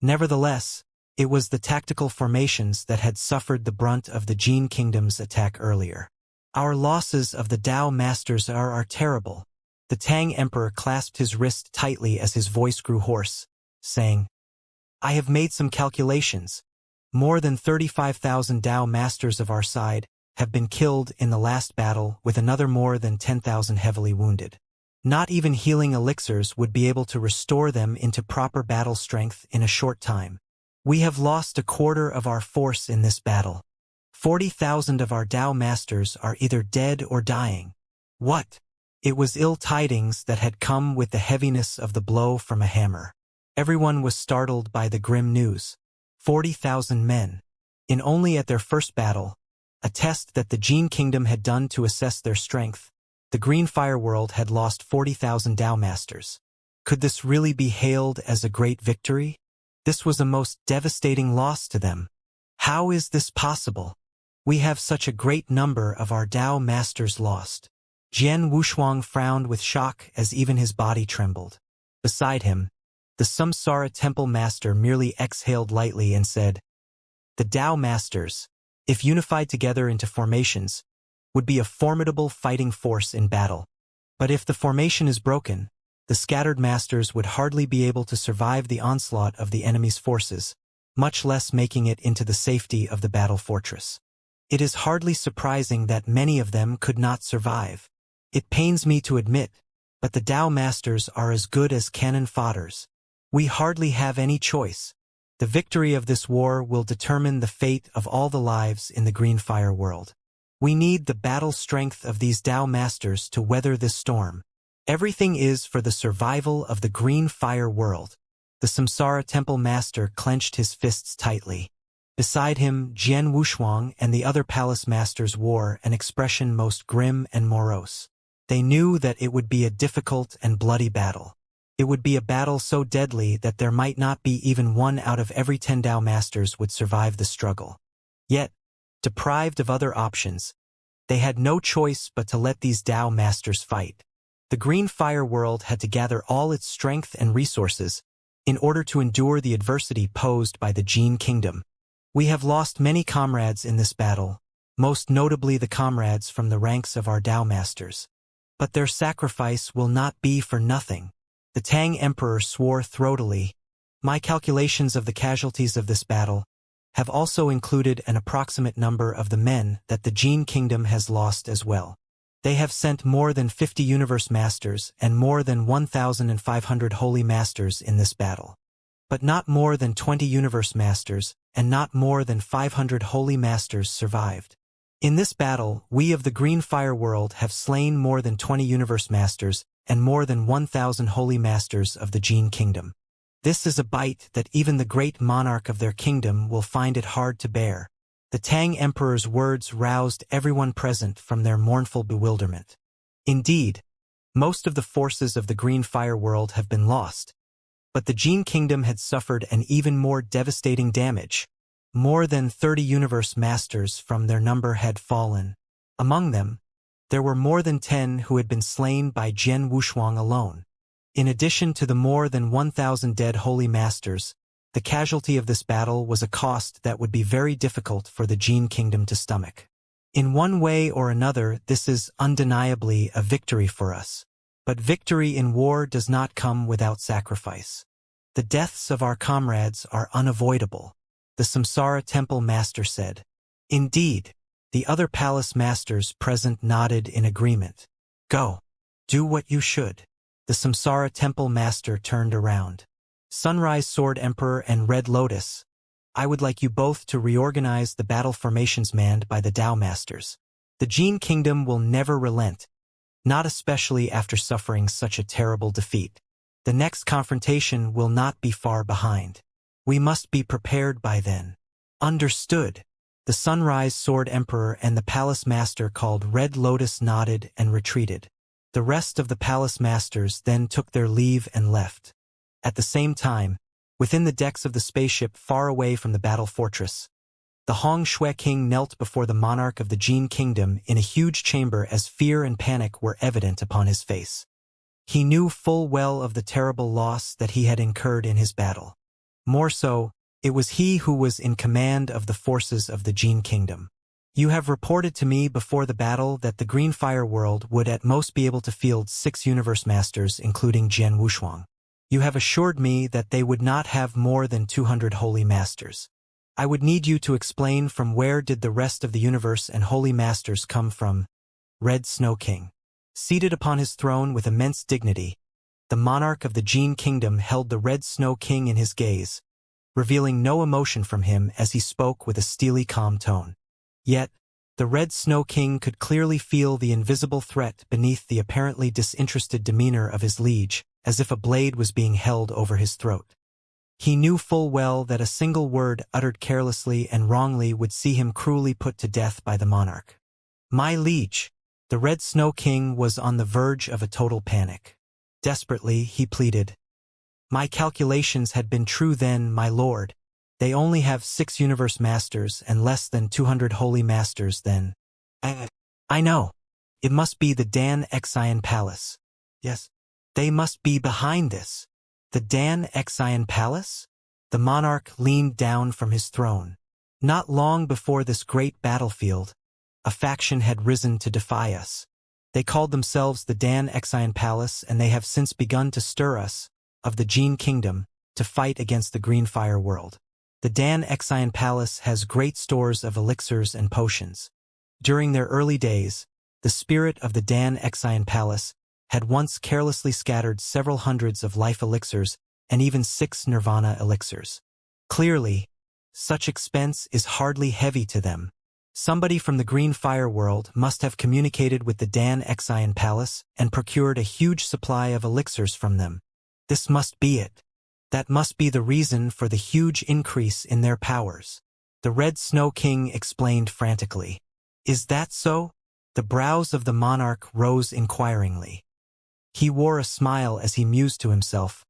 Nevertheless, it was the tactical formations that had suffered the brunt of the Jin Kingdom's attack earlier. Our losses of the Tao Masters are terrible. The Tang Emperor clasped his wrist tightly as his voice grew hoarse, saying, I have made some calculations. More than 35,000 Tao Masters of our side have been killed in the last battle, with another more than 10,000 heavily wounded. Not even healing elixirs would be able to restore them into proper battle strength in a short time. We have lost a quarter of our force in this battle. 40,000 of our Tao Masters are either dead or dying. What? It was ill tidings that had come with the heaviness of the blow from a hammer. Everyone was startled by the grim news. 40,000 men. In only at their first battle, a test that the Jin Kingdom had done to assess their strength, the Green Fire world had lost 40,000 Tao Masters. Could this really be hailed as a great victory? This was a most devastating loss to them. How is this possible? We have such a great number of our Tao Masters lost. Jian Wushuang frowned with shock as even his body trembled. Beside him, the Samsara Temple Master merely exhaled lightly and said, The Tao Masters, if unified together into formations, would be a formidable fighting force in battle. But if the formation is broken, the scattered masters would hardly be able to survive the onslaught of the enemy's forces, much less making it into the safety of the battle fortress. It is hardly surprising that many of them could not survive. It pains me to admit, but the Tao Masters are as good as cannon fodders. We hardly have any choice. The victory of this war will determine the fate of all the lives in the Green Fire world. We need the battle strength of these Tao Masters to weather this storm. Everything is for the survival of the Green Fire world. The Samsara Temple Master clenched his fists tightly. Beside him, Jian Wushuang and the other palace masters wore an expression most grim and morose. They knew that it would be a difficult and bloody battle. It would be a battle so deadly that there might not be even one out of every 10 Tao Masters would survive the struggle. Yet, deprived of other options, they had no choice but to let these Tao Masters fight. The Green Fire world had to gather all its strength and resources in order to endure the adversity posed by the Jin Kingdom. We have lost many comrades in this battle, most notably the comrades from the ranks of our Tao Masters. But their sacrifice will not be for nothing. The Tang Emperor swore throatily. My calculations of the casualties of this battle have also included an approximate number of the men that the Jin Kingdom has lost as well. They have sent more than 50 Universe Masters and more than 1,500 Holy Masters in this battle. But not more than 20 Universe Masters and not more than 500 Holy Masters survived. In this battle, we of the Green Fire world have slain more than 20 Universe Masters and more than 1,000 Holy Masters of the Jin Kingdom. This is a bite that even the great monarch of their kingdom will find it hard to bear. The Tang Emperor's words roused everyone present from their mournful bewilderment. Indeed, most of the forces of the Green Fire world have been lost. But the Jin Kingdom had suffered an even more devastating damage. More than 30 Universe Masters from their number had fallen. Among them, there were more than 10 who had been slain by Jian Wushuang alone. In addition to the more than 1,000 dead Holy Masters, the casualty of this battle was a cost that would be very difficult for the Jin Kingdom to stomach. In one way or another, this is undeniably a victory for us. But victory in war does not come without sacrifice. The deaths of our comrades are unavoidable, the Samsara Temple Master said. Indeed, the other palace masters present nodded in agreement. Go. Do what you should. The Samsara Temple Master turned around. Sunrise Sword Emperor and Red Lotus, I would like you both to reorganize the battle formations manned by the Tao Masters. The Jin Kingdom will never relent, not especially after suffering such a terrible defeat. The next confrontation will not be far behind. We must be prepared by then. Understood. The Sunrise Sword Emperor and the Palace Master called Red Lotus nodded and retreated. The rest of the Palace Masters then took their leave and left. At the same time, within the decks of the spaceship far away from the battle fortress, the Hong Shui King knelt before the monarch of the Jin Kingdom in a huge chamber as fear and panic were evident upon his face. He knew full well of the terrible loss that he had incurred in his battle. More so, it was he who was in command of the forces of the Jin Kingdom. You have reported to me before the battle that the Green Fire World would at most be able to field 6 Universe Masters, including Jian Wushuang. You have assured me that they would not have more than 200 Holy Masters. I would need you to explain from where did the rest of the universe and Holy Masters come from. Red Snow King. Seated upon his throne with immense dignity, the monarch of the Jin Kingdom held the Red Snow King in his gaze, revealing no emotion from him as he spoke with a steely calm tone. Yet, the Red Snow King could clearly feel the invisible threat beneath the apparently disinterested demeanor of his liege, as if a blade was being held over his throat. He knew full well that a single word uttered carelessly and wrongly would see him cruelly put to death by the monarch. My liege, the Red Snow King was on the verge of a total panic. Desperately, he pleaded. My calculations had been true then, my lord. They only have 6 Universe Masters and less than 200 Holy Masters then. I know. It must be the Dan Xian Palace. Yes. They must be behind this. The Dan Xian Palace? The monarch leaned down from his throne. Not long before this great battlefield, a faction had risen to defy us. They called themselves the Dan Xian Palace, and they have since begun to stir us, of the Jin Kingdom, to fight against the Green Fire World. The Dan Xian Palace has great stores of elixirs and potions. During their early days, the spirit of the Dan Xian Palace had once carelessly scattered several hundreds of life elixirs and even 6 nirvana elixirs. Clearly, such expense is hardly heavy to them. Somebody from the Green Fire World must have communicated with the Dan Xian Palace and procured a huge supply of elixirs from them. This must be it. That must be the reason for the huge increase in their powers. The Red Snow King explained frantically. Is that so? The brows of the monarch rose inquiringly. He wore a smile as he mused to himself.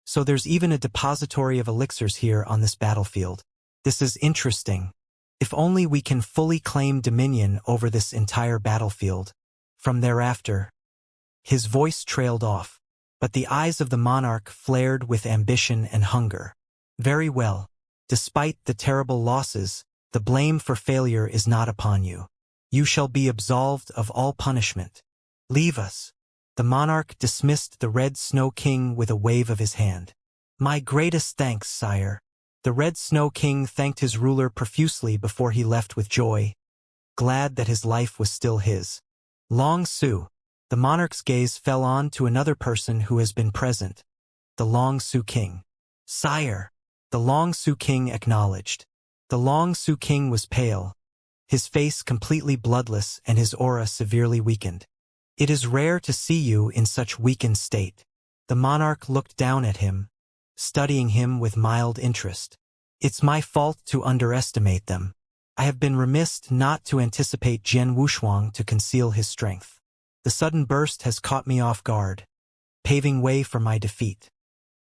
So there's even a depository of elixirs here on this battlefield. This is interesting. If only we can fully claim dominion over this entire battlefield. From thereafter, his voice trailed off, but the eyes of the monarch flared with ambition and hunger. Very well. Despite the terrible losses, the blame for failure is not upon you. You shall be absolved of all punishment. Leave us. The monarch dismissed the Red Snow King with a wave of his hand. My greatest thanks, sire. The Red Snow King thanked his ruler profusely before he left with joy, glad that his life was still his. Long Su. The monarch's gaze fell on to another person who has been present, the Long Su King. Sire. The Long Su King acknowledged. The Long Su King was pale, his face completely bloodless and his aura severely weakened. It is rare to see you in such weakened state. The monarch looked down at him, studying him with mild interest. It's my fault to underestimate them. I have been remiss not to anticipate Jian Wushuang to conceal his strength. The sudden burst has caught me off guard, paving way for my defeat.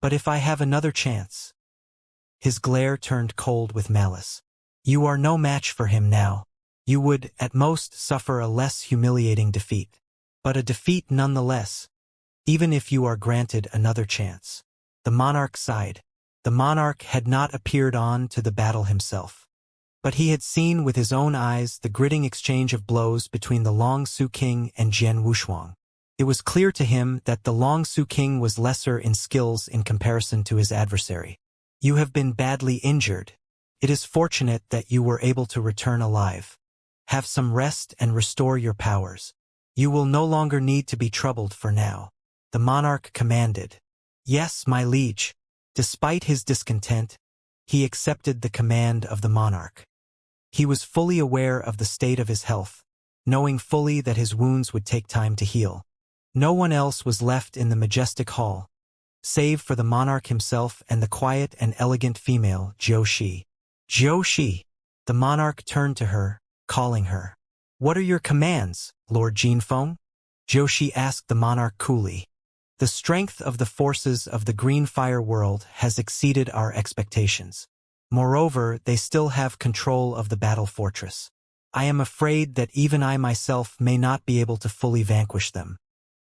But if I have another chance... His glare turned cold with malice. You are no match for him now. You would, at most, suffer a less humiliating defeat. But a defeat nonetheless, even if you are granted another chance. The monarch sighed. The monarch had not appeared on to the battle himself. But he had seen with his own eyes the gritting exchange of blows between the Long Su King and Jian Wushuang. It was clear to him that the Longsu king was lesser in skills in comparison to his adversary. You have been badly injured. It is fortunate that you were able to return alive. Have some rest and restore your powers. You will no longer need to be troubled for now. The monarch commanded. Yes, my liege. Despite his discontent, he accepted the command of the monarch. He was fully aware of the state of his health, knowing fully that his wounds would take time to heal. No one else was left in the majestic hall, save for the monarch himself and the quiet and elegant female, Zhou Shi. Zhou Shi. The monarch turned to her, calling her. What are your commands, Lord Jinfeng? Zhou Shi asked the monarch coolly. The strength of the forces of the Green Fire world has exceeded our expectations. Moreover, they still have control of the battle fortress. I am afraid that even I myself may not be able to fully vanquish them.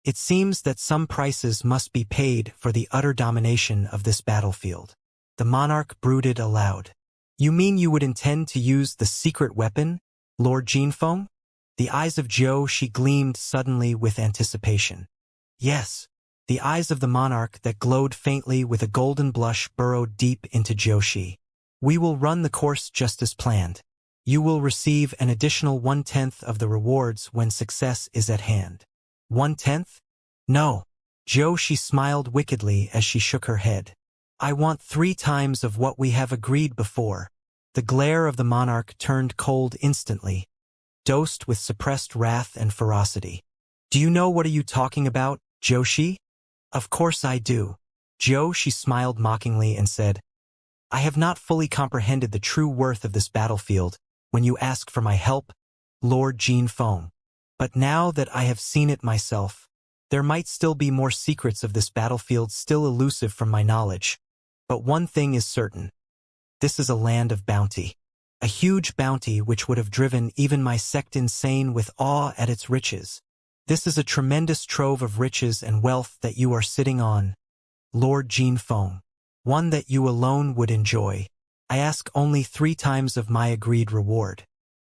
It seems that some prices must be paid for the utter domination of this battlefield. The monarch brooded aloud. You mean you would intend to use the secret weapon, Lord Jinfeng? The eyes of Zhou Shi gleamed suddenly with anticipation. Yes. The eyes of the monarch that glowed faintly with a golden blush burrowed deep into Zhou Shi. We will run the course just as planned. You will receive an additional 1/10 of the rewards when success is at hand. 1/10? No. Zhou Shi smiled wickedly as she shook her head. I want 3 times of what we have agreed before. The glare of the monarch turned cold instantly, dosed with suppressed wrath and ferocity. Do you know what are you talking about, Zhou Shi? Of course I do. Zhou Shi smiled mockingly and said, I have not fully comprehended the true worth of this battlefield when you ask for my help, Lord Jinfeng. But now that I have seen it myself, there might still be more secrets of this battlefield still elusive from my knowledge. But one thing is certain. This is a land of bounty. A huge bounty which would have driven even my sect insane with awe at its riches. This is a tremendous trove of riches and wealth that you are sitting on, Lord Jinfeng. One that you alone would enjoy. I ask only 3 times of my agreed reward.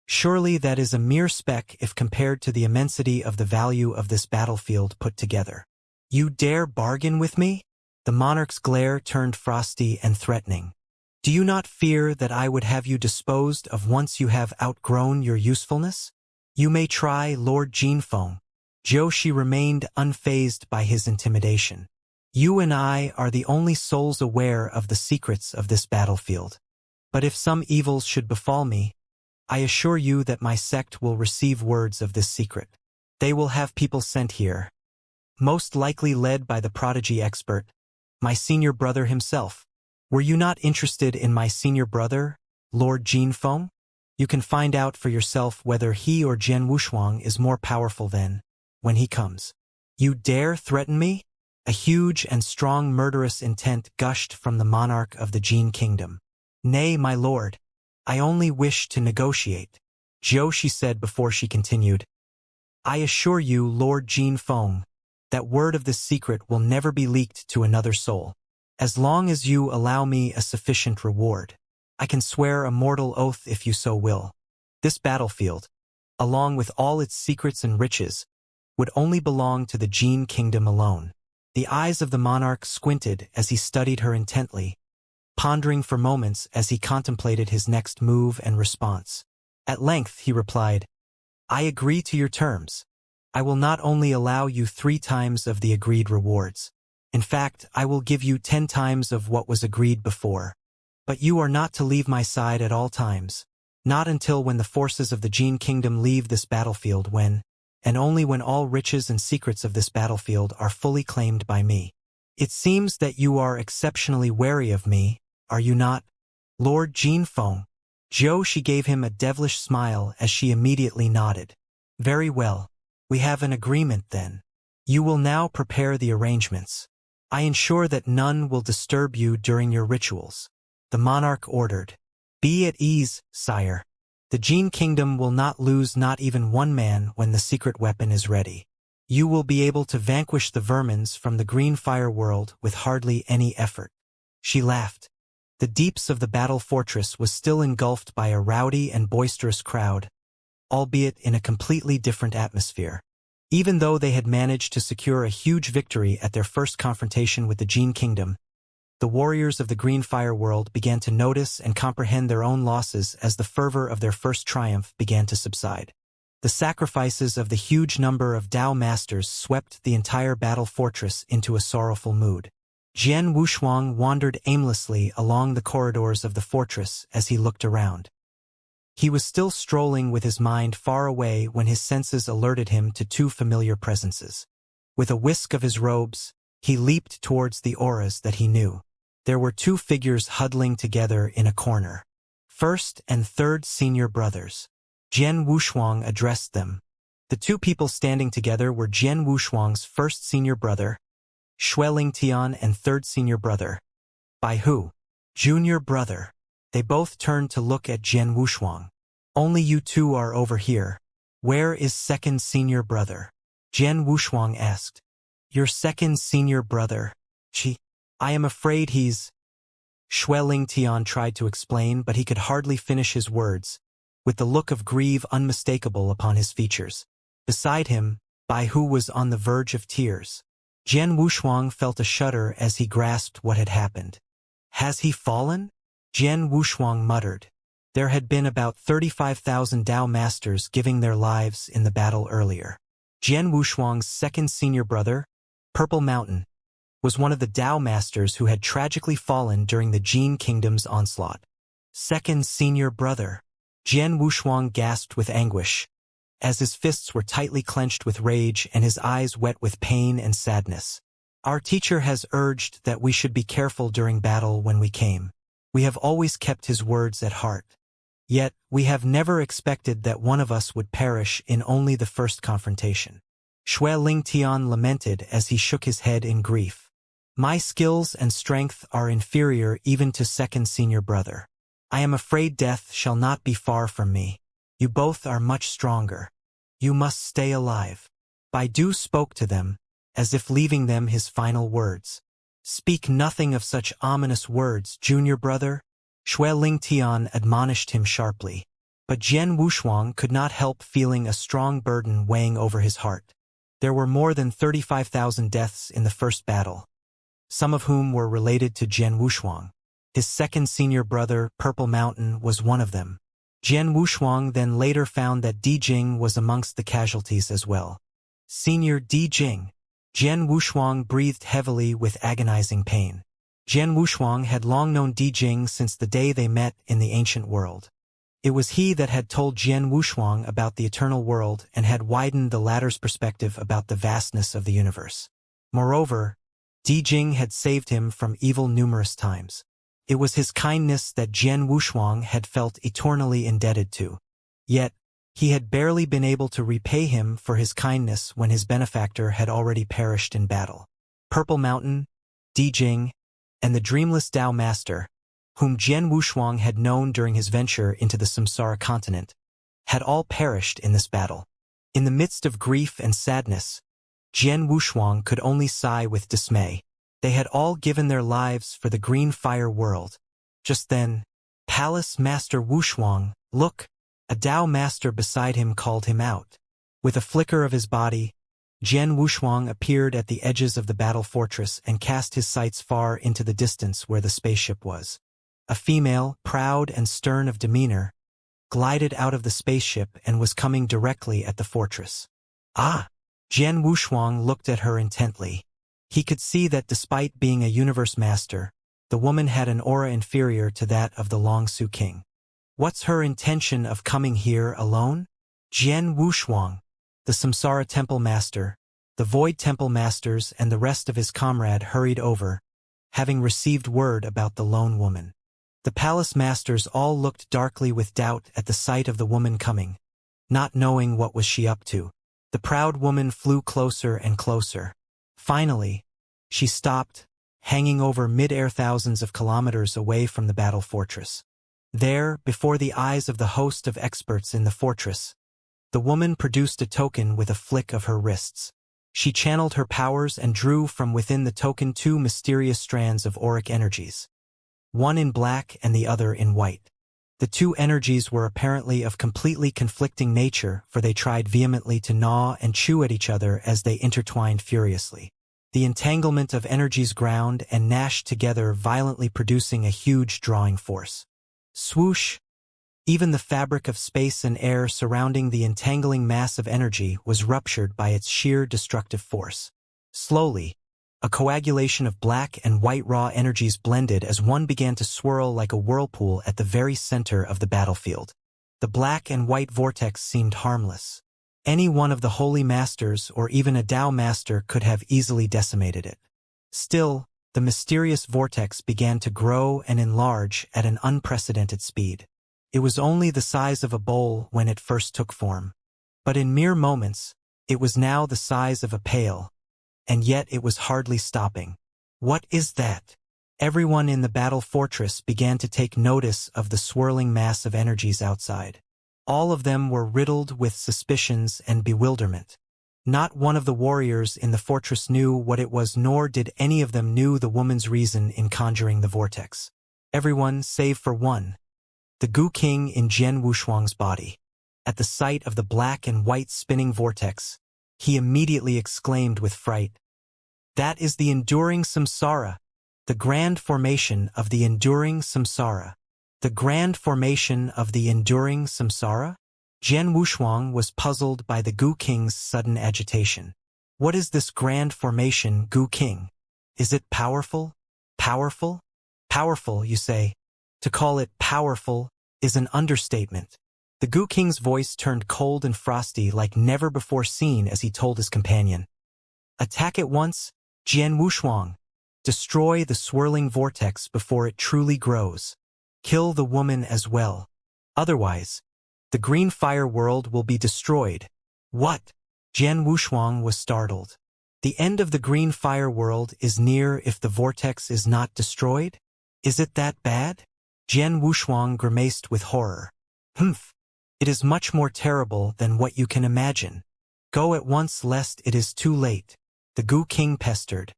Surely that is a mere speck if compared to the immensity of the value of this battlefield put together. You dare bargain with me? The monarch's glare turned frosty and threatening. Do you not fear that I would have you disposed of once you have outgrown your usefulness? You may try, Lord Jinfeng. Zhou Shi remained unfazed by his intimidation. You and I are the only souls aware of the secrets of this battlefield. But if some evils should befall me, I assure you that my sect will receive words of this secret. They will have people sent here, most likely led by the prodigy expert, my senior brother himself. Were you not interested in my senior brother, Lord Jinfeng? You can find out for yourself whether he or Jian Wushuang is more powerful than, when he comes. You dare threaten me? A huge and strong murderous intent gushed from the monarch of the Jin kingdom. Nay, my lord, I only wish to negotiate, Zhou Shi said before she continued. I assure you, Lord Jinfeng, that word of this secret will never be leaked to another soul. As long as you allow me a sufficient reward, I can swear a mortal oath if you so will. This battlefield, along with all its secrets and riches, would only belong to the Jin kingdom alone. The eyes of the monarch squinted as he studied her intently, pondering for moments as he contemplated his next move and response. At length he replied, I agree to your terms. I will not only allow you 3 times of the agreed rewards. In fact, I will give you 10 times of what was agreed before. But you are not to leave my side at all times. Not until when the forces of the Jin kingdom leave this battlefield when, and only when all riches and secrets of this battlefield are fully claimed by me. It seems that you are exceptionally wary of me, are you not, Lord Jinfeng? Zhou Shi gave him a devilish smile as she immediately nodded. Very well. We have an agreement then. You will now prepare the arrangements. I ensure that none will disturb you during your rituals. The monarch ordered. Be at ease, sire. The Jin kingdom will not lose not even 1 man when the secret weapon is ready. You will be able to vanquish the vermins from the Green Fire world with hardly any effort. She laughed. The deeps of the battle fortress was still engulfed by a rowdy and boisterous crowd, albeit in a completely different atmosphere. Even though they had managed to secure a huge victory at their first confrontation with the Jin Kingdom, the warriors of the Green Fire world began to notice and comprehend their own losses as the fervor of their first triumph began to subside. The sacrifices of the huge number of Dao masters swept the entire battle fortress into a sorrowful mood. Jian Wushuang wandered aimlessly along the corridors of the fortress as he looked around. He was still strolling with his mind far away when his senses alerted him to two familiar presences. With a whisk of his robes, he leaped towards the auras that he knew. There were two figures huddling together in a corner. First and third senior brothers. Jian Wushuang addressed them. The two people standing together were Jian Wushuang's first senior brother, Xue Lingtian, and third senior brother, Bai Hu, junior brother. They both turned to look at Jian Wushuang. Only you two are over here. Where is second senior brother? Jian Wushuang asked. Your second senior brother? I am afraid he's... Xue Lingtian tried to explain, but he could hardly finish his words, with the look of grief unmistakable upon his features. Beside him, Bai Hu was on the verge of tears. Jian Wushuang felt a shudder as he grasped what had happened. Has he fallen? Jian Wushuang muttered. There had been about 35,000 Dao masters giving their lives in the battle earlier. Jian Wushuang's second senior brother, Purple Mountain, was one of the Dao masters who had tragically fallen during the Jin Kingdom's onslaught. Second senior brother. Jian Wushuang gasped with anguish, as his fists were tightly clenched with rage and his eyes wet with pain and sadness. Our teacher has urged that we should be careful during battle when we came. We have always kept his words at heart. Yet, we have never expected that one of us would perish in only the first confrontation. Xue Lingtian lamented as he shook his head in grief. My skills and strength are inferior even to second senior brother. I am afraid death shall not be far from me. You both are much stronger. You must stay alive. Baidu spoke to them, as if leaving them his final words. Speak nothing of such ominous words, junior brother. Xue Lingtian admonished him sharply. But Jian Wushuang could not help feeling a strong burden weighing over his heart. There were more than 35,000 deaths in the first battle, some of whom were related to Jian Wushuang. His second senior brother, Purple Mountain, was one of them. Jian Wushuang then later found that Di Jing was amongst the casualties as well. Senior Di Jing. Jian Wushuang breathed heavily with agonizing pain. Jian Wushuang had long known Di Jing since the day they met in the ancient world. It was he that had told Jian Wushuang about the eternal world and had widened the latter's perspective about the vastness of the universe. Moreover, Di Jing had saved him from evil numerous times. It was his kindness that Jian Wushuang had felt eternally indebted to. Yet, he had barely been able to repay him for his kindness when his benefactor had already perished in battle. Purple Mountain, Di Jing, and the dreamless Dao Master, whom Jian Wushuang had known during his venture into the Samsara continent, had all perished in this battle. In the midst of grief and sadness, Jian Wushuang could only sigh with dismay. They had all given their lives for the Green Fire world. Just then, Palace Master Wushuang, look! A Dao Master beside him called him out. With a flicker of his body, Jian Wushuang appeared at the edges of the battle fortress and cast his sights far into the distance where the spaceship was. A female, proud and stern of demeanor, glided out of the spaceship and was coming directly at the fortress. Ah! Jian Wushuang looked at her intently. He could see that despite being a universe master, the woman had an aura inferior to that of the Longsu King. What's her intention of coming here alone? Jian Wushuang, the Samsara Temple Master, the Void Temple Masters and the rest of his comrade hurried over, having received word about the lone woman. The palace masters all looked darkly with doubt at the sight of the woman coming, not knowing what was she up to. The proud woman flew closer and closer. Finally, she stopped, hanging over mid-air thousands of kilometers away from the battle fortress. There, before the eyes of the host of experts in the fortress, the woman produced a token with a flick of her wrists. She channeled her powers and drew from within the token two mysterious strands of auric energies, one in black and the other in white. The two energies were apparently of completely conflicting nature, for they tried vehemently to gnaw and chew at each other as they intertwined furiously. The entanglement of energies ground and gnashed together, violently producing a huge drawing force. Swoosh! Even the fabric of space and air surrounding the entangling mass of energy was ruptured by its sheer destructive force. Slowly, a coagulation of black and white raw energies blended as one began to swirl like a whirlpool at the very center of the battlefield. The black and white vortex seemed harmless. Any one of the holy masters or even a Tao master could have easily decimated it. Still, the mysterious vortex began to grow and enlarge at an unprecedented speed. It was only the size of a bowl when it first took form. But in mere moments, it was now the size of a pail, and yet it was hardly stopping. What is that? Everyone in the battle fortress began to take notice of the swirling mass of energies outside. All of them were riddled with suspicions and bewilderment. Not one of the warriors in the fortress knew what it was, nor did any of them knew the woman's reason in conjuring the vortex. Everyone, save for one, the Gu King in Jian Wushuang's body. At the sight of the black and white spinning vortex, he immediately exclaimed with fright, "That is the enduring samsara, the grand formation of the enduring samsara. The grand formation of the enduring samsara?" Jian Wushuang was puzzled by the Gu King's sudden agitation. What is this grand formation, Gu King? Is it powerful? Powerful? Powerful, you say? To call it powerful is an understatement. The Gu King's voice turned cold and frosty like never before seen as he told his companion, "Attack at once, Jian Wushuang. Destroy the swirling vortex before it truly grows. Kill the woman as well. Otherwise, the green fire world will be destroyed." What? Jian Wushuang was startled. The end of the green fire world is near if the vortex is not destroyed? Is it that bad? Jian Wushuang grimaced with horror. Humph. It is much more terrible than what you can imagine. Go at once lest it is too late. The Gu King pestered.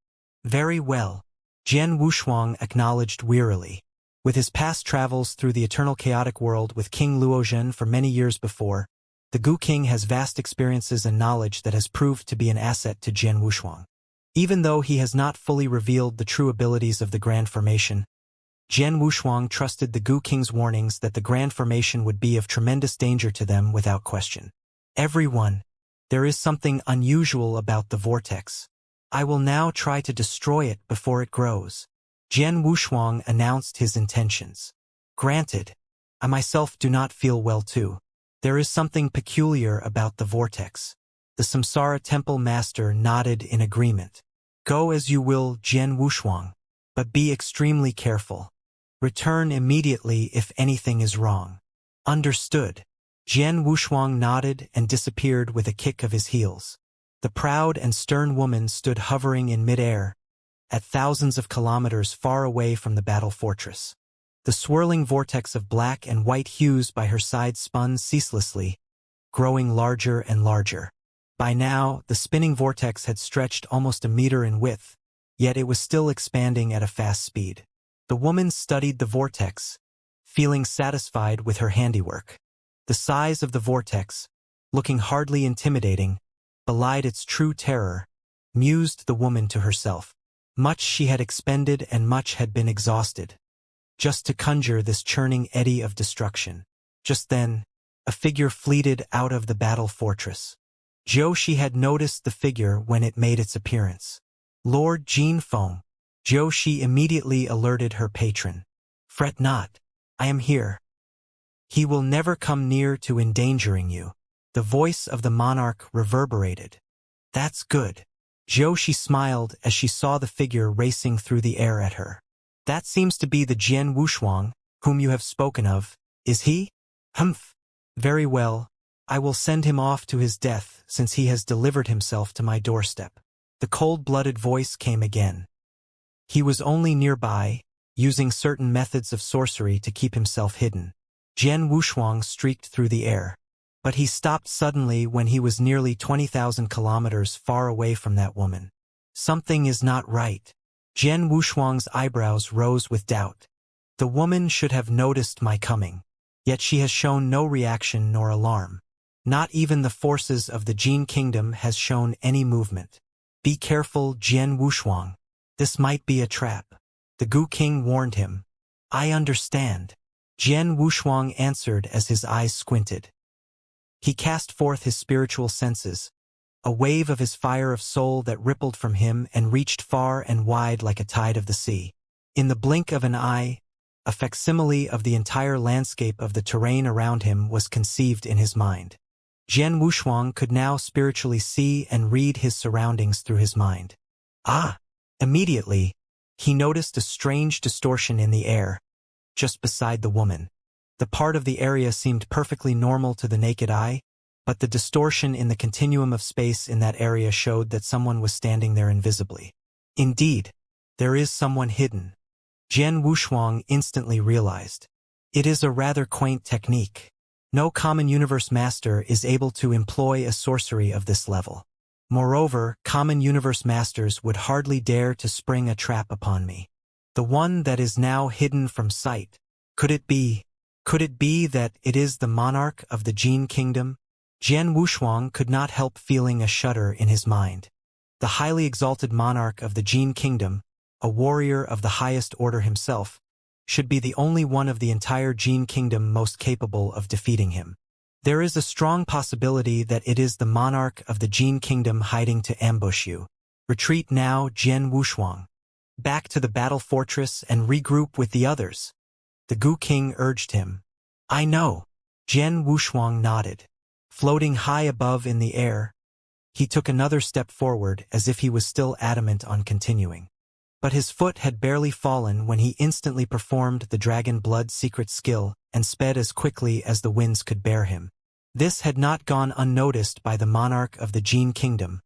Very well. Jian Wushuang acknowledged wearily. With his past travels through the eternal chaotic world with King Luozhen for many years before, the Gu King has vast experiences and knowledge that has proved to be an asset to Jian Wushuang. Even though he has not fully revealed the true abilities of the Grand Formation, Jian Wushuang trusted the Gu King's warnings that the Grand Formation would be of tremendous danger to them without question. Everyone, there is something unusual about the vortex. I will now try to destroy it before it grows. Jian Wushuang announced his intentions. Granted, I myself do not feel well too. There is something peculiar about the vortex. The Samsara Temple Master nodded in agreement. Go as you will, Jian Wushuang, but be extremely careful. Return immediately if anything is wrong. Understood. Jian Wushuang nodded and disappeared with a kick of his heels. The proud and stern woman stood hovering in midair, at thousands of kilometers far away from the battle fortress. The swirling vortex of black and white hues by her side spun ceaselessly, growing larger and larger. By now, the spinning vortex had stretched almost a meter in width, yet it was still expanding at a fast speed. The woman studied the vortex, feeling satisfied with her handiwork. The size of the vortex, looking hardly intimidating, belied its true terror, mused the woman to herself. Much she had expended and much had been exhausted, just to conjure this churning eddy of destruction. Just then, a figure fleeted out of the battle fortress. Zhou had noticed the figure when it made its appearance. Lord Jinfeng. Zhou immediately alerted her patron. Fret not, I am here. He will never come near to endangering you. The voice of the monarch reverberated. That's good. Zhou smiled as she saw the figure racing through the air at her. That seems to be the Jian Wushuang, whom you have spoken of, is he? Humph. Very well, I will send him off to his death since he has delivered himself to my doorstep. The cold-blooded voice came again. He was only nearby, using certain methods of sorcery to keep himself hidden. Jian Wushuang streaked through the air. But he stopped suddenly when he was nearly 20,000 kilometers far away from that woman. Something is not right. Jian Wushuang's eyebrows rose with doubt. The woman should have noticed my coming. Yet she has shown no reaction nor alarm. Not even the forces of the Jin Kingdom has shown any movement. Be careful, Jian Wushuang. This might be a trap. The Gu King warned him. I understand. Jian Wushuang answered as his eyes squinted. He cast forth his spiritual senses, a wave of his fire of soul that rippled from him and reached far and wide like a tide of the sea. In the blink of an eye, a facsimile of the entire landscape of the terrain around him was conceived in his mind. Jian Wushuang could now spiritually see and read his surroundings through his mind. Ah! Immediately, he noticed a strange distortion in the air, just beside the woman. The part of the area seemed perfectly normal to the naked eye, but the distortion in the continuum of space in that area showed that someone was standing there invisibly. Indeed, there is someone hidden. Jian Wushuang instantly realized. It is a rather quaint technique. No common universe master is able to employ a sorcery of this level. Moreover, common universe masters would hardly dare to spring a trap upon me. The one that is now hidden from sight. Could it be that it is the monarch of the Jin Kingdom? Jian Wushuang could not help feeling a shudder in his mind. The highly exalted monarch of the Jin Kingdom, a warrior of the highest order himself, should be the only one of the entire Jin Kingdom most capable of defeating him. There is a strong possibility that it is the monarch of the Jin Kingdom hiding to ambush you. Retreat now, Jian Wushuang. Back to the battle fortress and regroup with the others. The Gu King urged him. I know. Jian Wushuang nodded. Floating high above in the air, he took another step forward as if he was still adamant on continuing. But his foot had barely fallen when he instantly performed the dragon blood secret skill and sped as quickly as the winds could bear him. This had not gone unnoticed by the monarch of the Jin Kingdom,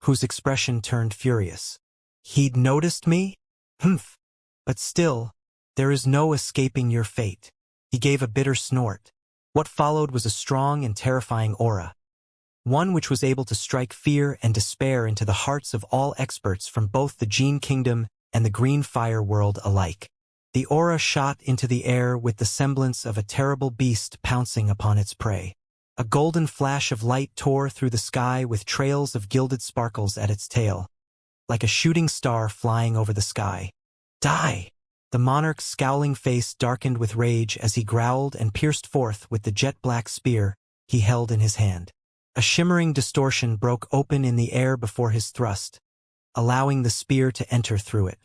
whose expression turned furious. He'd noticed me? Humph! But still, there is no escaping your fate. He gave a bitter snort. What followed was a strong and terrifying aura, one which was able to strike fear and despair into the hearts of all experts from both the Jin Kingdom and the Green Fire world alike. The aura shot into the air with the semblance of a terrible beast pouncing upon its prey. A golden flash of light tore through the sky with trails of gilded sparkles at its tail, like a shooting star flying over the sky. Die! The monarch's scowling face darkened with rage as he growled and pierced forth with the jet-black spear he held in his hand. A shimmering distortion broke open in the air before his thrust, allowing the spear to enter through it.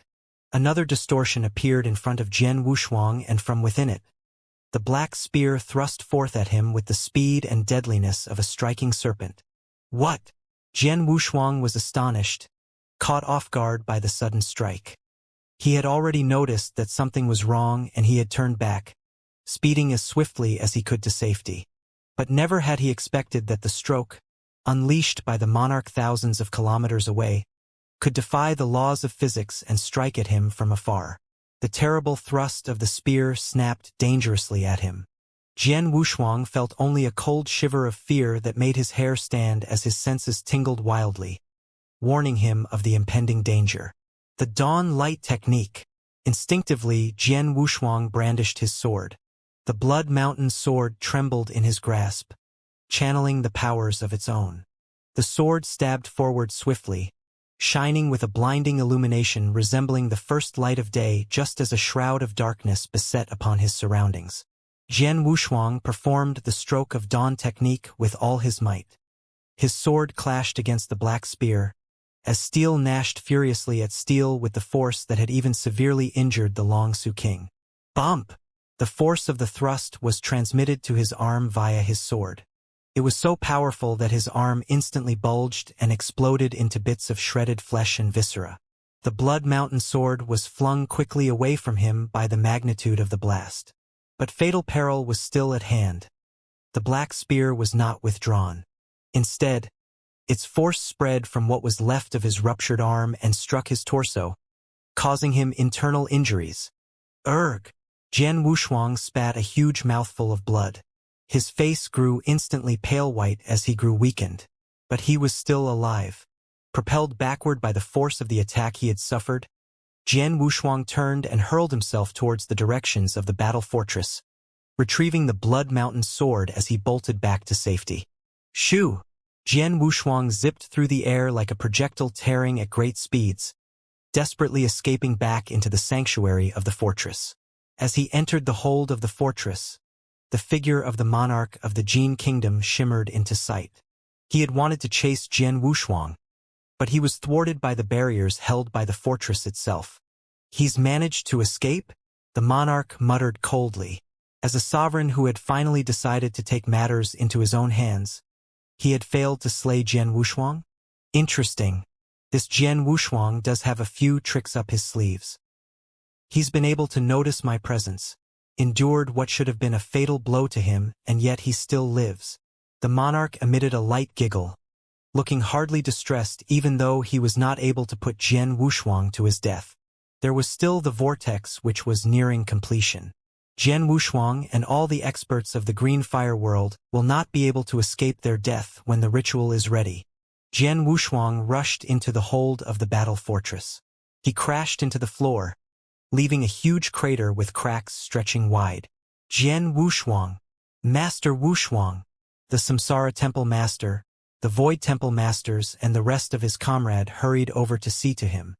Another distortion appeared in front of Jian Wushuang, and from within it, the black spear thrust forth at him with the speed and deadliness of a striking serpent. What? Jian Wushuang was astonished, caught off guard by the sudden strike. He had already noticed that something was wrong and he had turned back, speeding as swiftly as he could to safety. But never had he expected that the stroke, unleashed by the monarch thousands of kilometers away, could defy the laws of physics and strike at him from afar. The terrible thrust of the spear snapped dangerously at him. Jian Wushuang felt only a cold shiver of fear that made his hair stand as his senses tingled wildly, warning him of the impending danger. The Dawn Light Technique. Instinctively, Jian Wushuang brandished his sword. The Blood Mountain sword trembled in his grasp, channeling the powers of its own. The sword stabbed forward swiftly, shining with a blinding illumination resembling the first light of day just as a shroud of darkness beset upon his surroundings. Jian Wushuang performed the stroke of dawn technique with all his might. His sword clashed against the black spear, as steel gnashed furiously at steel with the force that had even severely injured the Longsu King. Bump! The force of the thrust was transmitted to his arm via his sword. It was so powerful that his arm instantly bulged and exploded into bits of shredded flesh and viscera. The Blood Mountain sword was flung quickly away from him by the magnitude of the blast. But fatal peril was still at hand. The black spear was not withdrawn. Instead, its force spread from what was left of his ruptured arm and struck his torso, causing him internal injuries. Urgh! Jian Wushuang spat a huge mouthful of blood. His face grew instantly pale white as he grew weakened. But he was still alive. Propelled backward by the force of the attack he had suffered, Jian Wushuang turned and hurled himself towards the directions of the battle fortress, retrieving the Blood Mountain sword as he bolted back to safety. Shoo! Jian Wushuang zipped through the air like a projectile tearing at great speeds, desperately escaping back into the sanctuary of the fortress. As he entered the hold of the fortress, the figure of the monarch of the Jin kingdom shimmered into sight. He had wanted to chase Jian Wushuang, but he was thwarted by the barriers held by the fortress itself. "He's managed to escape?" the monarch muttered coldly. As a sovereign who had finally decided to take matters into his own hands, he had failed to slay Jian Wushuang? Interesting. This Jian Wushuang does have a few tricks up his sleeves. He's been able to notice my presence, endured what should have been a fatal blow to him, and yet he still lives. The monarch emitted a light giggle, looking hardly distressed even though he was not able to put Jian Wushuang to his death. There was still the vortex which was nearing completion. Jian Wushuang and all the experts of the Green Fire world will not be able to escape their death when the ritual is ready. Jian Wushuang rushed into the hold of the battle fortress. He crashed into the floor, leaving a huge crater with cracks stretching wide. Jian Wushuang, Master Wushuang, the Samsara Temple Master, the Void Temple Masters, and the rest of his comrade hurried over to see to him.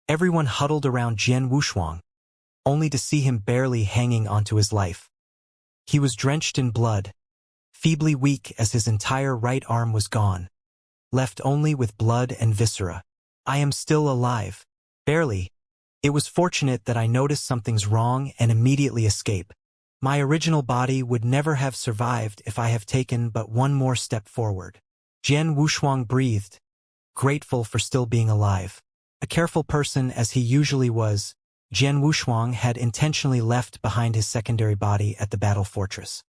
Everyone huddled around Jian Wushuang, only to see him barely hanging onto his life. He was drenched in blood, feebly weak as his entire right arm was gone, left only with blood and viscera. "I am still alive. Barely. It was fortunate that I noticed something's wrong and immediately escape. My original body would never have survived if I have taken but one more step forward." Jian Wushuang breathed, grateful for still being alive. A careful person as he usually was, Jian Wushuang had intentionally left behind his secondary body at the battle fortress.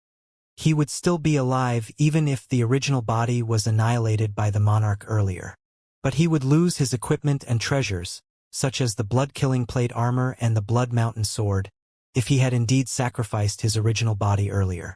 He would still be alive even if the original body was annihilated by the monarch earlier. But he would lose his equipment and treasures, such as the blood-killing plate armor and the Blood Mountain sword, if he had indeed sacrificed his original body earlier.